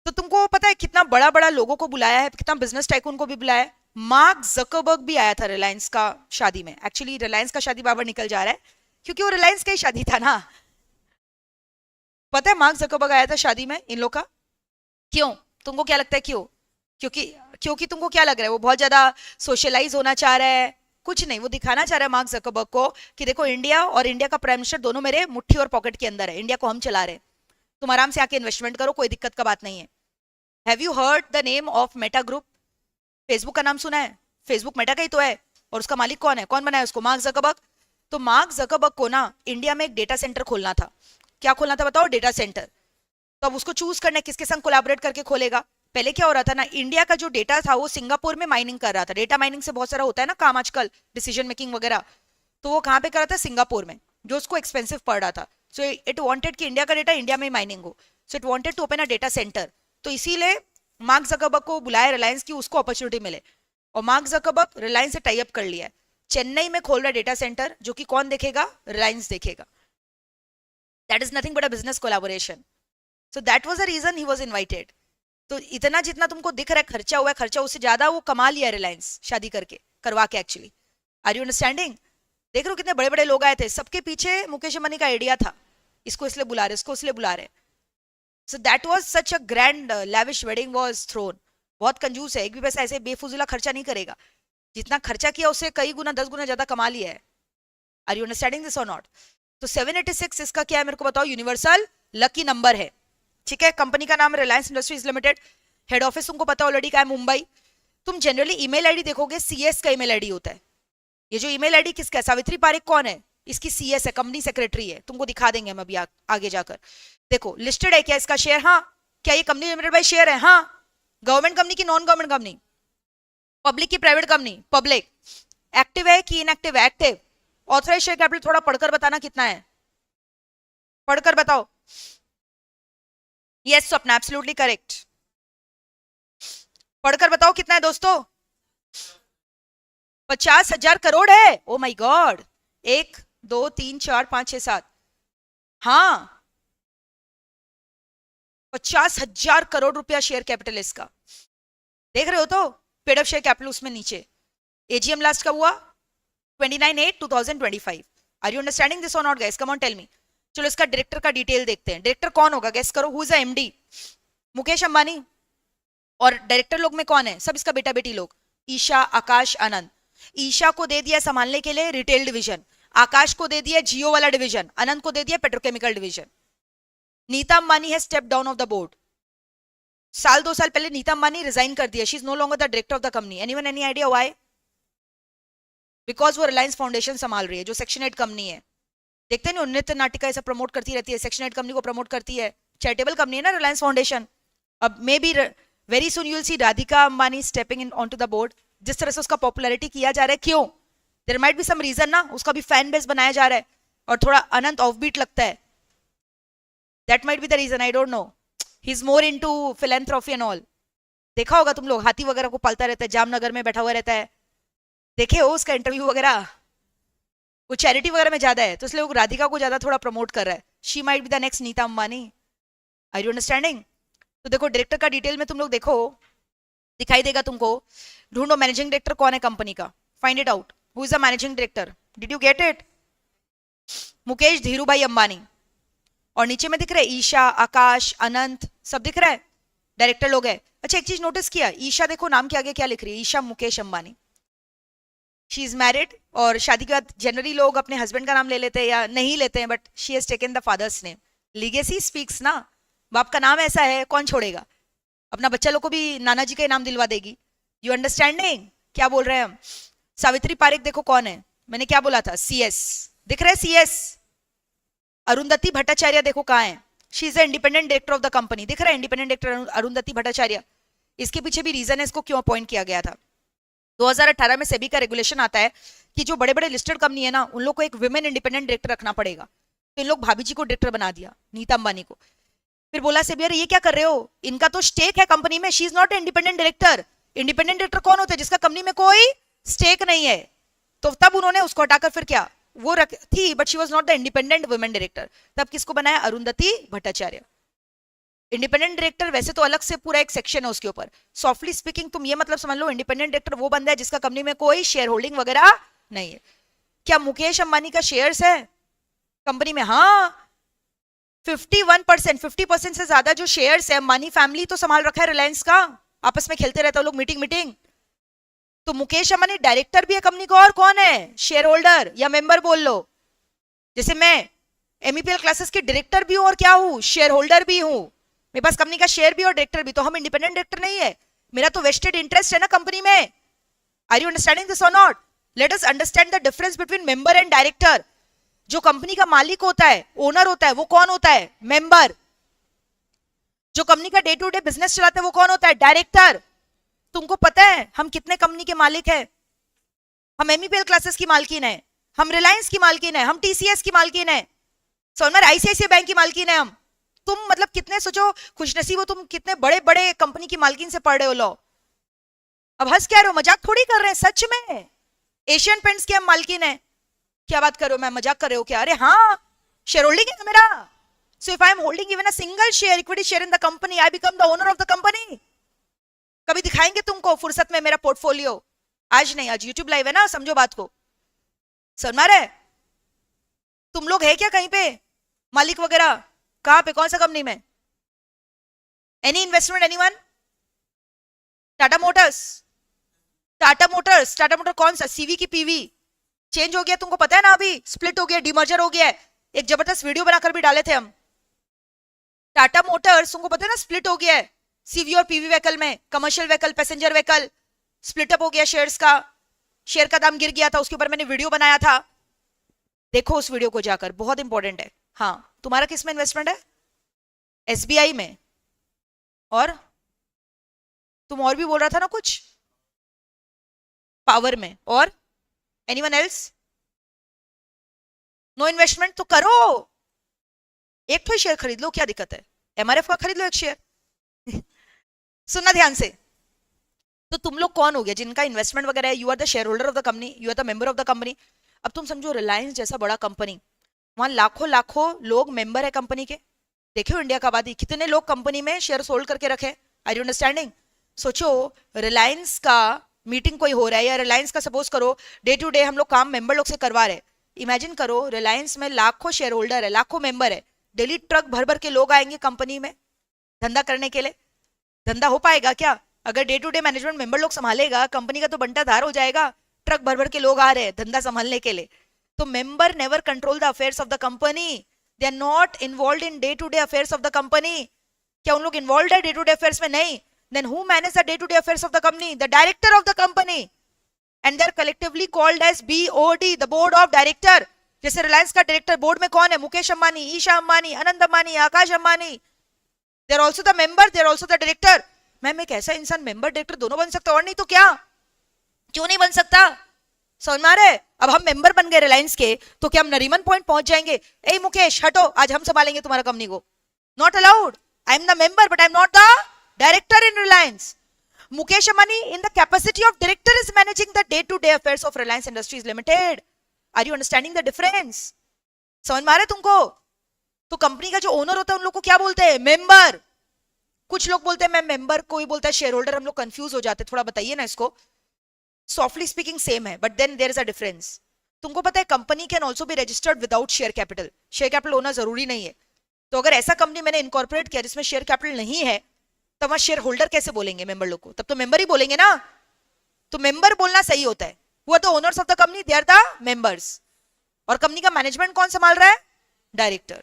तो तुमको पता है कितना बड़ा बड़ा लोगों को बुलाया है, कितना बिजनेस टाइकून को भी बुलाया है। मार्क जकरबर्ग भी आया था रिलायंस का शादी में। एक्चुअली रिलायंस का शादी बाबर निकल जा रहा है क्योंकि वो रिलायंस का ही शादी था ना। पता है मार्क जकरबर्ग आया था शादी में इन लोग का। क्यों? तुमको क्या लगता है क्यों? क्योंकि क्योंकि तुमको क्या लग रहा है वो बहुत ज्यादा सोशलाइज होना चाह रहा है? कुछ नहीं, वो दिखाना चाह रहा है मार्क जकरबर्ग को कि देखो इंडिया और इंडिया का प्राइम मिनिस्टर दोनों मेरे मुट्ठी और पॉकेट के अंदर है, इंडिया को हम चला रहे हैं, तुम आराम से आके इन्वेस्टमेंट करो, कोई दिक्कत का बात नहीं है। Have you heard the name of Meta group? Facebook का नाम सुना है? फेसबुक मेटा का ही तो है, और उसका मालिक कौन है? कौन बनाया उसको? Mark Zuckerberg. तो मार्क जकरबर्ग को ना इंडिया में एक डेटा सेंटर खोलना था। क्या खोलना था बताओ? Data centre. तो अब उसको चूज करना है किसके संग कोलैबोरेट करके खोलेगा। पहले क्या हो रहा था ना, इंडिया का जो डेटा था वो सिंगापुर में माइनिंग कर रहा था। डेटा माइनिंग से बहुत सारा होता है ना काम आजकल, डिसीजन मेकिंग वगैरह। तो वो कहाँ पे कर रहा था? सिंगापुर में, जो उसको एक्सपेंसिव पड़ रहा था। सो इट वांटेड कि इंडिया का डेटा इंडिया में माइनिंग हो। So it wanted to open a data centre. तो इसीलिए मार्क जकरबर्ग को बुलाया रिलायंस की, उसको अपॉर्चुनिटी मिले। और मार्क जकरबर्ग रिलायंस से टाई अप कर लिया है। चेन्नई में खोल रहा है डेटा सेंटर, जो कि कौन देखेगा? रिलायंस देखेगा। That is nothing but a business collaboration. So that was the reason he was invited. तो इतना जितना तुमको दिख रहा है खर्चा हुआ है, खर्चा उससे ज्यादा वो कमा लिया रिलायंस शादी करके, करवा के। Actually are you understanding? देख रहे हो कितने बड़े बड़े लोग आए थे, सबके पीछे मुकेश अंबानी का आइडिया था, इसको इसलिए बुला रहे, इसको इसलिए बुला रहे। सो that was such a grand lavish wedding was thrown. बहुत कंजूस है, एक भी पैसा ऐसे बेफुजिला खर्चा नहीं करेगा। जितना खर्चा किया उससे कई गुना 10 गुना ज्यादा कमा लिया है। आर यू अंडरस्टैंडिंग दिस और नॉट? तो 786 इसका क्या है मेरे को बताओ? यूनिवर्सल लकी नंबर है। ठीक है, कंपनी का नाम Reliance Industries limited. Head office तुमको पता ऑलरेडी का है, मुंबई। तुम जनरली ईमेल आईडी देखोगे, सीएस का ईमेल आईडी होता है। ये जो ईमेल आईडी किसका है? सावित्री पारिक कौन है? इसकी सीएस है, कंपनी सेक्रेटरी है। तुमको दिखा देंगे हम अभी आगे जाकर। देखो लिस्टेड है क्या इसका शेयर? हाँ। क्या ये कंपनी लिमिटेड बाय शेयर है? हाँ। गवर्नमेंट कंपनी की नॉन गवर्नमेंट कंपनी? पब्लिक की प्राइवेट कंपनी? पब्लिक। एक्टिव है कि इनएक्टिव है? एक्टिव। ऑथराइज शेयर कैपिटल थोड़ा पढ़कर बताना कितना है, पढ़कर बताओ। यस स्वप्न, एब्सोल्युटली करेक्ट। पढ़कर बताओ कितना है दोस्तों? 50,000 करोड़ है। Oh my God. 1 2 3 4 5 6 7, हाँ 50,000 करोड़ रुपया शेयर कैपिटल इसका। देख रहे हो? तो पेड अप शेयर कैपिटल उसमें नीचे। एजीएम लास्ट कब हुआ? 29/8/2025। आर यू अंडरस्टैंडिंग दिस और not guys? Come on tell me. चलो इसका डायरेक्टर का डिटेल देखते हैं। डायरेक्टर कौन होगा? गेस करो। Who is the MD? Mukesh Ambani. और डायरेक्टर लोग में कौन है? सब इसका बेटा बेटी लोग। ईशा, आकाश, आनंद। ईशा को दे दिया संभालने के लिए रिटेल डिवीजन, आकाश को दे दिया जियो वाला डिवीजन, आनंद को दे दिया पेट्रोकेमिकल डिवीजन। नीता अंबानी है step down of the board. 2 साल पहले नीता अंबानी रिजाइन कर दिया। She is no longer the director of the company. Anyone any idea why? Because वो रिलायंस फाउंडेशन संभाल रही है, जो सेक्शन 8 कंपनी है। देखते नहीं, नृत्य नाटिका ऐसा प्रमोट करती रहती है, सेक्शन 8 कंपनी को प्रमोट करती है। चैरिटेबल कंपनी है ना रिलायंस फाउंडेशन। अब maybe very soon you will see Radhika Ambani stepping in on to the board. जिस तरह से उसका पॉपुलैरिटी किया जा रहा है, क्यों? There might be some reason ना, उसका भी फैन बेस बनाया जा रहा है और थोड़ा अनंत ऑफबीट लगता है। That might be the reason, I don't know. He is more into philanthropy and all. देखा होगा तुम लोग, हाथी वगैरह को पालता रहता है, जामनगर में बैठा हुआ रहता है। देखे हो उसका इंटरव्यू वगैरह? वो चैरिटी वगैरह में ज्यादा है, तो इसलिए वो राधिका को ज्यादा थोड़ा प्रमोट कर रहा है। She might be the next Nita Ambani. Are you understanding? तो देखो डायरेक्टर का डिटेल में तुम लोग देखो, दिखाई देगा तुमको. ढूंढो मैनेजिंग डायरेक्टर कौन है कंपनी का. Find it out. Who is the managing director? Did you get it? Mukesh Dhirubhai Ambani. और नीचे में दिख रहा है ईशा, आकाश, अनंत, सब दिख रहा है, डायरेक्टर लोग है. अच्छा एक चीज नोटिस किया, ईशा देखो नाम के आगे क्या लिख रही है, Isha Mukesh Ambani. She is married, और शादी के बाद जनरली लोग अपने हस्बैंड का नाम ले लेते हैं या नहीं लेते हैं, but she has taken the father's name. Legacy speaks ना. बाप का नाम ऐसा है, कौन छोड़ेगा? अपना बच्चा लोग को भी नाना जी का नाम दिलवा देगी. यू अंडरस्टैंडिंग क्या बोल रहे हैं हम? सावित्री पारिक देखो कौन है, मैंने क्या बोला था, सीएस. दिख रहा है सीएस. अरुंधति भट्टाचार्य देखो कहाँ है, she is independent director of the company. दिख रहा है इंडिपेंडेंट डायरेक्टर अरुंधति भट्टाचार्य. इसके पीछे भी रीजन है इसको क्यों अपॉइंट किया गया था. 2018 में सेबी का रेगुलेशन आता है कि जो बड़े बड़े लिस्टेड कंपनी है ना, उन लोग को एक विमेन इंडिपेंडेंट डायरेक्टर रखना पड़ेगा. तो इन लोग भाभी जी को डायरेक्टर बना दिया, नीता अंबानी को. फिर बोला सेबी अरे ये क्या कर रहे हो, इनका तो स्टेक है कंपनी में, she is not independent director. Independent director कौन होता है? जिसका कंपनी में कोई स्टेक नहीं है. तो तब उन्होंने उसको हटाकर फिर क्या वो रख थी, but she was not the independent women director. तब किसको बनाया? अरुंधति भट्टाचार्य. इंडिपेंडेंट डायरेक्टर वैसे तो अलग से पूरा एक सेक्शन है उसके ऊपर. सॉफ्टली स्पीकिंग तुम ये मतलब समझ लो, इंडिपेंडेंट डायरेक्टर वो बंदा है जिसका कंपनी में कोई शेयर होल्डिंग वगैरह नहीं है. क्या मुकेश अंबानी का शेयर्स है कंपनी में? हाँ 51%, 50% से ज्यादा जो शेयर्स है अंबानी फैमिली तो संभाल रखा है रिलायंस का. आपस में खेलते रहते हो लोग, मीटिंग. तो मुकेश अंबानी डायरेक्टर भी है कंपनी का, और कौन है? शेयर होल्डर या मेंबर बोल लो. जैसे मैं एमईपीएल क्लासेस के डायरेक्टर भी हूं और क्या हूं, शेयर होल्डर भी हूं. मेरे पास कंपनी का शेयर भी और डायरेक्टर भी. तो हम इंडिपेंडेंट डायरेक्टर नहीं है, मेरा तो वेस्टेड इंटरेस्ट है ना कंपनी में. आर यू अंडरस्टैंडिंग दिस और not? Let us understand the difference between member and director. जो कंपनी का मालिक होता है, ओनर होता है, वो कौन होता है? मेंबर. जो कंपनी का डे टू डे बिजनेस चलाता है वो कौन होता है? डायरेक्टर. तुमको पता है हम कितने कंपनी के मालिक हैं? हम एमईपीएल क्लासेस की मालकिन है, हम रिलायंस की मालकिन है, हम टीसीएस की मालकिन है, सोनमर आईसीआईसीआई बैंक की मालकिन है हम. तुम मतलब कितने सोचो खुशनसीब हो, तुम कितने बड़े बड़े कंपनी की मालकिन से पढ़ रहे हो लो. अब हंस क्या रहे हो, मजाक थोड़ी कर रहे हैं, सच में. एशियन पेंट्स की हम मालकिन है. क्या बात कर रहे हो, मैं मजाक कर रहे हो क्या? अरे हाँ शेयर होल्डिंग है मेरा. So if I am holding even a single share, equity share in the company, I become the owner of the company. कभी दिखाएंगे तुमको फुर्सत में मेरा पोर्टफोलियो. आज नहीं, आज यूट्यूब लाइव है ना, समझो बात को. समझ रहे? तुम लोग है क्या कहीं पे मालिक वगैरह? कहां पे, कौन सा कंपनी में? Any investment anyone? Tata Motors. Tata motor कौन सा? सीवी की पीवी चेंज हो गया, तुमको पता है ना, अभी स्प्लिट हो गया, डिमर्जर हो गया है. एक जबरदस्त वीडियो बनाकर भी डाले थे हम. टाटा मोटर्स तुमको पता है ना स्प्लिट हो गया है, सीवी और पीवी व्हीकल में. Commercial vehicle, passenger vehicle split up हो गया. शेयर्स का, शेयर का दाम गिर गया था, उसके ऊपर मैंने वीडियो बनाया था. देखो उस वीडियो को जाकर, बहुत इंपॉर्टेंट है. हाँ तुम्हारा किस में इन्वेस्टमेंट है? एसबीआई में. और तुम और भी बोल रहा था ना कुछ, पावर में. और एनीवन एल्स? No investment? तो करो, एक तो शेयर खरीद लो, क्या दिक्कत है? एमआरएफ का खरीद लो एक शेयर. सुनना ध्यान से. तो तुम लोग कौन हो गया जिनका इन्वेस्टमेंट वगैरह है? You are the share holder of the company, you are the member of the company. अब तुम समझो रिलायंस जैसा बड़ा कंपनी, वहां लाखों लाखों लोग मेंबर है कंपनी के. देखो इंडिया का आबादी, कितने लोग कंपनी में शेयर होल्ड करके रखे. Are you understanding? सोचो रिलायंस का मीटिंग कोई हो रहा है, या रिलायंस का सपोज करो डे टू डे हम लोग काम मेंबर लोग से करवा रहे. इमेजिन करो रिलायंस में लाखों शेयर होल्डर है, लाखों मेंबर है. डेली ट्रक भर भर के लोग आएंगे कंपनी में धंधा करने के लिए. धंधा हो पाएगा क्या? अगर day to day management member लोग संभालेगा, कंपनी का तो बंटा धार हो जाएगा. ट्रक भर भर के लोग आ रहे हैं धंधा संभालने के लिए. तो member never control the affairs of the company. They are not involve in day to day affairs of the company. क्या उन लोग इन्वॉल्व है डे टू डे अफेयर्स में? नहीं. Then who manage the day to day affairs of the company? The director of the company. And they are collectively called as BOD, the board of director. जैसे रिलायंस का डायरेक्टर बोर्ड में कौन है? Mukesh Ambani, Isha Ambani, Anant Ambani, Akash Ambani. They are also the member, they are also the director. Ma'am एक ऐसा इंसान मेंबर डायरेक्टर दोनों बन सकता है, और नहीं तो क्या? क्यों नहीं बन सकता? समझ में आ रहा है? अब हम मेंबर बन गए रिलायंस के, तो क्या हम नरीमन पॉइंट पहुंच जाएंगे? ए मुकेश हटो, आज हम संभालेंगे तुम्हारा कंपनी को? Not allowed. I am the member but I am not the director in Reliance. Mukesh Ambani in the capacity of director is managing the day-to-day affairs of Reliance Industries Limited. Are you understanding the difference? समझ में आ रहा है तुमको? तो कंपनी का जो ओनर होता है उन लोग को क्या बोलते हैं? मेंबर। कुछ लोग बोलते हैं मैं मेंबर, कोई बोलता है शेयर होल्डर, हम लोग कंफ्यूज हो जाते हैं, थोड़ा बताइए ना इसको। सॉफ्टली स्पीकिंग सेम है, but then there is a difference. तुमको पता है company can also be registered without share capital, share capital होना जरूरी नहीं है। तो अगर ऐसा कंपनी मैंने इनकॉर्पोरेट किया जिसमें शेयर कैपिटल नहीं है, तब वहां शेयर होल्डर कैसे बोलेंगे मेंबर लोग को? तब तो मेंबर ही बोलेंगे ना। तो मेंबर बोलना सही होता है। वो तो owners of the company, they are the members. और कंपनी का मैनेजमेंट कौन संभाल रहा है? डायरेक्टर।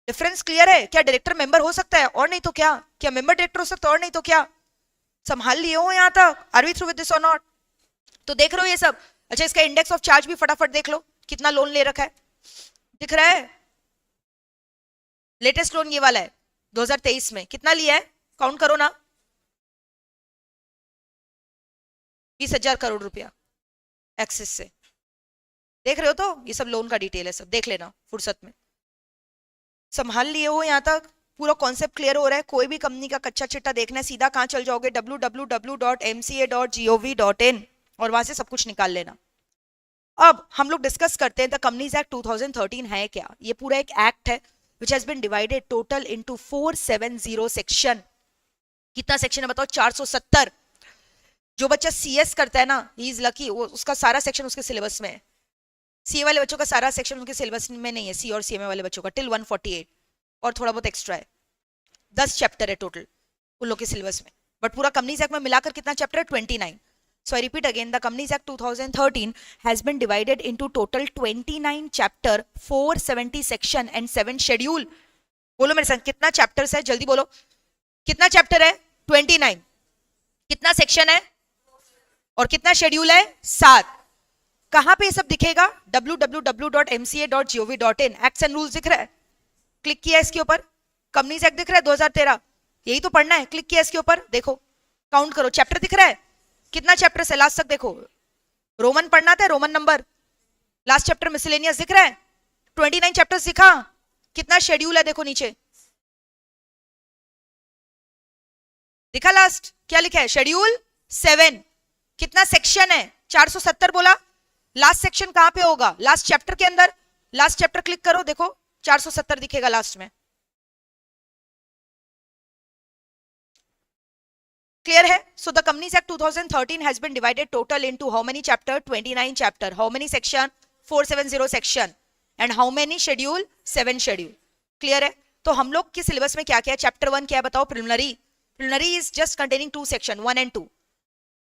डिफरेंस क्लियर है क्या? डायरेक्टर मेंबर हो सकता है और नहीं तो क्या? क्या मेंबर डायरेक्टर हो सकता है और नहीं तो क्या? संभाल लिए हो यहां तक? Are we through with this और नॉट? तो देख रहे हो ये सब? अच्छा, इसका इंडेक्स ऑफ चार्ज भी फटाफट देख लो, कितना लोन ले रखा है, दिख रहा है? लेटेस्ट लोन ये वाला है 2023 में, कितना लिया है? काउंट करो ना, 20,000 करोड़ रुपया एक्सिस से। देख रहे हो? तो ये सब लोन का डिटेल है, सब देख लेना फुर्सत में। संभाल लिए हो यहां तक? पूरा कॉन्सेप्ट क्लियर हो रहा है? कोई भी कंपनी का कच्चा चिट्टा देखना है, सीधा कहां चल जाओगे? www.mca.gov.in, और वहां से सब कुछ निकाल लेना। अब हम लोग डिस्कस करते हैं द कंपनीज एक्ट 2013 है क्या। ये पूरा एक एक्ट है which has been divided total into 470 section. कितना सेक्शन है बताओ? 470। जो बच्चा सीएस करता है ना, ही इज लकी, वो उसका सारा सेक्शन उसके सिलेबस में है। सीए वाले बच्चों का सारा सेक्शन उनके सिलेबस में नहीं है, सी और सीएमए वाले बच्चों का टिल 148, और थोड़ा बहुत एक्स्ट्रा है। 10 चैप्टर है टोटल उन लोग के सिलेबस में। बट पूरा कंपनीज एक्ट में मिलाकर कितना चैप्टर है? 29। So I repeat again, the Companies Act 2013 has been divided into total 29 chapter, 470 section and 7 schedule. बोलो मेरे संग, कितना चैप्टर्स है? जल्दी बोलो, कितना चैप्टर है? 29। कितना सेक्शन है और कितना शेड्यूल है? 7। कहां पे ये सब दिखेगा? www.mca.gov.in। एक्ट्स एंड रूल्स दिख रहा है? क्लिक किया इसके ऊपर, कंपनीज एक्ट दिख रहा है 2013, यही तो पढ़ना है। क्लिक किया इसके ऊपर, देखो काउंट करो, चैप्टर दिख रहा है? कितना चैप्टर है लास्ट तक? देखो, रोमन पढ़ना था, Roman number. Last chapter miscellaneous दिख रहा है? 29 चैप्टर्स दिखा? कितना शेड्यूल है देखो नीचे दिखा? लास्ट क्या लिखा है? शेड्यूल 7। कितना सेक्शन है? 470 बोला। लास्ट सेक्शन कहां पे होगा? लास्ट चैप्टर के अंदर। लास्ट चैप्टर क्लिक करो, देखो 470 दिखेगा लास्ट में। क्लियर है? So the companies act 2013 has been divided total into how many chapter? 29 chapter. How many section? 470 section. And how many schedule? 7 schedule. Clear है? तो हम लोग के सिलेबस में क्या क्या है? चैप्टर 1 क्या है बताओ? Preliminary. Preliminary is just containing 2 section, 1 and 2।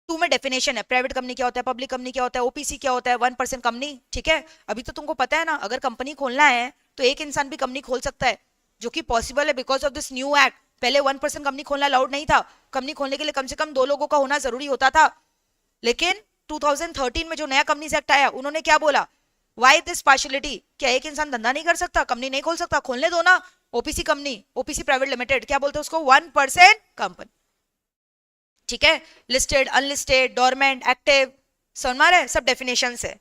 2 में डेफिनेशन है, प्राइवेट कंपनी क्या होता है, पब्लिक कंपनी क्या होता है, ओपीसी क्या होता है, 1% कंपनी। ठीक है? अभी तो तुमको पता है ना, अगर कंपनी खोलना है तो एक इंसान भी कंपनी खोल सकता है, जो कि पॉसिबल है because of this new act. पहले 1% कंपनी खोलना अलाउड नहीं था। कंपनी खोलने के लिए कम से कम 2 लोगों का होना जरूरी होता था। लेकिन 2013 में जो नया कंपनीज एक्ट आया, उन्होंने क्या बोला? Why this partiality? क्या एक इंसान धंधा नहीं कर सकता, कंपनी नहीं खोल सकता? खोलने दो ना। OPC company, OPC private limited, क्या बोलते हैं उसको? 1% कंपनी। ठीक है? लिस्टेड, अनलिस्टेड, डोरमेंट, एक्टिव, समझ में आ रहा है? सब डेफिनेशन है।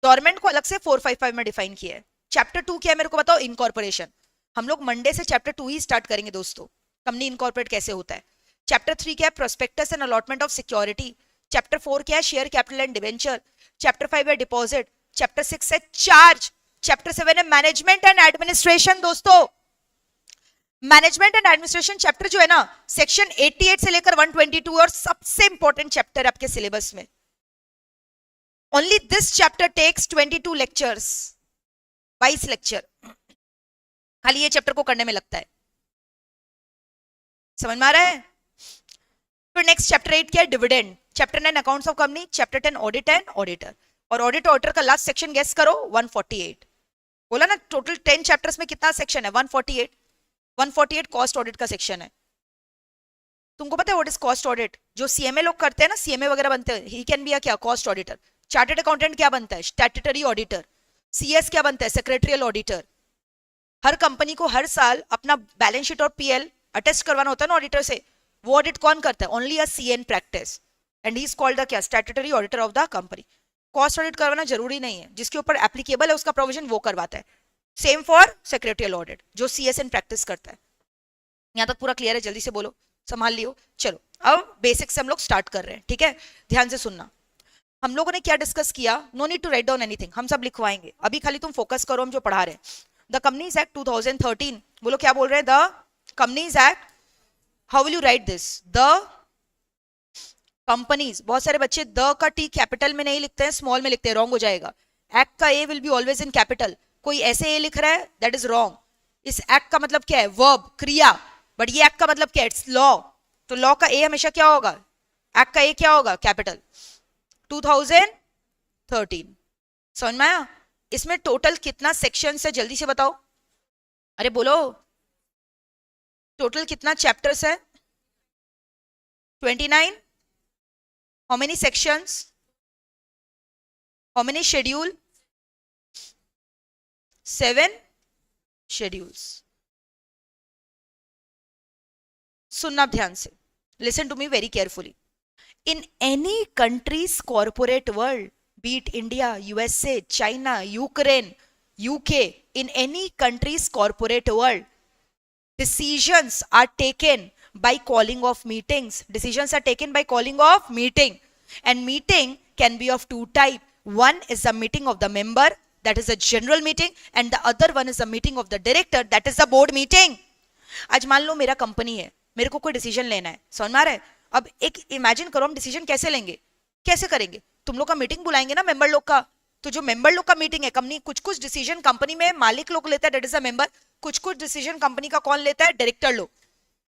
डोरमेंट को अलग से 455 में डिफाइन किया है। चैप्टर 2 क्या है मेरे को बताओ? इनकॉर्पोरेशन। हम लोग मंडे से चैप्टर 2 ही स्टार्ट करेंगे दोस्तों, कंपनी इनकॉर्पोरेट कैसे होता है। चैप्टर 3 क्या है? Prospectus and allotment of security. Chapter 4 क्या है? Share capital and debenture. Chapter 5 है डिपॉजिट। चैप्टर 6 है चार्ज। चैप्टर 7 है मैनेजमेंट एंड एडमिनिस्ट्रेशन। दोस्तों, मैनेजमेंट एंड एडमिनिस्ट्रेशन चैप्टर जो है ना, सेक्शन 88 से लेकर 122, और सबसे इंपॉर्टेंट चैप्टर आपके सिलेबस में। Only this chapter takes 22 lectures, 22 lecture खाली ये चैप्टर को करने में लगता है। समझ में आ रहा है? फिर नेक्स्ट चैप्टर 8 क्या है? Dividend. Chapter 9 accounts of company. Chapter 10 audit and auditor. और ऑडिट ऑडिटर का लास्ट सेक्शन गेस करो? 148। बोला ना, टोटल 10 चैप्टर्स में कितना सेक्शन है? 148। 148 कॉस्ट ऑडिट का सेक्शन है। तुमको पता है व्हाट इज कॉस्ट ऑडिट? जो सीएमए लोग करते हैं ना, सीएमए वगैरह बनते हैं, ही कैन बी अ क्या? Cost auditor. चार्टर्ड अकाउंटेंट क्या बनता है? Statutory auditor. सीएस क्या बनता है? Secretarial auditor. हर कंपनी को हर साल अपना बैलेंस शीट और पीएल अटेस्ट करवाना होता है ना ऑडिटर से। वो ऑडिट कौन करता है? Only a CN practice, and he is called the क्या? Statutory auditor of the company. Cost audit करवाना जरूरी नहीं है, जिसके ऊपर एप्लीकेबल है उसका प्रोविजन वो करवाता है। सेम फॉर सेक्रेटरियल ऑडिट, जो सीएसएन प्रैक्टिस करता है। यहां तक पूरा क्लियर है? जल्दी से बोलो, संभाल लियो। चलो अब बेसिक से हम लोग स्टार्ट कर रहे हैं। ठीक है? ध्यान से सुनना। हम लोगों ने क्या डिस्कस किया? No need to write down anything, हम सब लिखवाएंगे। अभी खाली तुम फोकस करो हम जो पढ़ा रहे हैं। द कंपनीज एक्ट 2013, बोलो क्या बोल रहे हैं, the companies act, how will you right this, the companies, बहुत सारे बच्चे द का टी कैपिटल में नहीं लिखते हैं, स्मॉल में लिखते हैं, रॉन्ग हो जाएगा। एक्ट का A will be always in capital, कोई ऐसे ए लिख रहा है, दैट इज रॉन्ग। इस एक्ट का मतलब क्या है, वर्ब, क्रिया, बट ये एक्ट का मतलब क्या है, इट्स लॉ, तो लॉ का ए हमेशा क्या होगा, एक्ट का ए क्या होगा, कैपिटल। 2013, समझ में आया? इसमें टोटल कितना सेक्शन है, जल्दी से बताओ, अरे बोलो, टोटल कितना चैप्टर्स है, 29, how many sections, how many schedule, 7 schedules। सुनना ध्यान से, listen to me very carefully। in any country's corporate world, be it India, USA, China, Ukraine, UK, in any country's corporate world, decisions are taken by calling of meetings. Decisions are taken by calling of meeting, and meeting can be of two type. One is a meeting of the member, that is a general meeting, and the other one is a meeting of the director, that is a board meeting। आज मान लो मेरा कंपनी है, मेरे को कोई डिसीजन लेना है, समझ में आ रहा है? अब एक इमेजिन करो, हम डिसीजन कैसे लेंगे, कैसे करेंगे, तुम लोग का मीटिंग बुलाएंगे ना मेंबर लोग का, तो जो मेंबर लोग का मीटिंग है, कंपनी कुछ कुछ डिसीजन कंपनी में मालिक लोग लेता है, दैट इज अ मेंबर, कुछ कुछ डिसीजन कंपनी का कौन लेता है, डायरेक्टर लोग।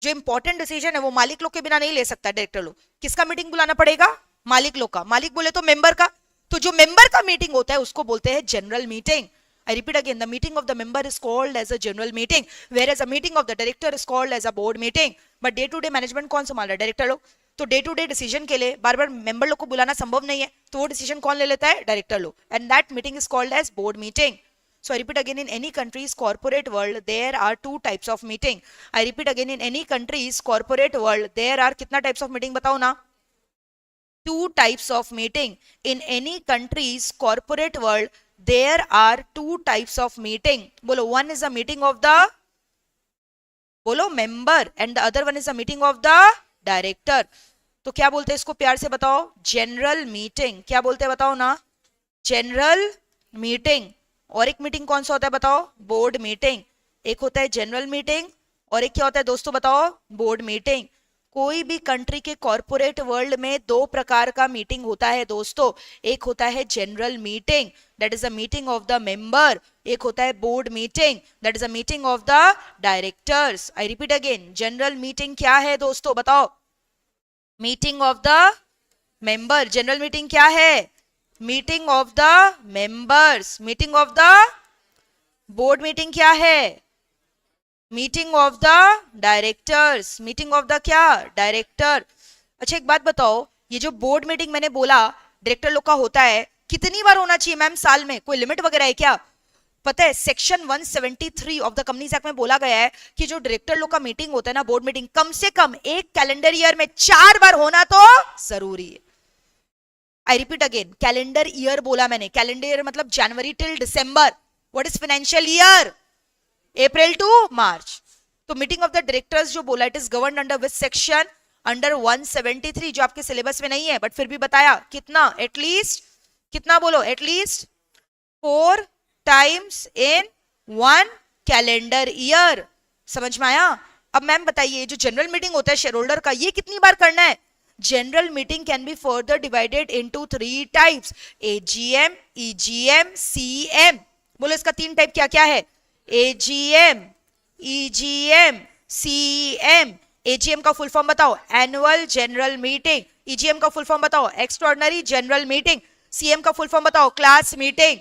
जो इंपॉर्टेंट डिसीजन है वो मालिक लोग के बिना नहीं ले सकता डायरेक्टर लोग, किसका मीटिंग बुलाना पड़ेगा, मालिक लोग का, मालिक बोले तो मेंबर का, तो जो मेंबर का मीटिंग होता है उसको बोलते हैं general meeting. I repeat again, the meeting of the member is called as a general meeting, whereas a meeting of the director is called as a board meeting। But day to day management कौन संभाल रहा है, डायरेक्टर लोग, तो डे टू डे डिसीजन के लिए बार बार मेंबर लोग को बुलाना संभव नहीं है, तो वो डिसीजन कौन ले लेता है, डायरेक्टर लोग, and that meeting is called as board meeting. So I repeat again, in any country's corporate world, there are two types of meeting। I repeat again, in any country's corporate world, there are कितना types of meeting बताओ ना, two types of meeting। In any country's corporate world, there are two types of meeting। बोलो, one is a meeting of the, बोलो, member, and the other one is a meeting of the director. तो क्या बोलते हैं इसको, प्यार से बताओ, जनरल मीटिंग। क्या बोलते हैं बताओ ना, जनरल मीटिंग। और एक मीटिंग कौन सा होता है बताओ, बोर्ड मीटिंग। एक होता है जनरल मीटिंग और एक क्या होता है दोस्तों बताओ, बोर्ड मीटिंग। कोई भी कंट्री के कॉर्पोरेट वर्ल्ड में दो प्रकार का मीटिंग होता है दोस्तों, एक होता है general meeting, that is a meeting of the member, एक होता है board meeting, that is a meeting of the directors. I repeat again, general meeting क्या है दोस्तों बताओ, meeting of the member. General meeting क्या है, meeting of the members. Meeting of the board meeting क्या है, meeting of the directors. Meeting of the क्या, डायरेक्टर। अच्छा एक बात बताओ, ये जो बोर्ड मीटिंग मैंने बोला डायरेक्टर लोग का होता है, कितनी बार होना चाहिए मैम साल में, कोई लिमिट वगैरह है क्या? पता है section 173 of the companies act में बोला गया है कि जो डायरेक्टर लोग का मीटिंग होता है ना, बोर्ड मीटिंग, कम से कम एक कैलेंडर ईयर में 4 बार होना तो जरूरी है। I repeat again, calendar year बोला मैंने, कैलेंडर ईयर मतलब जनवरी टिल दिसंबर। What is financial year, April to March. तो मीटिंग ऑफ द डायरेक्टर्स जो बोला, it is govern under which section, under 173, जो आपके सिलेबस में नहीं है बट फिर भी बताया, कितना, एटलीस्ट, कितना बोलो, at least 4 times in 1 calendar year. समझ में आया? अब मैम बताइए, जो जनरल मीटिंग होता है शेयर होल्डर का, ये कितनी बार करना है? General meeting can be further divided into 3 types, AGM, EGM, CM. बोलो इसका 3 टाइप क्या क्या है, एजीएम, ईजीएम, सीएम। एजीएम का फुल फॉर्म बताओ, एनुअल जनरल मीटिंग। ईजीएम का फुल फॉर्म बताओ, एक्स्ट्राऑर्डिनरी जनरल मीटिंग। सीएम का फुल फॉर्म बताओ, class meeting.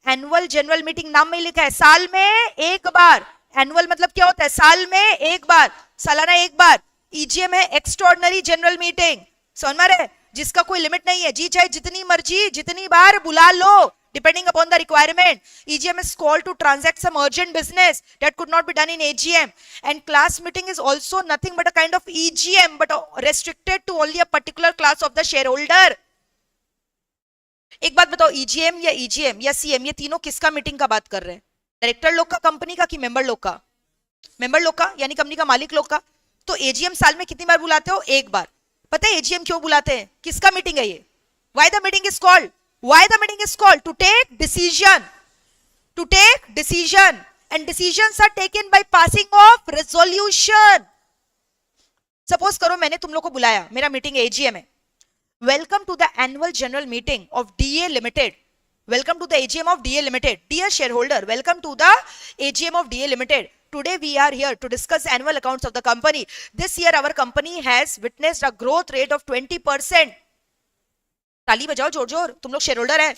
Annual general meeting नाम में लिखा है, साल में एक बार। एनुअल मतलब क्या होता है, साल में एक बार, सालाना एक बार। ईजीएम है एक्स्ट्राऑर्डिनरी जनरल मीटिंग, समझ में आ रहा है, जिसका कोई लिमिट नहीं है, जी चाहे जितनी मर्जी जितनी बार बुला लो, depending upon the requirement। EGM is called to transact some urgent business that could not be done in AGM, and class meeting is also nothing but a kind of EGM but restricted to only a particular class of the shareholder। एक बात बताओ, EGM या EGM या CM, ये तीनों किसका मीटिंग का बात कर रहे हैं, डायरेक्टर लोग का, कंपनी का, कि मेंबर लोग का? मेंबर लोग का, यानी कंपनी का मालिक लोग का। तो AGM साल में कितनी बार बुलाते हो, एक बार। पता है AGM क्यों बुलाते हैं, किसका मीटिंग है ये, why the meeting is called, why the meeting is called, to take decision, to take decision। and decisions are taken by passing of resolution. Suppose करो मैंने तुम लोग को बुलाया, मेरा मीटिंग एजीएम है. Welcome to the annual general meeting of DA limited. Welcome to the AGM of DA Limited. Dear shareholder, welcome to the AGM of DA Limited. Today we are here to discuss annual accounts of the company. This year our company has witnessed a growth rate of 20%. ताली बजाओ जोर जोर, तुम लोग shareholder हैं.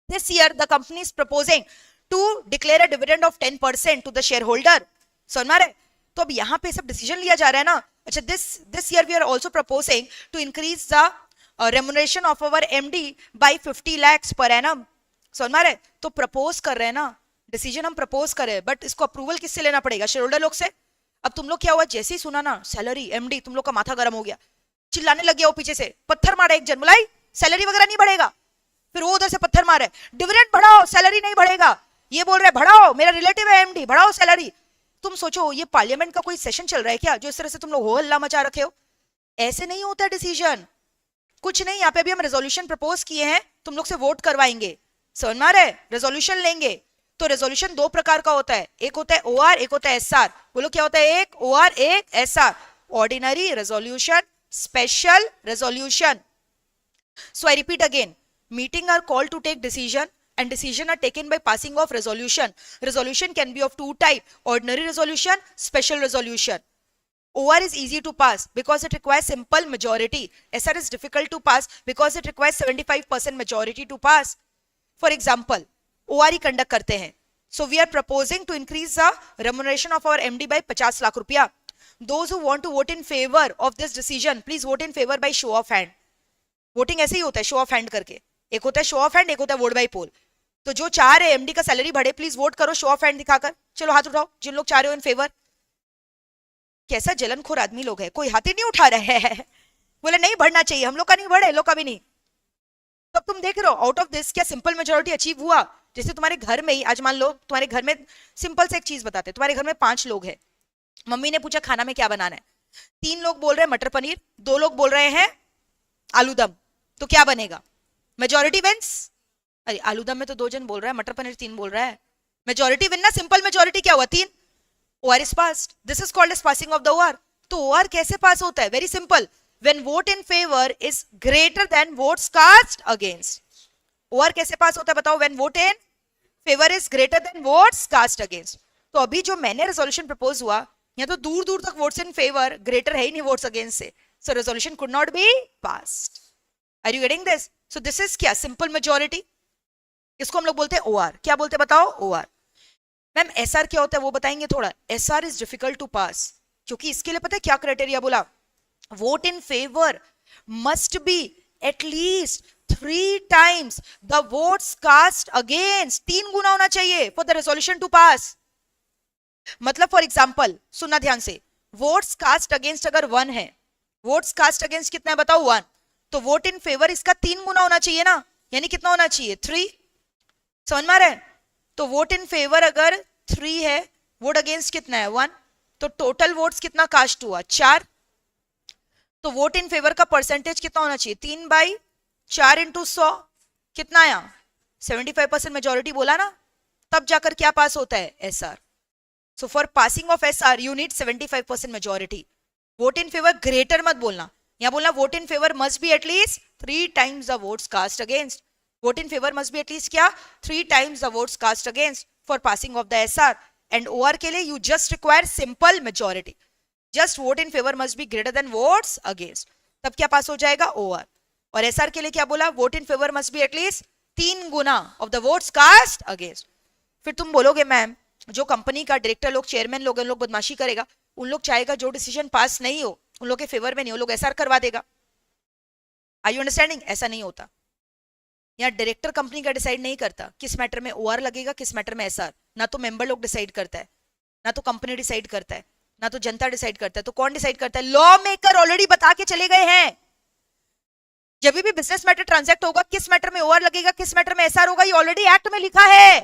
This year the company is proposing to declare a dividend of 10% to the shareholder. समझ में आ रहा है? तो अब यहाँ पे सब डिसीजन लिया जा रहा है ना. अच्छा, this year we are also proposing to increase the remuneration of our MD by 50 lakhs per annum. समझ में आ रहा है? तो प्रपोज कर रहे हैं ना, डिसीजन हम प्रपोज कर रहे हैं, बट इसको अप्रूवल किससे लेना पड़ेगा? शेयर होल्डर लोग से. अब तुम लोग क्या हुआ, जैसे ही सुना ना सैलरी एमडी, तुम लोग का माथा गर्म हो गया, चिल्लाने लग गया वो पीछे से, पत्थर मारा एक जन, बुलाई सैलरी वगैरह नहीं बढ़ेगा. फिर वो उधर से पत्थर मारे, डिविडेंड बढ़ाओ, सैलरी नहीं बढ़ेगा. ये बोल रहे बढ़ाओ, मेरा रिलेटिव है एमडी, बढ़ाओ सैलरी. तुम सोचो ये पार्लियामेंट का कोई सेशन चल रहा है क्या, जो इस तरह से तुम लोग हो हल्ला मचा रखे हो? ऐसे नहीं होता डिसीजन, कुछ नहीं. यहाँ पे अभी हम रेजोल्यूशन प्रपोज किए हैं, तुम लोग से वोट करवाएंगे. समझ में आ रहा है? रेजोल्यूशन लेंगे. तो रेजोल्यूशन दो प्रकार का होता है, एक होता है ओआर, एक होता है एसआर. बोलो क्या होता है? एक ओआर, एक SR. Ordinary resolution, special resolution. So I repeat again, meeting are called to take decision and decision are taken by passing of resolution. Resolution can be of two type, ordinary resolution, special resolution. OR is easy to pass because it requires simple majority. SR is difficult to pass because it requires 75% majority to pass. For example, OR he conduct करते हैं. So we are proposing to increase the remuneration of our MD by 50 lakh रुपया. Those who want to vote in favor of this decision, please vote in favor by show of hand. Voting ऐसे ही होता है, show of hand करके. एक होता है show of hand, एक होता है vote by poll. तो जो चाह रहे एमडी का सैलरी बढ़े, प्लीज वोट करो शो ऑफ हैंड दिखाकर. चलो हाथ उठाओ जिन लोग चाह रहे हो इन फेवर. कैसा जलनखोर आदमी लोग है, कोई हाथ ही नहीं उठा रहे है. बोले नहीं बढ़ना चाहिए, हम लोग का नहीं बढ़े, लोग का भी नहीं. तो तुम देख रहे हो आउट ऑफ दिस क्या सिंपल मेजोरिटी अचीव हुआ? जैसे तुम्हारे घर में ही आज मान लो, तुम्हारे घर में सिंपल से एक चीज बताते हैं, तुम्हारे घर में 5 लोग हैं. मम्मी ने पूछा खाना में क्या बनाना है, 3 लोग बोल रहे हैं मटर पनीर, 2 लोग बोल रहे हैं आलू दम. तो क्या बनेगा? Majority wins. अरे आलू दम में तो 2 जन बोल रहा है, मटर पनीर 3 बोल रहा है, मेजोरिटी विन ना. सिंपल मेजोरिटी क्या हुआ? 3. OR is passed. This is called as passing of the OR. तो OR कैसे पास होता है? Very simple, when vote in favor is greater than votes cast against. OR कैसे पास होता है बताओ? when vote in favor is greater than votes cast against. तो अभी जो मैंने रेजोल्यूशन प्रपोज हुआ, यहाँ तो दूर दूर तक वोट्स इन फेवर ग्रेटर है ही नहीं वोट्स अगेंस्ट से. So resolution could not be passed. Are you getting this? So this is क्या? Simple majority. इसको हम लोग बोलते हैं OR. क्या बोलते हैं बताओ? OR. मैम SR क्या होता है वो बताएंगे थोड़ा. SR is difficult to pass, क्योंकि इसके लिए पता है क्या क्राइटेरिया बोला? Vote in favour must be at least 3 times the votes cast against. 3 गुना होना चाहिए for the resolution to pass. मतलब फॉर एग्जाम्पल सुनना ध्यान से, वोट्स कास्ट अगेंस्ट अगर 1 है, वोट्स कास्ट अगेंस्ट कितना है बताओ? 1. तो वोट इन फेवर इसका 3 गुना होना चाहिए ना, यानी कितना होना चाहिए? 3. समझ में आ रहा है? तो वोट इन फेवर अगर 3 है, वोट अगेंस्ट कितना है? 1. तो टोटल वोट्स कितना कास्ट हुआ? 4. तो वोट इन फेवर का परसेंटेज कितना होना चाहिए? 3/4 इंटू 100 कितना आया? 75% मेजोरिटी बोला ना, तब जाकर क्या पास होता है? SR. So for passing of SR you need 75% majority. Vote in favour greater मत बोलना, यहाँ बोलना vote in favour must be at least 3 times the votes cast against. Vote in favor must be at least क्या? 3 times the votes cast against for passing of the SR. And OR के लिए you just require simple majority. Just vote in favor must be greater than votes against. तब क्या पास हो जाएगा? OR. और SR के लिए क्या बोला? Vote in favor must be at least 3 Guna of the votes cast against. फिर तुम बोलोगे मैम जो कंपनी का डायरेक्टर लोग, चेयरमैन लोग, उन लोग बदमाशी करेगा, उन लोग चाहेगा जो डिसीजन पास नहीं हो उन लोग के फेवर में नहीं, उन लोग SR करवा देगा. Are you understanding? ऐसा नहीं होता. यहाँ डायरेक्टर कंपनी का डिसाइड नहीं करता किस मैटर में OR लगेगा, किस मैटर में SR. ना तो मेंबर लोग डिसाइड करता है, ना तो कंपनी डिसाइड करता है, ना तो जनता डिसाइड करता है. तो कौन डिसाइड करता है? लॉ मेकर ऑलरेडी बता के चले गए हैं. जब भी बिजनेस मैटर ट्रांजैक्ट होगा, किस मैटर में OR लगेगा, किस मैटर में SR होगा, ये ऑलरेडी एक्ट में लिखा है.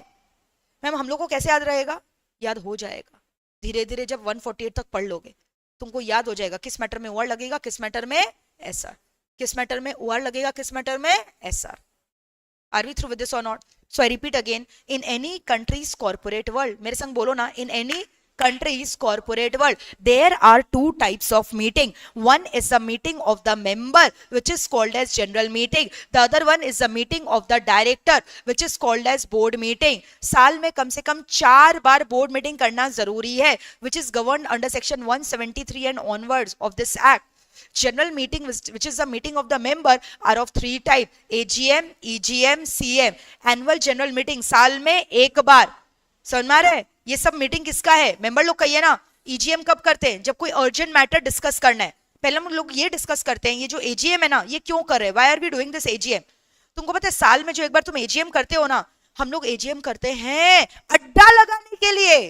मैम हम लोग को कैसे याद रहेगा? याद हो जाएगा धीरे धीरे. जब 148 तक पढ़ लोगे तुमको याद हो जाएगा किस मैटर में OR लगेगा, किस मैटर में SR, किस मैटर में OR लगेगा, किस मैटर में SR. Are we through with this or not? So I repeat again, in any country's corporate world, मेरे संग बोलो ना, in any country's corporate world, there are two types of meeting. One is a meeting of the member, which is called as general meeting. The other one is a meeting of the director, which is called as board meeting. साल में कम से कम 4 बार board meeting करना जरूरी है, which is governed under section 173 and onwards of this act. General meeting, which is a meeting of the member, are of 3 type: AGM, EGM, CM. Annual general meeting साल में एक बार. समझ में आ रहा है? ये सब मीटिंग किसका है? मेंबर लोग कहिए ना. EGM कब करते हैं? जब कोई अर्जेंट मैटर डिस्कस करना है. पहले हम लोग ये डिस्कस करते हैं, ये जो AGM है ना, ये क्यों कर रहे हैं? Why are we doing this AGM? तुमको पता है साल में जो एक बार तुम AGM करते हो ना, हम लोग AGM करते हैं अड्डा लगाने के लिए.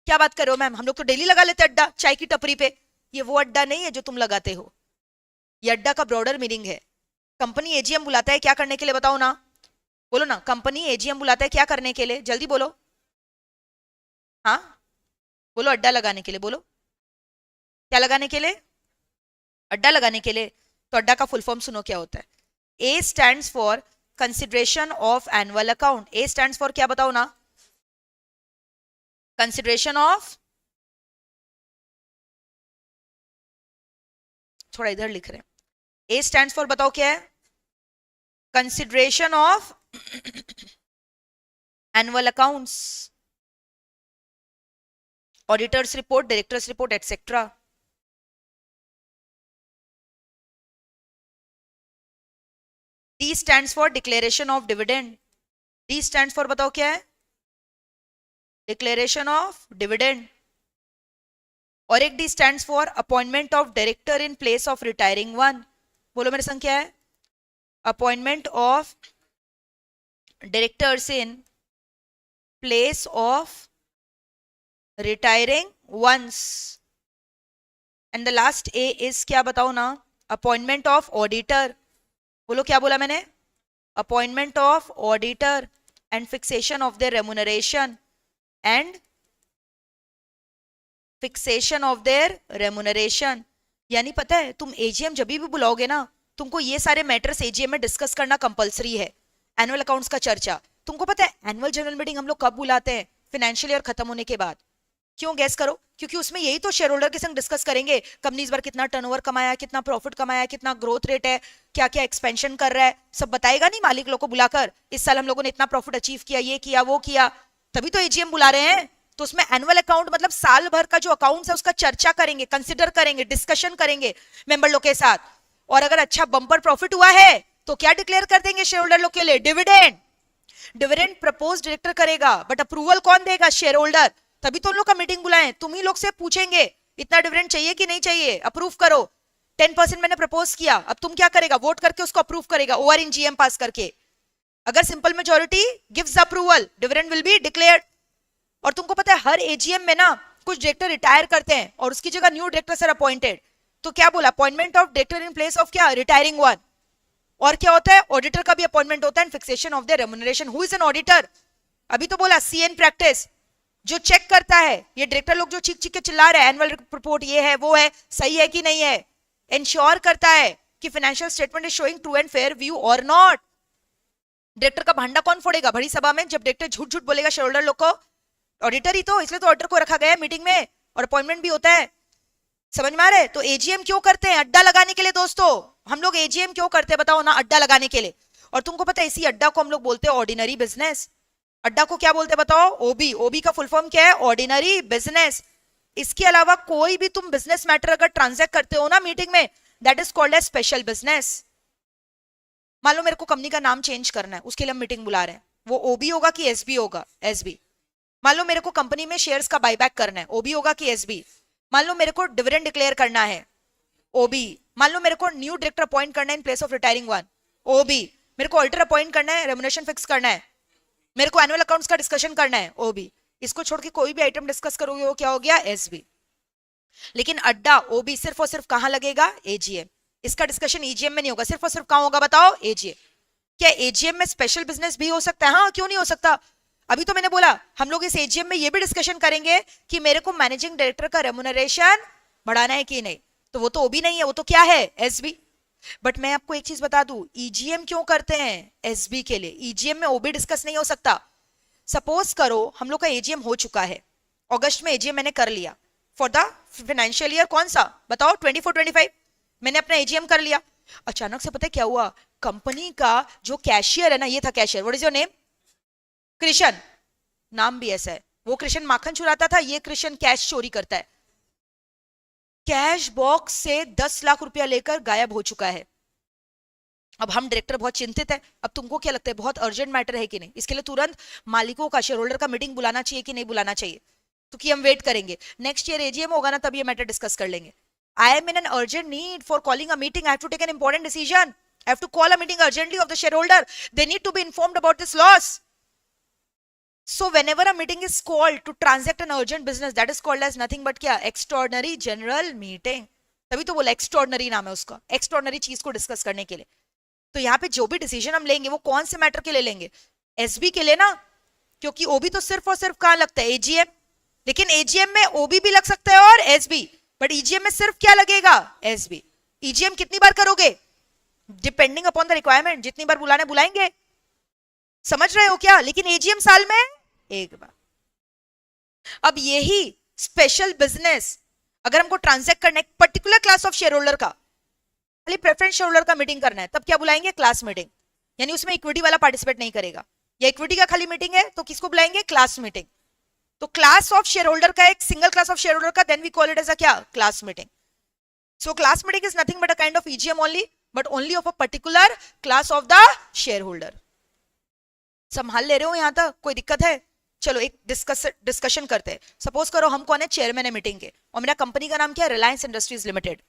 क्या बात कर रहे हो मैम? हम लोग तो डेली लगा लेते अड्डा चाय की टपरी पे. ये वो अड्डा नहीं है जो तुम लगाते हो. ये अड्डा का ब्रॉडर मीनिंग है. कंपनी एजीएम बुलाता है क्या करने के लिए? बताओ ना, बोलो ना. कंपनी एजीएम बुलाता है क्या करने के लिए? जल्दी बोलो. हाँ बोलो. अड्डा लगाने के लिए. बोलो क्या लगाने के लिए? अड्डा लगाने के लिए. तो अड्डा का फुल फॉर्म सुनो क्या होता है. ए stands for consideration of annual account. A stands for क्या? बताओ ना. कंसिडरेशन ऑफ, थोड़ा इधर लिख रहे हैं. ए स्टैंड्स फॉर बताओ क्या है? Consideration of annual accounts, auditors report, directors report etcetera. D stands for declaration of dividend. D stands for बताओ क्या है? Declaration of dividend. और एक D stands for appointment of director in place of retiring one. बोलो मेरे संग क्या है? Appointment of directors in place of retiring ones. And the last A is क्या? बताओ ना. Appointment of auditor. बोलो क्या बोला मैंने? Appointment of auditor and fixation of their remuneration. And fixation of their remuneration. यानी पता है तुम एजीएम जब भी बुलाओगे ना, तुमको ये सारे मैटर्स एजीएम में डिस्कस करना कंपलसरी है. एनुअल अकाउंट्स का चर्चा. तुमको पता है एनुअल जनरल मीटिंग हम लोग कब बुलाते हैं? फाइनेंशियल ईयर खत्म होने के बाद. क्यों? गैस करो. क्योंकि उसमें यही तो शेयर होल्डर के संग डिस्कस करेंगे. कंपनी इस बार कितना टर्नओवर कमाया, कितना प्रॉफिट कमाया, कितना ग्रोथ रेट है, क्या क्या एक्सपेंशन कर रहा है, सब बताएगा नहीं मालिक लोग को बुलाकर. इस साल हम लोगों ने इतना प्रॉफिट अचीव किया, ये किया, वो किया. तभी तो एजीएम बुला रहे हैं. तो उसमें एनुअल अकाउंट मतलब साल भर का जो अकाउंट्स है उसका चर्चा करेंगे, कंसिडर करेंगे, डिस्कशन करेंगे मेंबर लोग के साथ. और अगर अच्छा बम्पर प्रॉफिट हुआ है तो क्या डिक्लेयर कर देंगे शेयर होल्डर लोग के लिए? डिविडेंड. डिविडेंड प्रपोज डायरेक्टर करेगा, बट अप्रूवल कौन देगा? Share holder. तभी तो उन लोग का मीटिंग बुलाएं. तुम ही लोग से पूछेंगे इतना डिविडेंड चाहिए कि नहीं चाहिए, अप्रूव करो. 10% मैंने प्रपोज किया, अब तुम क्या करेगा? वोट करके उसको अप्रूव करेगा, ओवर इन जीएम पास करके. अगर simple majority gives approval, dividend will be declared. और तुमको पता है हर एजीएम में ना कुछ डायरेक्टर रिटायर करते हैं और उसकी जगह न्यू डायरेक्टर्स आर अपॉइंटेड. तो क्या बोला? Appointment of director in place of क्या? Retiring one. और क्या होता है? ऑडिटर का भी अपॉइंटमेंट होता है and fixation of the remuneration. Who is an auditor? अभी तो बोला सीएन प्रैक्टिस, जो चेक करता है. ये डायरेक्टर लोग जो चीख चीख के चिल्ला रहे हैं एनुअल रिपोर्ट ये है वो है, सही है कि नहीं है, इंश्योर करता है कि financial statement is showing true and fair view और नॉट. डायरेक्टर का भांडा कौन फोड़ेगा बड़ी सभा में जब डायरेक्टर झूठ झूठ बोलेगा शेयर होल्डर लोग को? ऑडिटर ही तो. इसलिए तो ऑडिटर को रखा गया है मीटिंग में और अपॉइंटमेंट भी होता है. समझ में आ रहा है? तो एजीएम क्यों करते हैं? अड्डा लगाने के लिए. दोस्तों हम लोग एजीएम क्यों करते हैं बताओ ना? अड्डा लगाने के लिए. और तुमको पता है इसी अड्डा को हम लोग बोलते हैं ऑर्डिनरी बिजनेस. अड्डा को क्या बोलते हैं बताओ? ओबी. ओबी का फुल फॉर्म क्या है? Ordinary business. इसके अलावा कोई भी तुम बिजनेस मैटर अगर ट्रांजैक्ट करते हो ना मीटिंग में, that is called as special business. मान लो मेरे को कंपनी का नाम चेंज करना है, उसके लिए हम मीटिंग बुला रहे हैं. वो ओबी होगा कि एसबी होगा? एसबी. मान लो मेरे को कंपनी में शेयर्स का बायबैक करना है, ओबी होगा कि एसबी? मान लो मेरे को डिविडेंड डिक्लेयर करना है, ओबी. मान लो मेरे को न्यू डायरेक्टर अपॉइंट करना है in place of retiring one, OB. मेरे को ऑडिटर अपॉइंट करना है, रेम्युनरेशन फिक्स करना है, मेरे को एनुअल अकाउंट्स का डिस्कशन करना है, ओबी. इसको छोड़ के कोई भी आइटम डिस्कस करोगे वो क्या हो गया? एसबी. लेकिन अड्डा ओबी सिर्फ और सिर्फ कहां लगेगा? एजीएम. इसका डिस्कशन ईजीएम में नहीं होगा, सिर्फ और सिर्फ कहां होगा बताओ? एजीएम. क्या एजीएम में स्पेशल बिजनेस भी हो सकता है? हाँ, क्यों नहीं हो सकता. अभी तो मैंने बोला हम लोग इस एजीएम में ये भी डिस्कशन करेंगे कि मेरे को मैनेजिंग डायरेक्टर का रेम्युनरेशन बढ़ाना है कि नहीं. तो वो तो ओबी नहीं है, वो तो क्या है? एसबी. बट मैं आपको एक चीज बता दूं, ईजीएम क्यों करते हैं? एसबी के लिए। ईजीएम में ओबी डिस्कस नहीं हो सकता। सपोज करो हम लोग का एजीएम हो चुका है, अगस्त में एजीएम मैंने कर लिया फॉर द फाइनेंशियल ईयर, कौन सा बताओ, 24-25, मैंने अपना एजीएम कर लिया। अचानक से पता है क्या हुआ, कंपनी का जो कैशियर है ना, ये था cashier, what is your name? Krishna, नाम भी ऐसा है। वो कृष्ण माखन चुराता था, ये कृष्ण कैश चोरी करता है। कैश बॉक्स से 10 लाख रुपया लेकर गायब हो चुका है। अब हम डायरेक्टर बहुत चिंतित है। अब तुमको क्या लगता है, बहुत अर्जेंट मैटर है कि नहीं? इसके लिए तुरंत मालिकों का, शेयर होल्डर का मीटिंग बुलाना चाहिए कि नहीं बुलाना चाहिए? तो कि हम वेट करेंगे, नेक्स्ट ईयर एजीएम होगा ना, तब ये मैटर डिस्कस कर लेंगे। I am in an urgent need for calling a meeting, I have to take an important decision, I have to call a meeting urgently of the share holder, they need to be informed about this loss. So whenever a meeting is called to transact an urgent business, that is called as nothing but क्या, extraordinary general meeting. तभी तो बोला extraordinary नाम है उसका, extraordinary चीज को डिस्कस करने के लिए. तो यहाँ पे जो भी डिसीजन हम लेंगे वो कौन से मैटर के लिए लेंगे? एसबी के लिए ना, क्योंकि ओबी तो सिर्फ और सिर्फ कहाँ लगता है, एजीएम. लेकिन एजीएम में ओबी भी लग सकता है और एसबी, बट ईजीएम में सिर्फ क्या लगेगा, एसबी. ईजीएम कितनी बार करोगे? डिपेंडिंग अपॉन द रिक्वायरमेंट, जितनी बार बुलाने बुलाएंगे, समझ रहे हो क्या? लेकिन एजीएम साल में एक बार. अब यही स्पेशल बिजनेस अगर हमको ट्रांजैक्ट करना है particular class of share holder का, खाली प्रेफरेंस शेयर होल्डर का मीटिंग करना है, तब क्या बुलाएंगे, क्लास मीटिंग. यानी उसमें इक्विटी वाला पार्टिसिपेट नहीं करेगा, या इक्विटी का खाली मीटिंग है तो किसको बुलाएंगे, क्लास मीटिंग. तो class of share holder, एक single class of share holder, then we call it as a क्या, class meeting. So class meeting is nothing but a kind of EGM only, but only of a particular class of the share holder ले रहे हो यहां तक, कोई दिक्कत है? चलो एक डिस्कशन करते हैं. सपोज करो हम कौन है, चेयरमैन है मीटिंग के, और मेरा कंपनी का नाम क्या है, रिलायंस इंडस्ट्रीज लिमिटेड.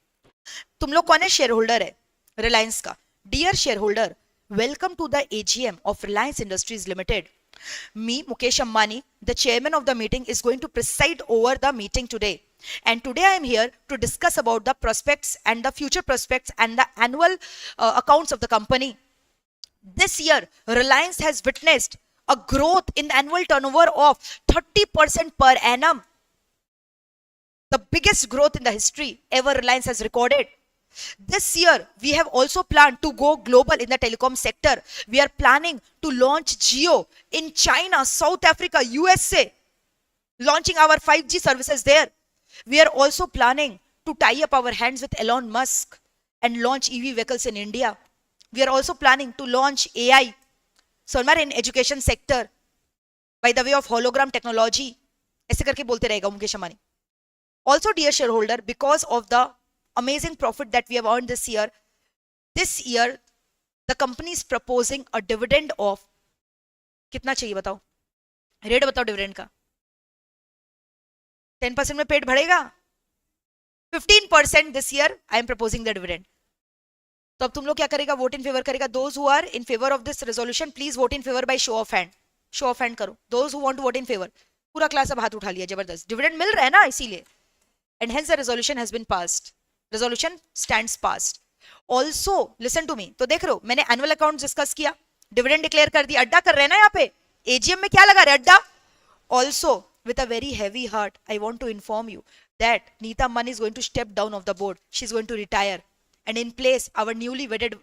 तुम लोग कौन है, शेयर होल्डर है रिलायंस का. Dear share holder, welcome to the AGM of Reliance Industries Limited. Me, Mukesh Ambani, the chairman of the meeting, is going to preside over the meeting today. And today I am here to discuss about the prospects and the future prospects and the annual accounts of the company. This year, Reliance has witnessed a growth in the annual turnover of 30% per annum. The biggest growth in the history ever Reliance has recorded. This year, we have also planned to go global in the telecom sector. We are planning to launch Jio in China, South Africa, USA, launching our 5G services there. We are also planning to tie up our hands with Elon Musk and launch EV vehicles in India. We are also planning to launch AI, sonar in education sector, by the way of hologram technology. ऐसे करके बोलते रहेगा Mukesh Ambani. Also, dear shareholder, because of the amazing profit that we have earned this year the company is proposing a dividend of, कितना चाहिए बताओ, रेट बताओ डिविडेंड का. 10% में पेट भरेगा? 15% this year I am proposing the dividend. तो अब तुम लोग क्या करेगा, वोट इन फेवर करेगा. Those who are in favour of this resolution please vote in favour by show of hand. Show of hand करो, those who want to vote in favour. पूरा क्लास अब हाथ उठा लिया, जबरदस्त, डिविडेंड मिल रहा है ना इसीलिए. And hence the resolution has been passed. Resolution stands passed. Also listen to me. तो देख रहे हो, मैंने एनुअल अकाउंट डिस्कस किया, डिविडेंड डिक्लेयर कर दिया. अड्डा कर रहे हैं ना यहाँ पे, एजीएम में क्या लगा रहे, अड्डा. Also with a very heavy heart, I want to inform you that Neeta Ambani is going to step down of the board. She's going to retire. And in place, our newly wedded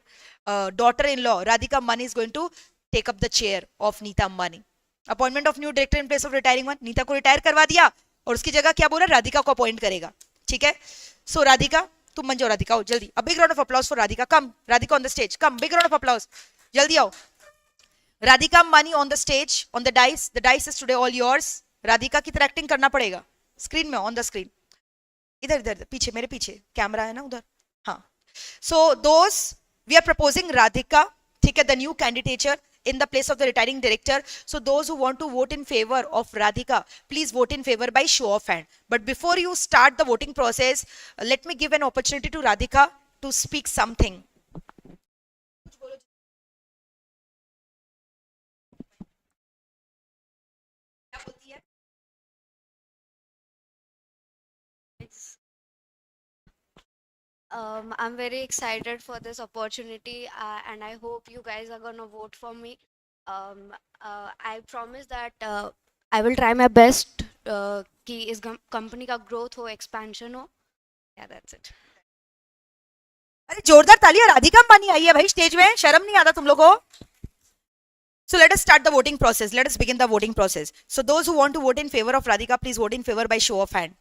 daughter-in-law, Radhika Ambani, is going to take up the chair of Neeta Ambani. Appointment of new director in place of retiring one. Neeta को retire करवा दिया और उसकी जगह क्या बोला, राधिका को अपॉइंट करेगा. ठीक है? So राधिका, तुम बन जाओ राधिका, आओ जल्दी. A big round of applause for Radhika. Come, Radhika on the stage. Come, big round of applause. जल्दी आओ. Radhika Ambani on the stage, on the dice. The dice is today all yours. Radhika की तरह एक्टिंग करना पड़ेगा. स्क्रीन में, ऑन द स्क्रीन, इधर इधर पीछे, मेरे पीछे कैमरा है ना उधर. हाँ. सो दोस वी आर प्रपोजिंग राधिका, ठीक है, the new candidature in the place of the retiring director. So those who want to vote in favor of Radhika, please vote in favor by show of hand. But before you start the voting process, let me give an opportunity to Radhika to speak something. I'm very excited for this opportunity, and I hope you guys are gonna vote for me. I promise that I will try my best कि इस company का growth हो, expansion हो. Yeah, that's it. अरे अरे जोरदार तालियां, राधिका अंबानी आई है भाई स्टेज में, शर्म नहीं आता तुम लोगों को? So let us start the voting process. Let us begin the voting process. So those who want to vote in favor of Radhika, please vote in favor by show of hand.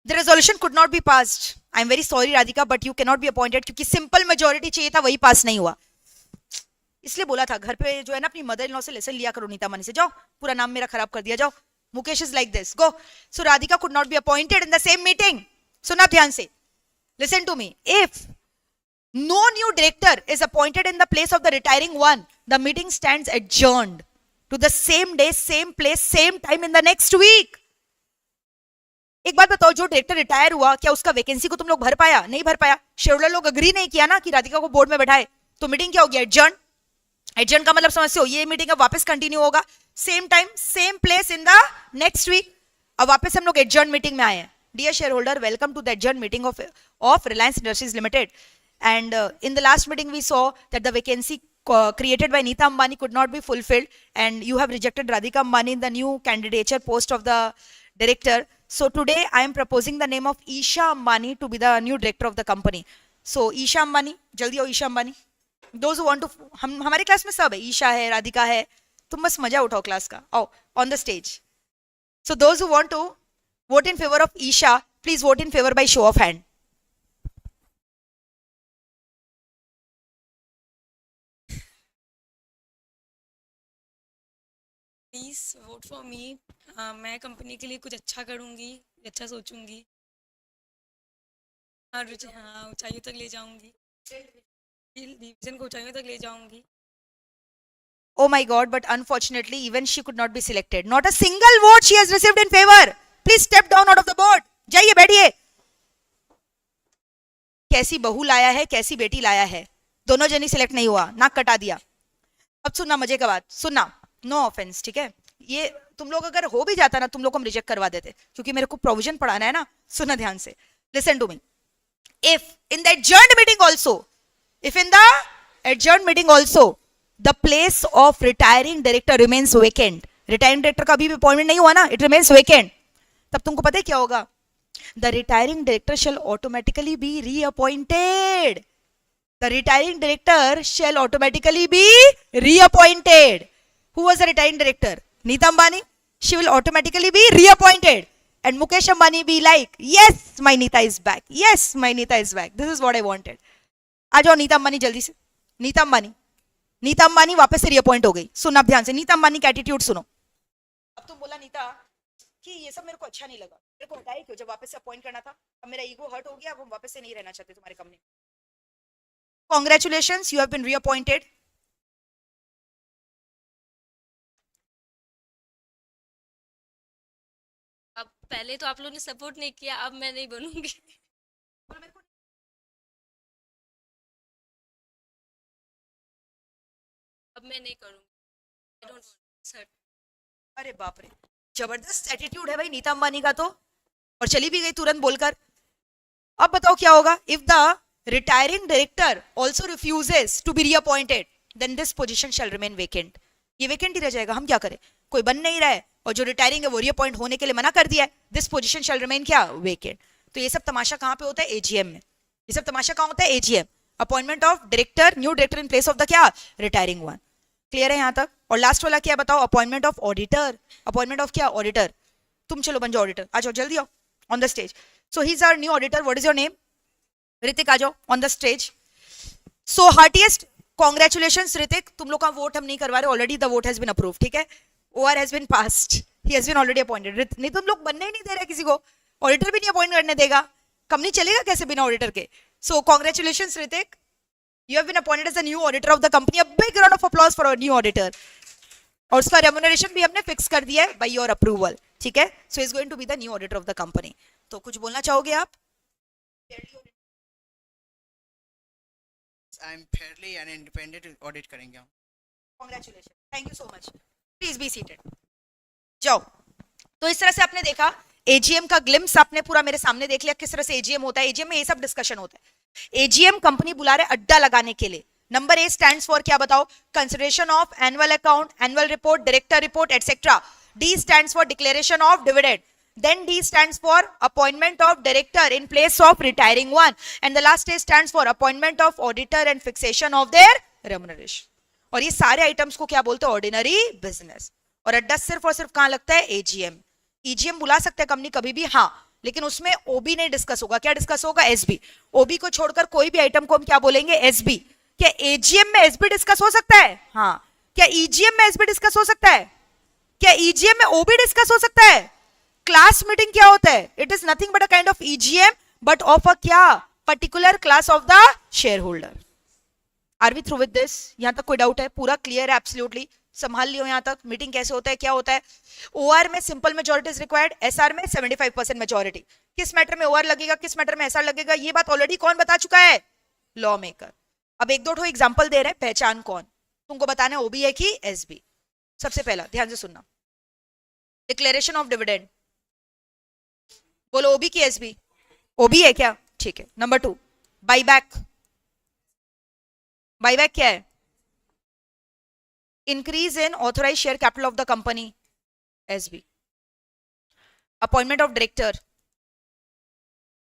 The resolution could not be passed. I am very sorry Radhika, but you cannot be appointed क्योंकि simple majority चाहिए था, वही पास नहीं हुआ. इसलिए बोला था घर पे जो है ना अपनी मदर इन लॉ से लेसन लिया करो नीता अंबानी से. जाओ, पूरा नाम मेरा खराब कर दिया, जाओ. Mukesh is like this. Go. So Radhika could not be appointed in the same meeting. सुना ध्यान से. Listen to me. If no new director is appointed in the place of the retiring one, the meeting stands adjourned to the same day, same place, same time in the next week. एक बात बताओ, जो डायरेक्टर रिटायर हुआ क्या उसका वैकेंसी को तुम लोग भर पाया? नहीं भर पाया. शेड्यूलर लोग अग्री नहीं किया ना कि राधिका को बोर्ड में बैठाए, तो मीटिंग क्या हो गया? एडजर्न. एडजर्न का मतलब समझते हो, ये मीटिंग अब वापस कंटिन्यू होगा, same time same place in the next week. अब वापस हम लोग एडजर्न मीटिंग में आए हैं. Dear shareholder, welcome to the adjourned meeting of Reliance Industries Limited. And in the last meeting, we saw that the vacancy created by Neeta Ambani could not be fulfilled, and you have rejected Radhika Ambani in the new candidature post of the director. So today, I am proposing the name of Isha Ambani to be the new director of the company. So Isha Ambani, jaldi आओ Isha Ambani. Those who want to, हमारे क्लास में सब है, ईशा है, राधिका है, तुम बस मजा उठाओ क्लास का. आओ on the stage. So those who want to vote in favor of Isha, please vote in favor by show of hand. Please vote for me. मैं कंपनी के लिए कुछ अच्छा करूंगी, अच्छा सोचूंगी. हाँ ऊंचाइयों तक ले जाऊंगी, डिवीजन को ऊंचाइयों तक ले जाऊंगी. Oh my God, but unfortunately, even she could not be selected. Not a single vote she has received in favor. Please step down out of the board. जाइए बैठिए. कैसी बहू लाया है, कैसी बेटी लाया है, दोनों जनी सिलेक्ट नहीं हुआ, नाक कटा दिया. अब सुनना मजे का बात, सुनना, नो ऑफेंस, ठीक है? ये तुम लोग अगर हो भी जाता ना, तुम लोग को हम रिजेक्ट करवा देते, क्योंकि मेरे को प्रोविजन पढ़ाना है ना. सुनना ध्यान से. Listen to me. If in the adjourned meeting also, the place of retiring director remains vacant. Retiring director का अभी भी अपॉइंटमेंट नहीं हुआ ना, it remains vacant. तब तुमको पता है क्या होगा? The retiring director shall automatically be reappointed. The retiring director shall automatically be reappointed. Who was the retiring director? Neeta Ambani. She will automatically be reappointed. And Mukesh Ambani be like, yes, my Neeta is back. Yes, my Neeta is back. This is what I wanted. आ जाओ नीता अंबानी जल्दी से. नीता अंबानी वापस से रिअपॉइंट हो गई. सुन आप ध्यान से, नीता अंबानी का एटीट्यूड सुनो. अब तुम बोला नीता कि ये सब मेरे को अच्छा नहीं लगा, मेरे को हटाया क्यों जब वापस से अपॉइंट करना था? अब मेरा ईगो हर्ट हो गया, अब हम वापस से नहीं रहना चाहते तुम्हारे company. Congratulations, you have been reappointed. अब पहले तो आप लोगों ने सपोर्ट नहीं किया, अब मैं नहीं बनूंगी. अब मैं नहीं करूंगी. I don't want, sir. अरे बाप रे, जबरदस्त एटीट्यूड है भाई नीता अंबानी का तो, और चली भी गई तुरंत बोलकर. अब बताओ क्या होगा? If the retiring director also refuses to be reappointed, then this position shall remain vacant. ये वेकेंट ही रह जाएगा, हम क्या करें? कोई बन नहीं रहा है, और जो रिटायरिंग है वो रीअपॉइंट होने के लिए मना कर दिया है. दिस पोजीशन शैल रिमेन क्या? वेकेंट. तो ये सब तमाशा कहाँ पे होता है? एजीएम में. ये सब तमाशा कहाँ होता है? AGM. Appointment of director, new director in place of the क्या? Retiring one. क्लियर है यहाँ तक? और लास्ट वाला क्या बताओ? Appointment of auditor. Appointment of क्या? ऑडिटर. तुम चलो बन जाओ ऑडिटर. आ जाओ जल्दी आओ on the stage. So he is our new auditor. What is your name? Hrithik, आ जाओ on the stage. So heartiest congratulations Hrithik, तुम लोग का वोट हम नहीं करवा रहे, already the vote has been approved. ठीक है, OR has been passed, he has been already appointed. नहीं तुम लोग बनने ही नहीं दे रहे किसी को, ऑडिटर भी नहीं अपॉइंट करने देगा, कंपनी चलेगा कैसे बिना ऑडिटर के? सो congratulations Hrithik, you have been appointed as a new auditor of the company. A big round of applause for our new auditor. और उसका remuneration भी हमने फिक्स कर दिया है by your approval. ठीक है, so he is going to be the new auditor of the company. तो कुछ बोलना चाहोगे आप? I am fairly and independent audit करेंगे हम. Congratulations. Thank you so much. Please be seated. जाओ. तो इस तरह से आपने देखा एजीएम का ग्लिम्स, आपने पूरा मेरे सामने देख लिया किस तरह से एजीएम होता है. एजीएम में ये सब डिस्कशन होता है. एजीएम कंपनी बुला रहे अड्डा लगाने के लिए. नंबर ए स्टैंड्स फॉर क्या बताओ? Consideration of annual account, annual report, director report etcetera. D stands for declaration of dividend. Then D stands for appointment of director in place of retiring one. And the last A stands for appointment of auditor and fixation of their remuneration. और ये सारे आइटम्स को क्या बोलते हैं? Ordinary business. और अड्डा सिर्फ और सिर्फ कहां लगता है? एजीएम. ईजीएम बुला सकते हैं कंपनी कभी भी, हाँ, लेकिन उसमें ओबी नहीं डिस्कस होगा. क्या डिस्कस होगा? एसबी. ओबी को छोड़कर कोई भी आइटम को हम क्या बोलेंगे? एसबी. क्या एजीएम में एसबी डिस्कस हो सकता है? हाँ. क्या ईजीएम में एसबी डिस्कस हो सकता है? क्या ईजीएम में ओबी डिस्कस हो सकता है? क्लास मीटिंग क्या होता है? It is nothing but a kind of EGM, but of a क्या? Particular class of the share holder. Are we through with this? यहां तक कोई डाउट है? पूरा क्लियर है? एब्सोल्युटली संभाल लियो यहां तक. मीटिंग कैसे होता है, क्या होता है? ओआर में simple majority is required, SR में 75% मेजोरिटी. किस मैटर में ओआर लगेगा, किस मैटर में एसआर लगेगा, ये बात ऑलरेडी कौन बता चुका है? Law maker. अब एक दो ठो एग्जांपल दे रहे हैं, पहचान कौन. तुमको बताना है ओबी है कि एसबी. सबसे पहला ध्यान से सुनना, डिक्लेरेशन ऑफ डिविडेंड. बोलो ओबी की एसबी? ओबी है क्या? ठीक है. Number 2, buyback. बाईबैक क्या है? Increase in authorise share capital of the company, SB. Appointment of director.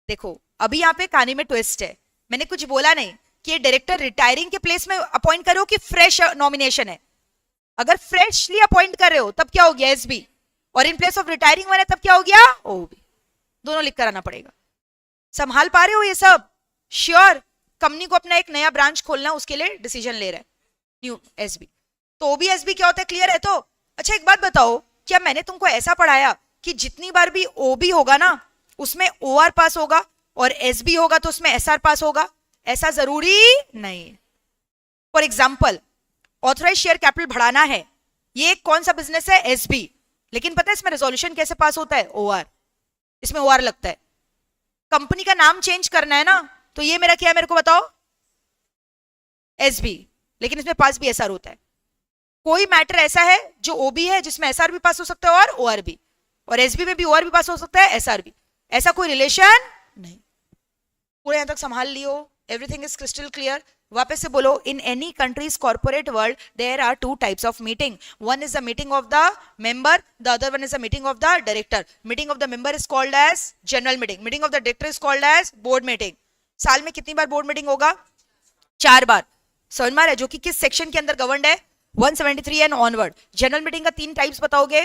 देखो अभी यहां पे कहानी में ट्विस्ट है. मैंने कुछ बोला नहीं कि ये डायरेक्टर रिटायरिंग के प्लेस में अपॉइंट करो कि फ्रेश नॉमिनेशन है. अगर फ्रेशली अपॉइंट कर रहे हो तब क्या हो गया? एसबी. और इन प्लेस ऑफ रिटायरिंग वन है तब क्या हो गया? ओबी. दोनों लिख कर आना पड़ेगा. संभाल पा रहे हो ये सब? श्योर. कंपनी को अपना एक नया ब्रांच खोलना, उसके लिए डिसीजन ले रहा है न्यू एसबी. तो ओबी एसबी क्या होता है? क्लियर है? तो अच्छा एक बात बताओ, क्या मैंने तुमको ऐसा पढ़ाया कि जितनी बार भी ओबी होगा ना उसमें ओआर पास होगा और एसबी होगा तो उसमें एसआर पास होगा? ऐसा जरूरी नहीं. For example authorise share capital बढ़ाना है, ये कौन सा बिजनेस है? एसबी. लेकिन पता है इसमें रेजोल्यूशन कैसे पास होता है? ओआर. इसमें ओआर लगता है. कंपनी का नाम चेंज करना है ना, तो ये मेरा क्या है? मेरे को बताओ. एसबी. लेकिन इसमें पास भी एसआर होता है. कोई मैटर ऐसा है जो ओबी है जिसमें एसआर भी पास हो सकता है और ओआर भी, और एसबी में भी ओआर भी पास हो सकता है, एसआर भी. ऐसा कोई रिलेशन नहीं. पूरे यहां तक संभाल लियो. Everything is crystal clear. वापस से बोलो, in any countries corporate world there are 2 types of meeting. One is the meeting of the member, the other one is the meeting of the director. Meeting of the member is called as general meeting. Meeting of the director is called as board meeting. साल में कितनी बार बोर्ड मीटिंग होगा? 4 बार. समझ में आ रहा है? जो कि किस सेक्शन के अंदर गवर्नड है? 173 एंड ऑनवर्ड. जनरल मीटिंग का 3 टाइप्स बताओगे?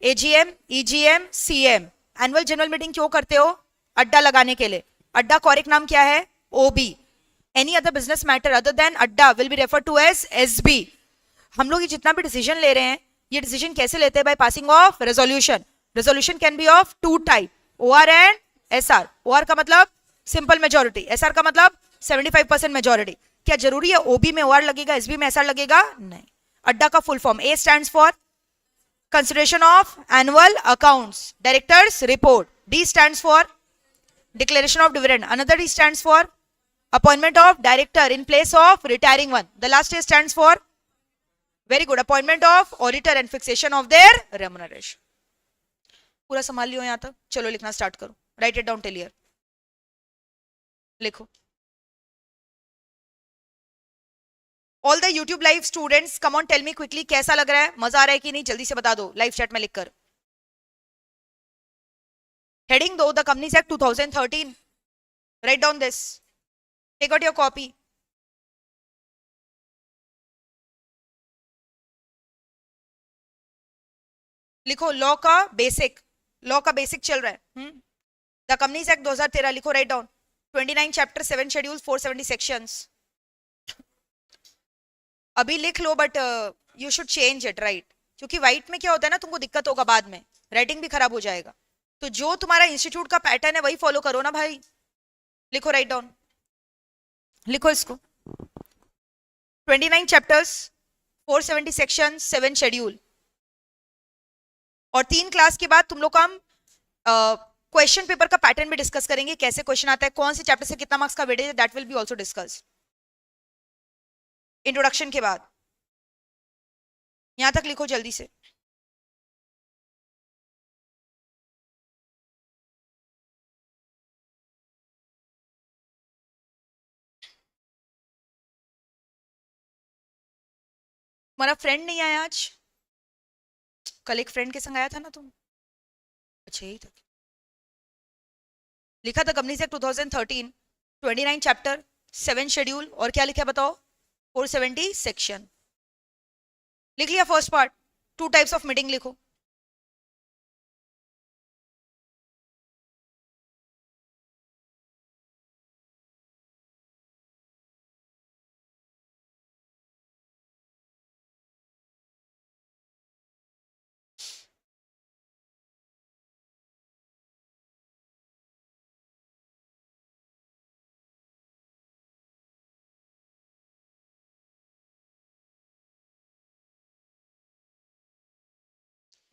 AGM, EGM, CM. Annual general meeting क्यों करते हो? अड्डा लगाने के लिए. अड्डा कॉरेक्ट नाम क्या है? OB. Any other business matter other than अड्डा will be refer to as SB. हम लोग ये जितना भी डिसीजन ले रहे हैं, ये डिसीजन कैसे लेते हैं? By passing of resolution. Resolution can be of 2 type, OR and SR. OR का मतलब सिंपल मेजोरिटी, एसआर का मतलब 75% मेजोरिटी. क्या जरूरी है ओबी में ओआर लगेगा, एसबी में एसआर लगेगा? नहीं. अड्डा का full form, A stands for consideration of annual accounts, directors report. D stands for declaration of dividend. Another D stands for appointment of director in place of retiring one. The last A stands for, very good, appointment of auditor and fixation of their remuneration. पूरा संभाल लियो यहां तक. चलो लिखना स्टार्ट करो. Write it down till here. लिखो. All the YouTube live students, come on tell me quickly, कैसा लग रहा है? मजा आ रहा है कि नहीं? जल्दी से बता दो लाइव चैट में लिखकर. हेडिंग दो, the companies act 2013. Write down this. Take out your copy. लिखो लॉ का बेसिक. लॉ का बेसिक चल रहा है. द कंपनीज एक्ट 2013 लिखो. Write down. 29 chapter, 7 schedule, 470 sections. अभी लिख लो, but you should change it, right? क्योंकि व्हाइट में क्या होता है ना, तुमको दिक्कत होगा बाद में, राइटिंग भी खराब हो जाएगा. तो जो तुम्हारा इंस्टीट्यूट का पैटर्न है वही फॉलो करो ना भाई. लिखो. Write down. लिखो इसको. 29 चैप्टर्स, 470 सेक्शन, 7 शेड्यूल. और 3 क्लास के बाद तुम लोग का हम क्वेश्चन पेपर का पैटर्न भी डिस्कस करेंगे. कैसे क्वेश्चन आता है, कौन से चैप्टर से कितना मार्क्स का वेटेज है, that will be also discuss introduction के बाद. यहां तक लिखो जल्दी से. तुम्हारा फ्रेंड नहीं आया आज? कल एक फ्रेंड के संग आया था ना तुम? अच्छा यही था, लिखा था कंपनीज एक्ट 2013, 29 चैप्टर, 7 शेड्यूल, और क्या लिखा है बताओ, 470 सेक्शन। लिख लिया first part. 2 types of meeting लिखो।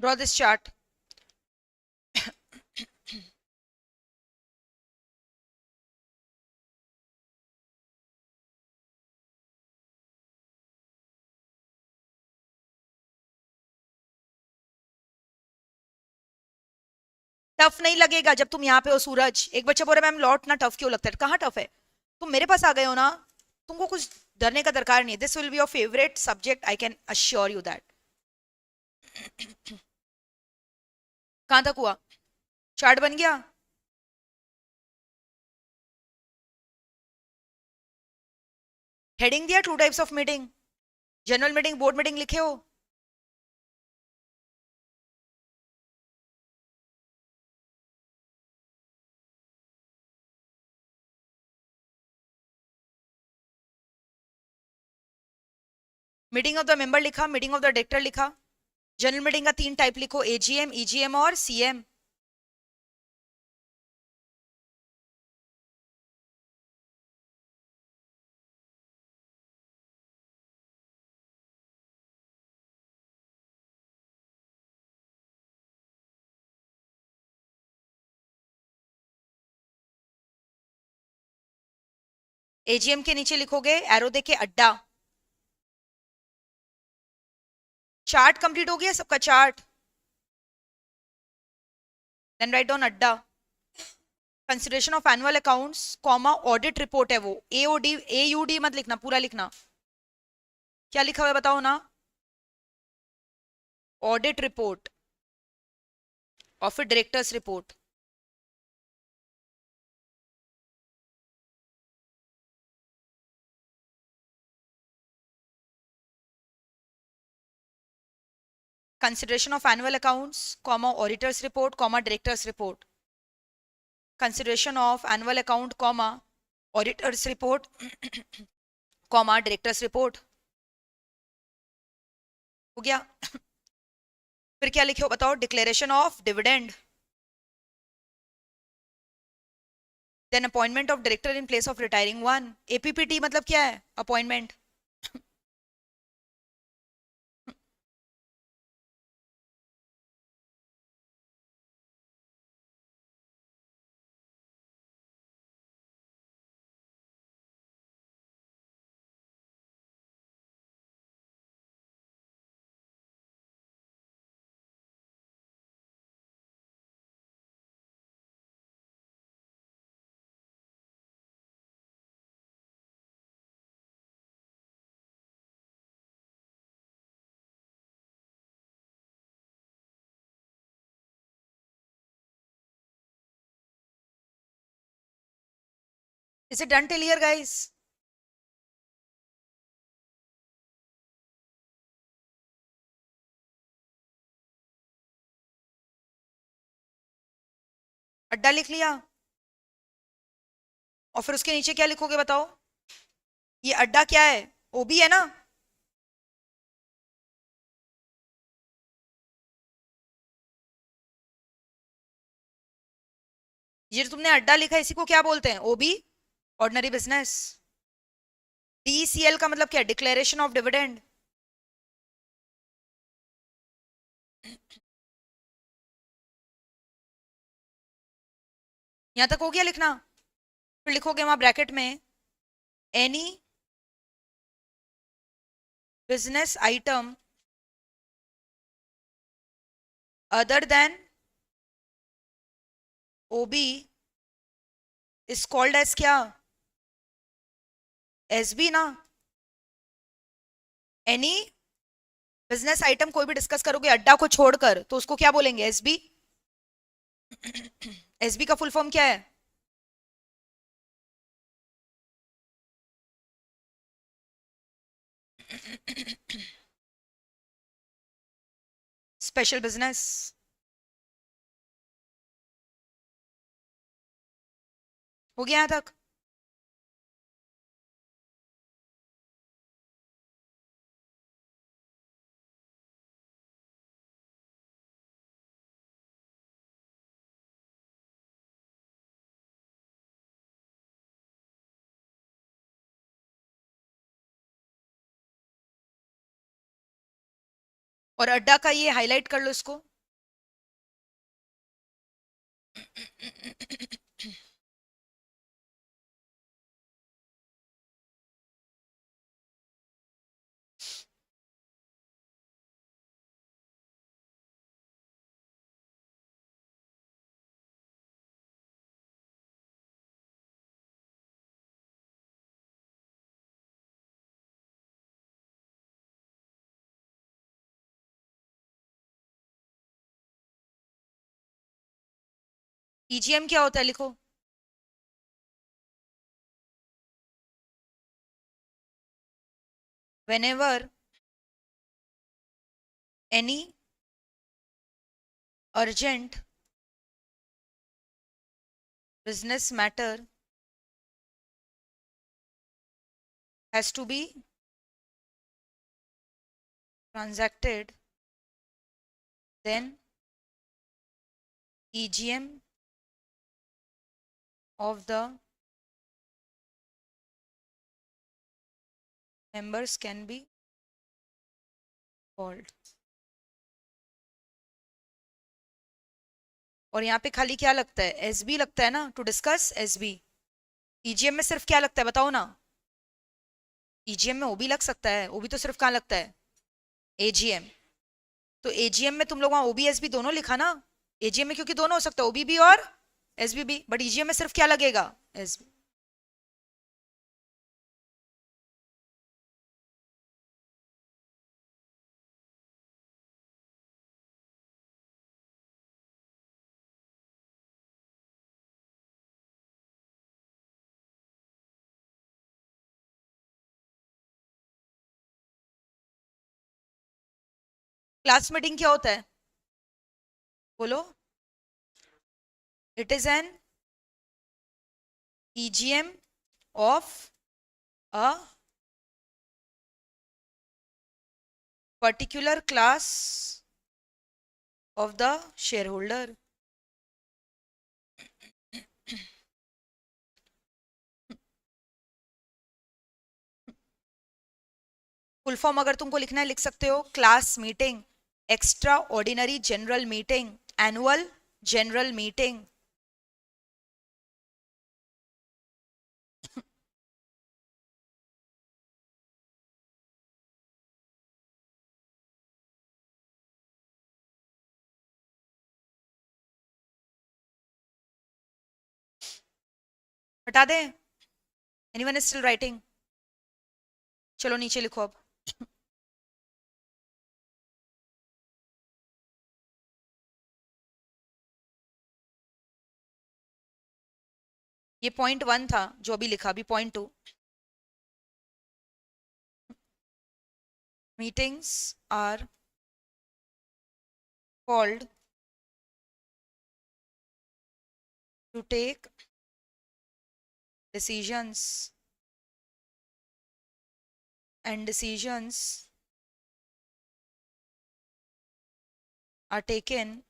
Draw this chart. टफ नहीं लगेगा जब तुम यहाँ पे हो सूरज। एक बच्चा बोल रहा है मैम लॉ इतना टफ क्यों लगता है, कहाँ टफ है, तुम मेरे पास आ गए हो ना, तुमको कुछ डरने का दरकार नहीं है। This will be your favourite subject, I can assure you that. कहाँ तक हुआ, चार्ट बन गया। हेडिंग दिया 2 types of meeting, general meeting, board meeting लिखे हो। मीटिंग ऑफ द मेंबर लिखा, मीटिंग ऑफ द डायरेक्टर लिखा। जनरल मीटिंग का 3 टाइप लिखो, एजीएम, ईजीएम और सीएम। एजीएम के नीचे लिखोगे एरो देके अड्डा। चार्ट कंप्लीट हो गया सबका चार्ट, देन राइट डाउन अड्डा। Consideration of annual accounts comma audit report है वो, एओडी एयूडी मत लिखना, पूरा लिखना। क्या लिखा हुआ है बताओ ना, ऑडिट रिपोर्ट और फिर directors report. consideration of annual accounts comma auditors report comma directors report, consideration of annual account comma auditors report comma directors report। हो गया। फिर क्या लिखे हो बताओ, declaration of dividend, then appointment of director in place of retiring one. APPT मतलब क्या है, appointment. Is it done till here guys? अड्डा लिख लिया, और फिर उसके नीचे क्या लिखोगे बताओ, ये अड्डा क्या है, ओबी है ना। ये जो तुमने अड्डा लिखा है इसी को क्या बोलते हैं, ओबी, ऑर्डिनरी बिजनेस। डीसीएल का मतलब क्या, डिक्लेरेशन ऑफ डिविडेंड। यहां तक हो गया लिखना। फिर लिखोगे वहां ब्रैकेट में any business item other than OB is called as क्या, एसबी ना। एनी बिजनेस आइटम कोई भी डिस्कस करोगे अड्डा को छोड़कर तो उसको क्या बोलेंगे, एसबी। एसबी का फुल फॉर्म क्या है? Special business. हो गया यहां तक? और अड्डा का ये हाईलाइट कर लो इसको। ईजीएम क्या होता है लिखो। whenever any urgent business matter has to be transacted, then EGM of the members can be called। और यहाँ पे खाली क्या लगता है? एसबी लगता है ना, टू डिस्कस एसबी। ईजीएम में सिर्फ क्या लगता है बताओ ना? ईजीएम में ओबी लग सकता है, ओबी तो सिर्फ कहाँ लगता है? एजीएम। तो एजीएम में तुम लोग वहां ओबी एसबी दोनों लिखा ना। एजीएम में क्योंकि दोनों हो सकता है, ओबी भी और एसबी भी, बट ईजीएम में सिर्फ क्या लगेगा? एसबी। क्लास मीटिंग क्या होता है बोलो? It is an EGM of a particular class of the shareholder। Full form अगर तुमको लिखना है लिख सकते हो, class meeting, extra ordinary general meeting, annual general meeting. हटा दें? Anyone is still writing? चलो नीचे लिखो अब। ये .1 था जो अभी लिखा, अभी .2। Meetings are called to take decisions, and decisions are taken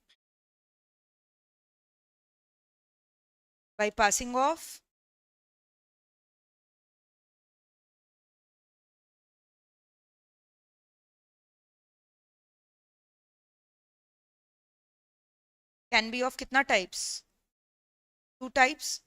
by passing of can be of कितना types? 2 types।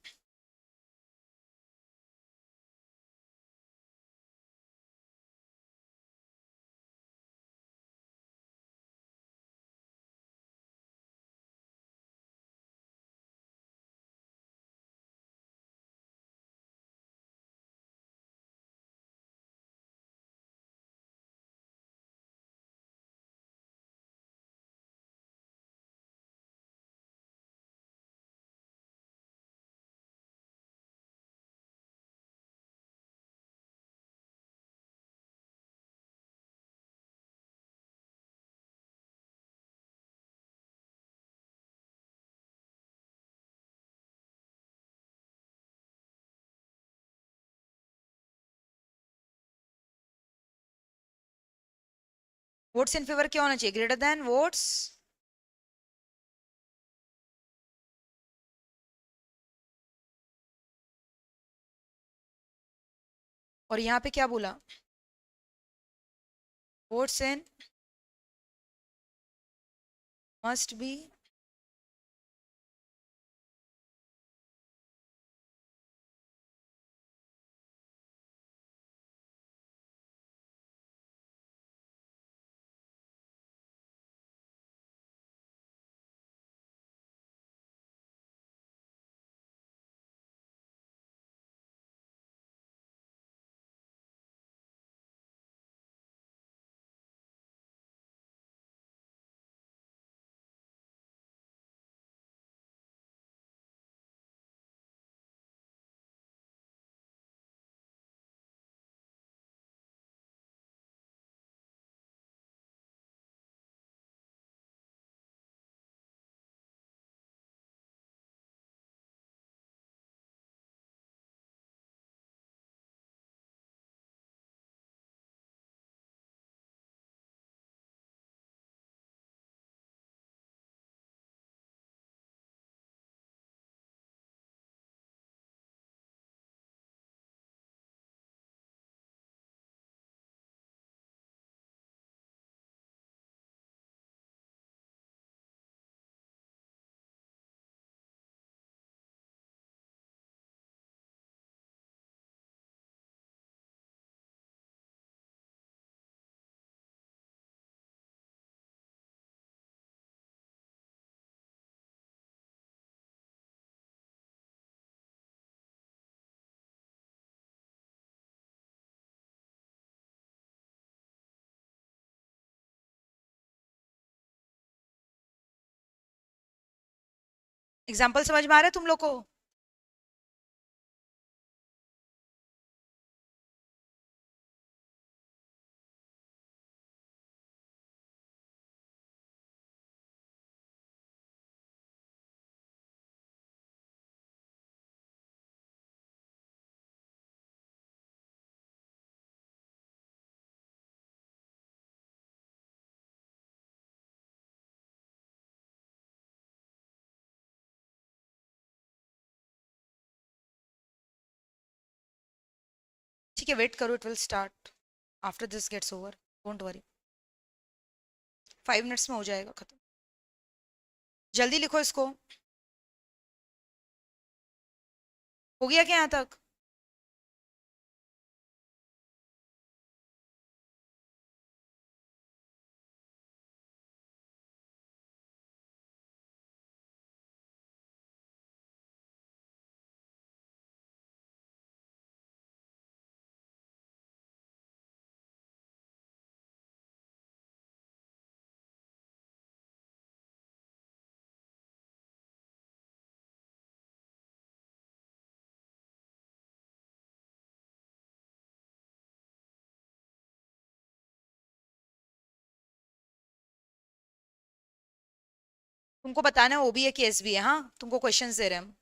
Votes in favour क्या होना चाहिए? ग्रेटर देन वोट्स और यहाँ पे क्या बोला? Votes in must be example समझ में आ रहा है तुम लोग को? ठीक है, वेट करो, it will start after this gets over, don't worry, 5 minutes में हो जाएगा खत्म। जल्दी लिखो इसको। हो गया क्या यहाँ तक? तुमको बताना है ओबी है कि एसबी है। हाँ, तुमको क्वेश्चंस दे रहे हैं हम।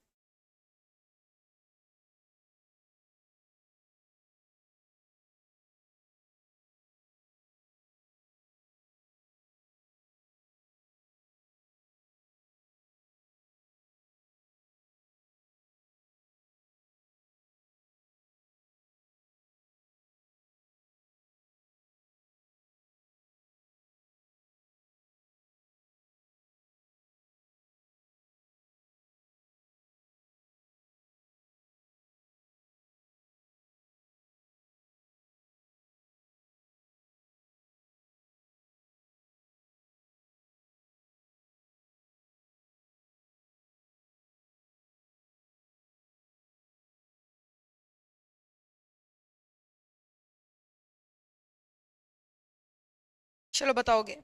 चलो बताओगे।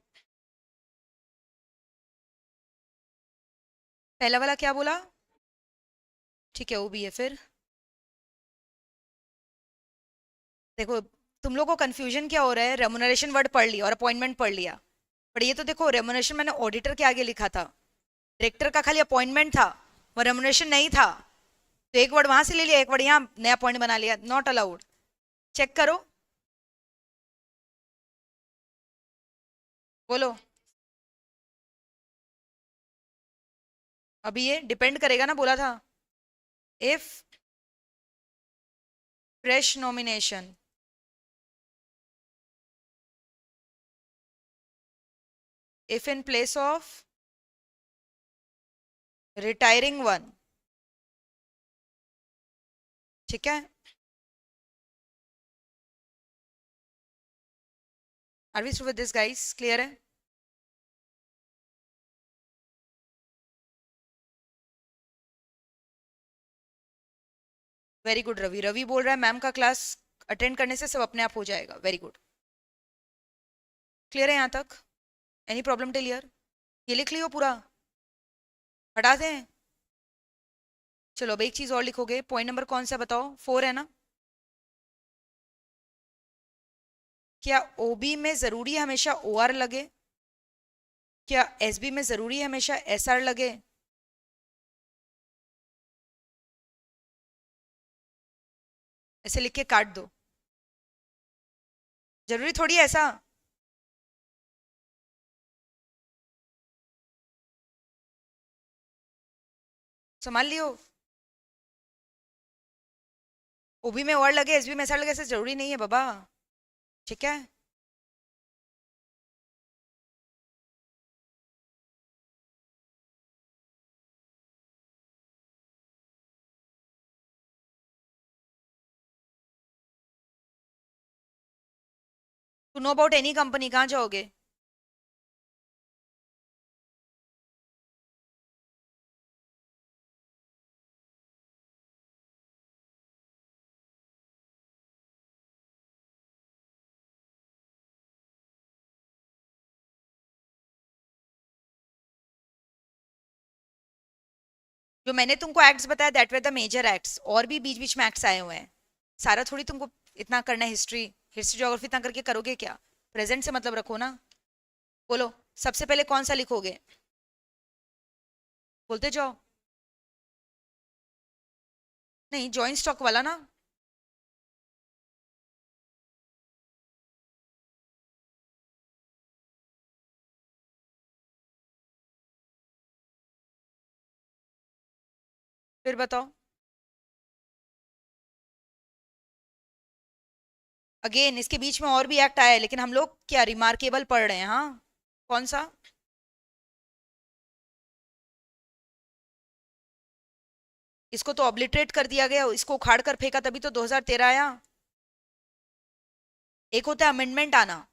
पहला वाला क्या बोला? ठीक है, ओबी है। फिर देखो, तुम लोग को कंफ्यूजन क्या हो रहा है? रेमुनरेशन वर्ड पढ़ लिया और अपॉइंटमेंट पढ़ लिया, पर ये तो देखो, रेमुनरेशन मैंने ऑडिटर के आगे लिखा था, डायरेक्टर का खाली अपॉइंटमेंट था, वो रेमुनरेशन नहीं था। तो एक वर्ड वहां से ले लिया, एक वर्ड यहाँ नया पॉइंट बना लिया, नॉट अलाउड। चेक करो। बोलो। अभी ये डिपेंड करेगा ना, बोला था। If fresh nomination, if in place of retiring one, ठीक है। Are we through with this guys, clear है? Very good Ravi. रवि बोल रहा है मैम का क्लास अटेंड करने से सब अपने आप हो जाएगा। वेरी गुड, क्लियर है यहाँ तक? Any problem till here? ये लिख लियो पूरा, हटा दें। चलो अब एक चीज और लिखोगे। पॉइंट नंबर कौन सा बताओ? 4 है ना? क्या ओबी में जरूरी है हमेशा ओआर लगे? क्या एसबी में जरूरी है हमेशा एसआर लगे? ऐसे लिख के काट दो। जरूरी थोड़ी है ऐसा। संभाल लियो। ओबी में ओआर लगे, एसबी में एसआर लगे, ऐसे जरूरी नहीं है बाबा, ठीक है? To know about any company कहाँ जाओगे? जो मैंने तुमको एक्ट्स बताया that were the major acts, और भी बीच बीच में एक्ट्स आए हुए हैं। सारा थोड़ी तुमको इतना करना है। हिस्ट्री हिस्ट्री ज्योग्राफी इतना करके करोगे क्या? प्रेजेंट से मतलब रखो ना। बोलो सबसे पहले कौन सा लिखोगे? बोलते जाओ। नहीं, जॉइंट स्टॉक वाला ना। फिर बताओ। अगेन इसके बीच में और भी एक्ट आया है, लेकिन हम लोग क्या रिमार्केबल पढ़ रहे हैं। हाँ, कौन सा? इसको तो ऑब्लिटरेट कर दिया गया, इसको उखाड़ कर फेंका तभी तो 2013 आया। एक होता है अमेंडमेंट आना।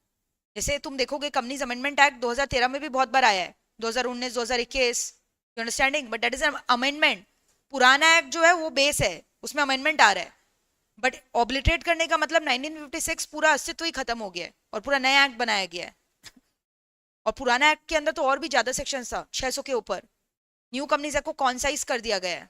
जैसे तुम देखोगे कंपनीज अमेंडमेंट एक्ट 2013 में भी बहुत बार आया है, 2019, 2021, you understanding? But that is an amendment. पुराना एक्ट जो है वो बेस है, उसमें अमेंडमेंट आ रहा है। बट ऑब्लिटरेट करने का मतलब 1956 पूरा अस्तित्व ही खत्म हो गया है और पूरा नया एक्ट बनाया गया है। और पुराना एक्ट के अंदर तो और भी ज्यादा सेक्शन था, 600 के ऊपर। न्यू कंपनीज एक्ट को कॉन्साइज कर दिया गया है।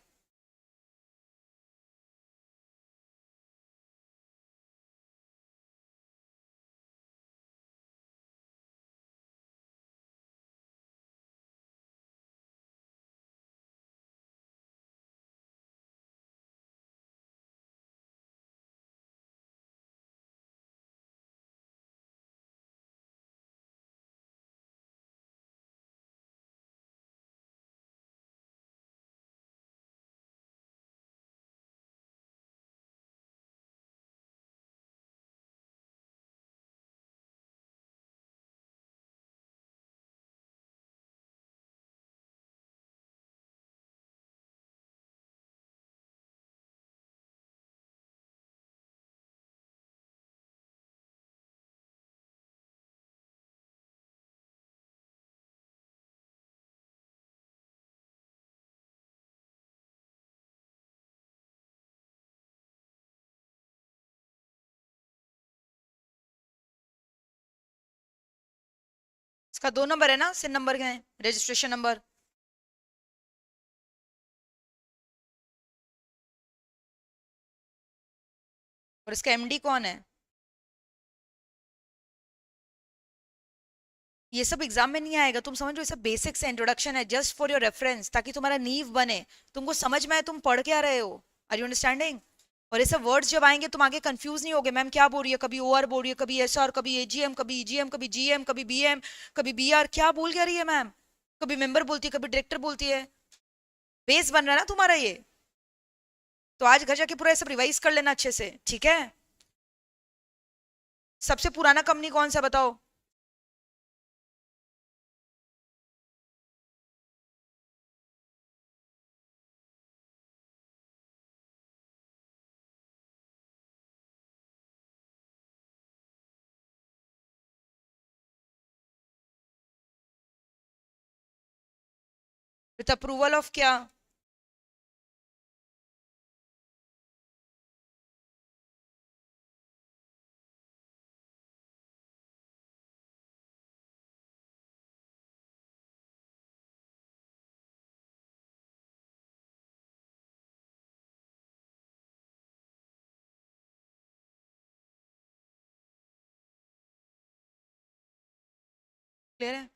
इसका 2 नंबर है ना, सिन नंबर क्या है? Registration number. और इसका एमडी कौन है? ये सब एग्जाम में नहीं आएगा, तुम समझो। ये सब बेसिक्स है, इंट्रोडक्शन है, जस्ट फॉर योर रेफरेंस, ताकि तुम्हारा नींव बने, तुमको समझ में आए तुम पढ़ क्या रहे हो। Are you understanding? और ये सब वर्ड्स जब आएंगे तुम आगे कंफ्यूज नहीं होगे मैम क्या बोल रही है, कभी ओआर बोल रही है, कभी एसआर, कभी एजीएम, कभी ईजीएम, कभी जीएम, कभी बीएम, कभी बीआर, क्या बोल क्या रही है मैम, कभी मेंबर बोलती है, कभी डायरेक्टर बोलती है। बेस बन रहा है ना तुम्हारा ये, तो आज घर जाके पूरा ये सब रिवाइज कर लेना अच्छे से, ठीक है। सबसे पुराना कंपनी कौन सा बताओ? विथ अप्रूवल ऑफ क्या? क्लियर है?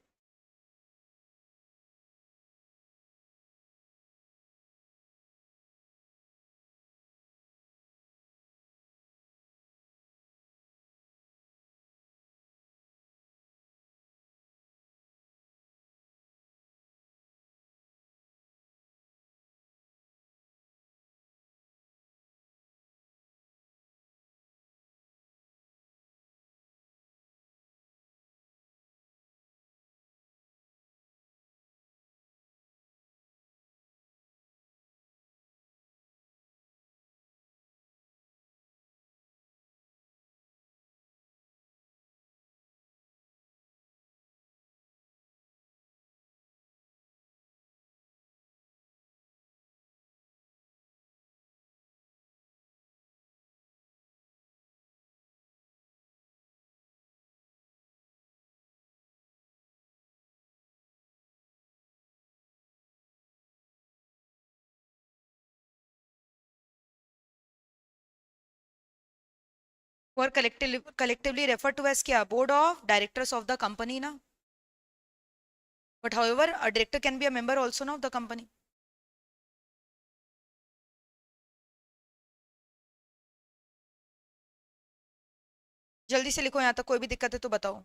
were collectively referred to as क्या? Board of Directors of the company ना. But however, a director can be a member also now of the company. जल्दी से लिखो, यहाँ तक कोई भी दिक्कत है तो बताओ।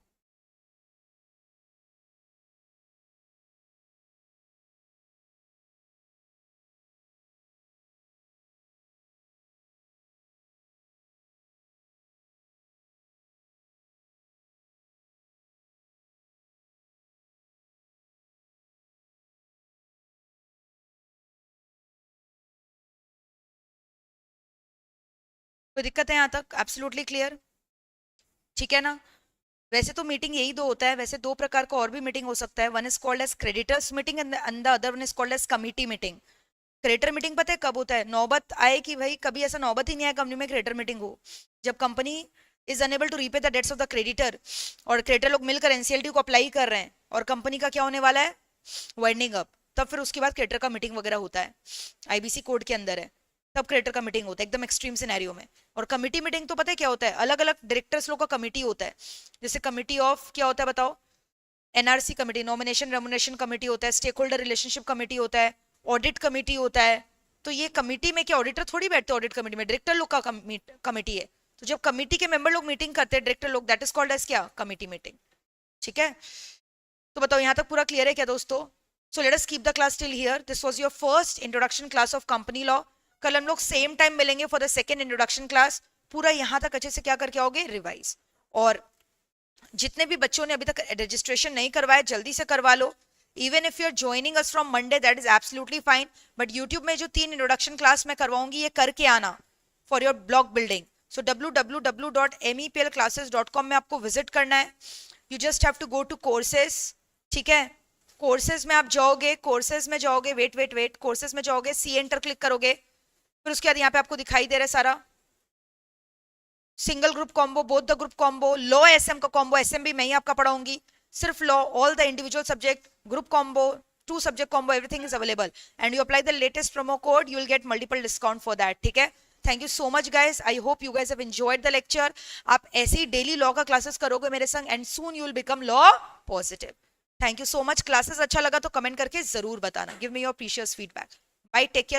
कोई दिक्कत है यहाँ तक? एब्सोल्युटली क्लियर, ठीक है ना। वैसे तो मीटिंग यही दो होता है, वैसे दो प्रकार का और भी मीटिंग हो सकता है। One is called as creditors meeting and the other one is called as committee meeting. Creditor meeting पता है कब होता है? नौबत आए कि भाई कभी ऐसा नौबत ही नहीं आया कंपनी में क्रेडिटर मीटिंग हो, जब company is unable to repay the debts of the creditor और क्रेडिटर लोग मिलकर एनसीएलटी को अप्लाई कर रहे हैं और कंपनी का क्या होने वाला है? Winding up. तब फिर उसके बाद क्रेडिटर का मीटिंग वगैरह होता है, आईबीसी कोड के अंदर है, तब क्रेडिटर का मीटिंग होता है एकदम एक्सट्रीम सिनेरियो में। और कमिटी मीटिंग तो पता है क्या होता है? अलग अलग डायरेक्टर्स लोग का कमिटी होता है, जैसे कमिटी ऑफ क्या होता है बताओ? NRC committee, nomination remuneration committee होता है, स्टेक होल्डर रिलेशनशिप कमिटी होता है, ऑडिट कमिटी होता है। तो ये कमिटी में क्या ऑडिटर थोड़ी बैठते ऑडिट कमिटी में, डायरेक्टर लोग का कमिटी है। तो जब कमिटी के मेंबर लोग मीटिंग करते हैं डायरेक्टर लोग, दैट इज कॉल्ड एज क्या? कमिटी मीटिंग, ठीक है। तो बताओ यहाँ तक पूरा क्लियर है क्या दोस्तों? So let us keep the class till here. This was your first introduction class of company law. कल हम लोग सेम टाइम मिलेंगे for the second introduction class. पूरा यहाँ तक अच्छे से क्या करके आओगे? रिवाइज। और जितने भी बच्चों ने अभी तक रजिस्ट्रेशन नहीं करवाया जल्दी से करवा लो। Even if you are joining us from Monday that is absolutely fine, but YouTube में जो 3 इंट्रोडक्शन क्लास मैं करवाऊंगी ये करके आना for your blog building. So www.meplclasses.com में आपको विजिट करना है। You just have to go to courses, ठीक है। कोर्सेज में आप जाओगे, कोर्सेज में जाओगे, वेट कोर्सेज में जाओगे, सी एंटर क्लिक करोगे, फिर उसके बाद यहाँ पे आपको दिखाई दे रहा है सारा single group combo, both the group combo, law SM का कॉम्बो, एसएम भी मैं ही आपका पढ़ाऊंगी, सिर्फ law, all the individual subject, group combo, 2 subject combo, everything is available and you apply the latest promo code, you will get multiple discount for that, ठीक है। Thank you so much guys, I hope you guys have enjoyed the lecture. आप ऐसे ही डेली लॉ का क्लासेस करोगे मेरे संग and soon you will become law positive. Thank you so much. Classes अच्छा लगा तो कमेंट करके जरूर बताना, give me your precious feedback. Bye, take care.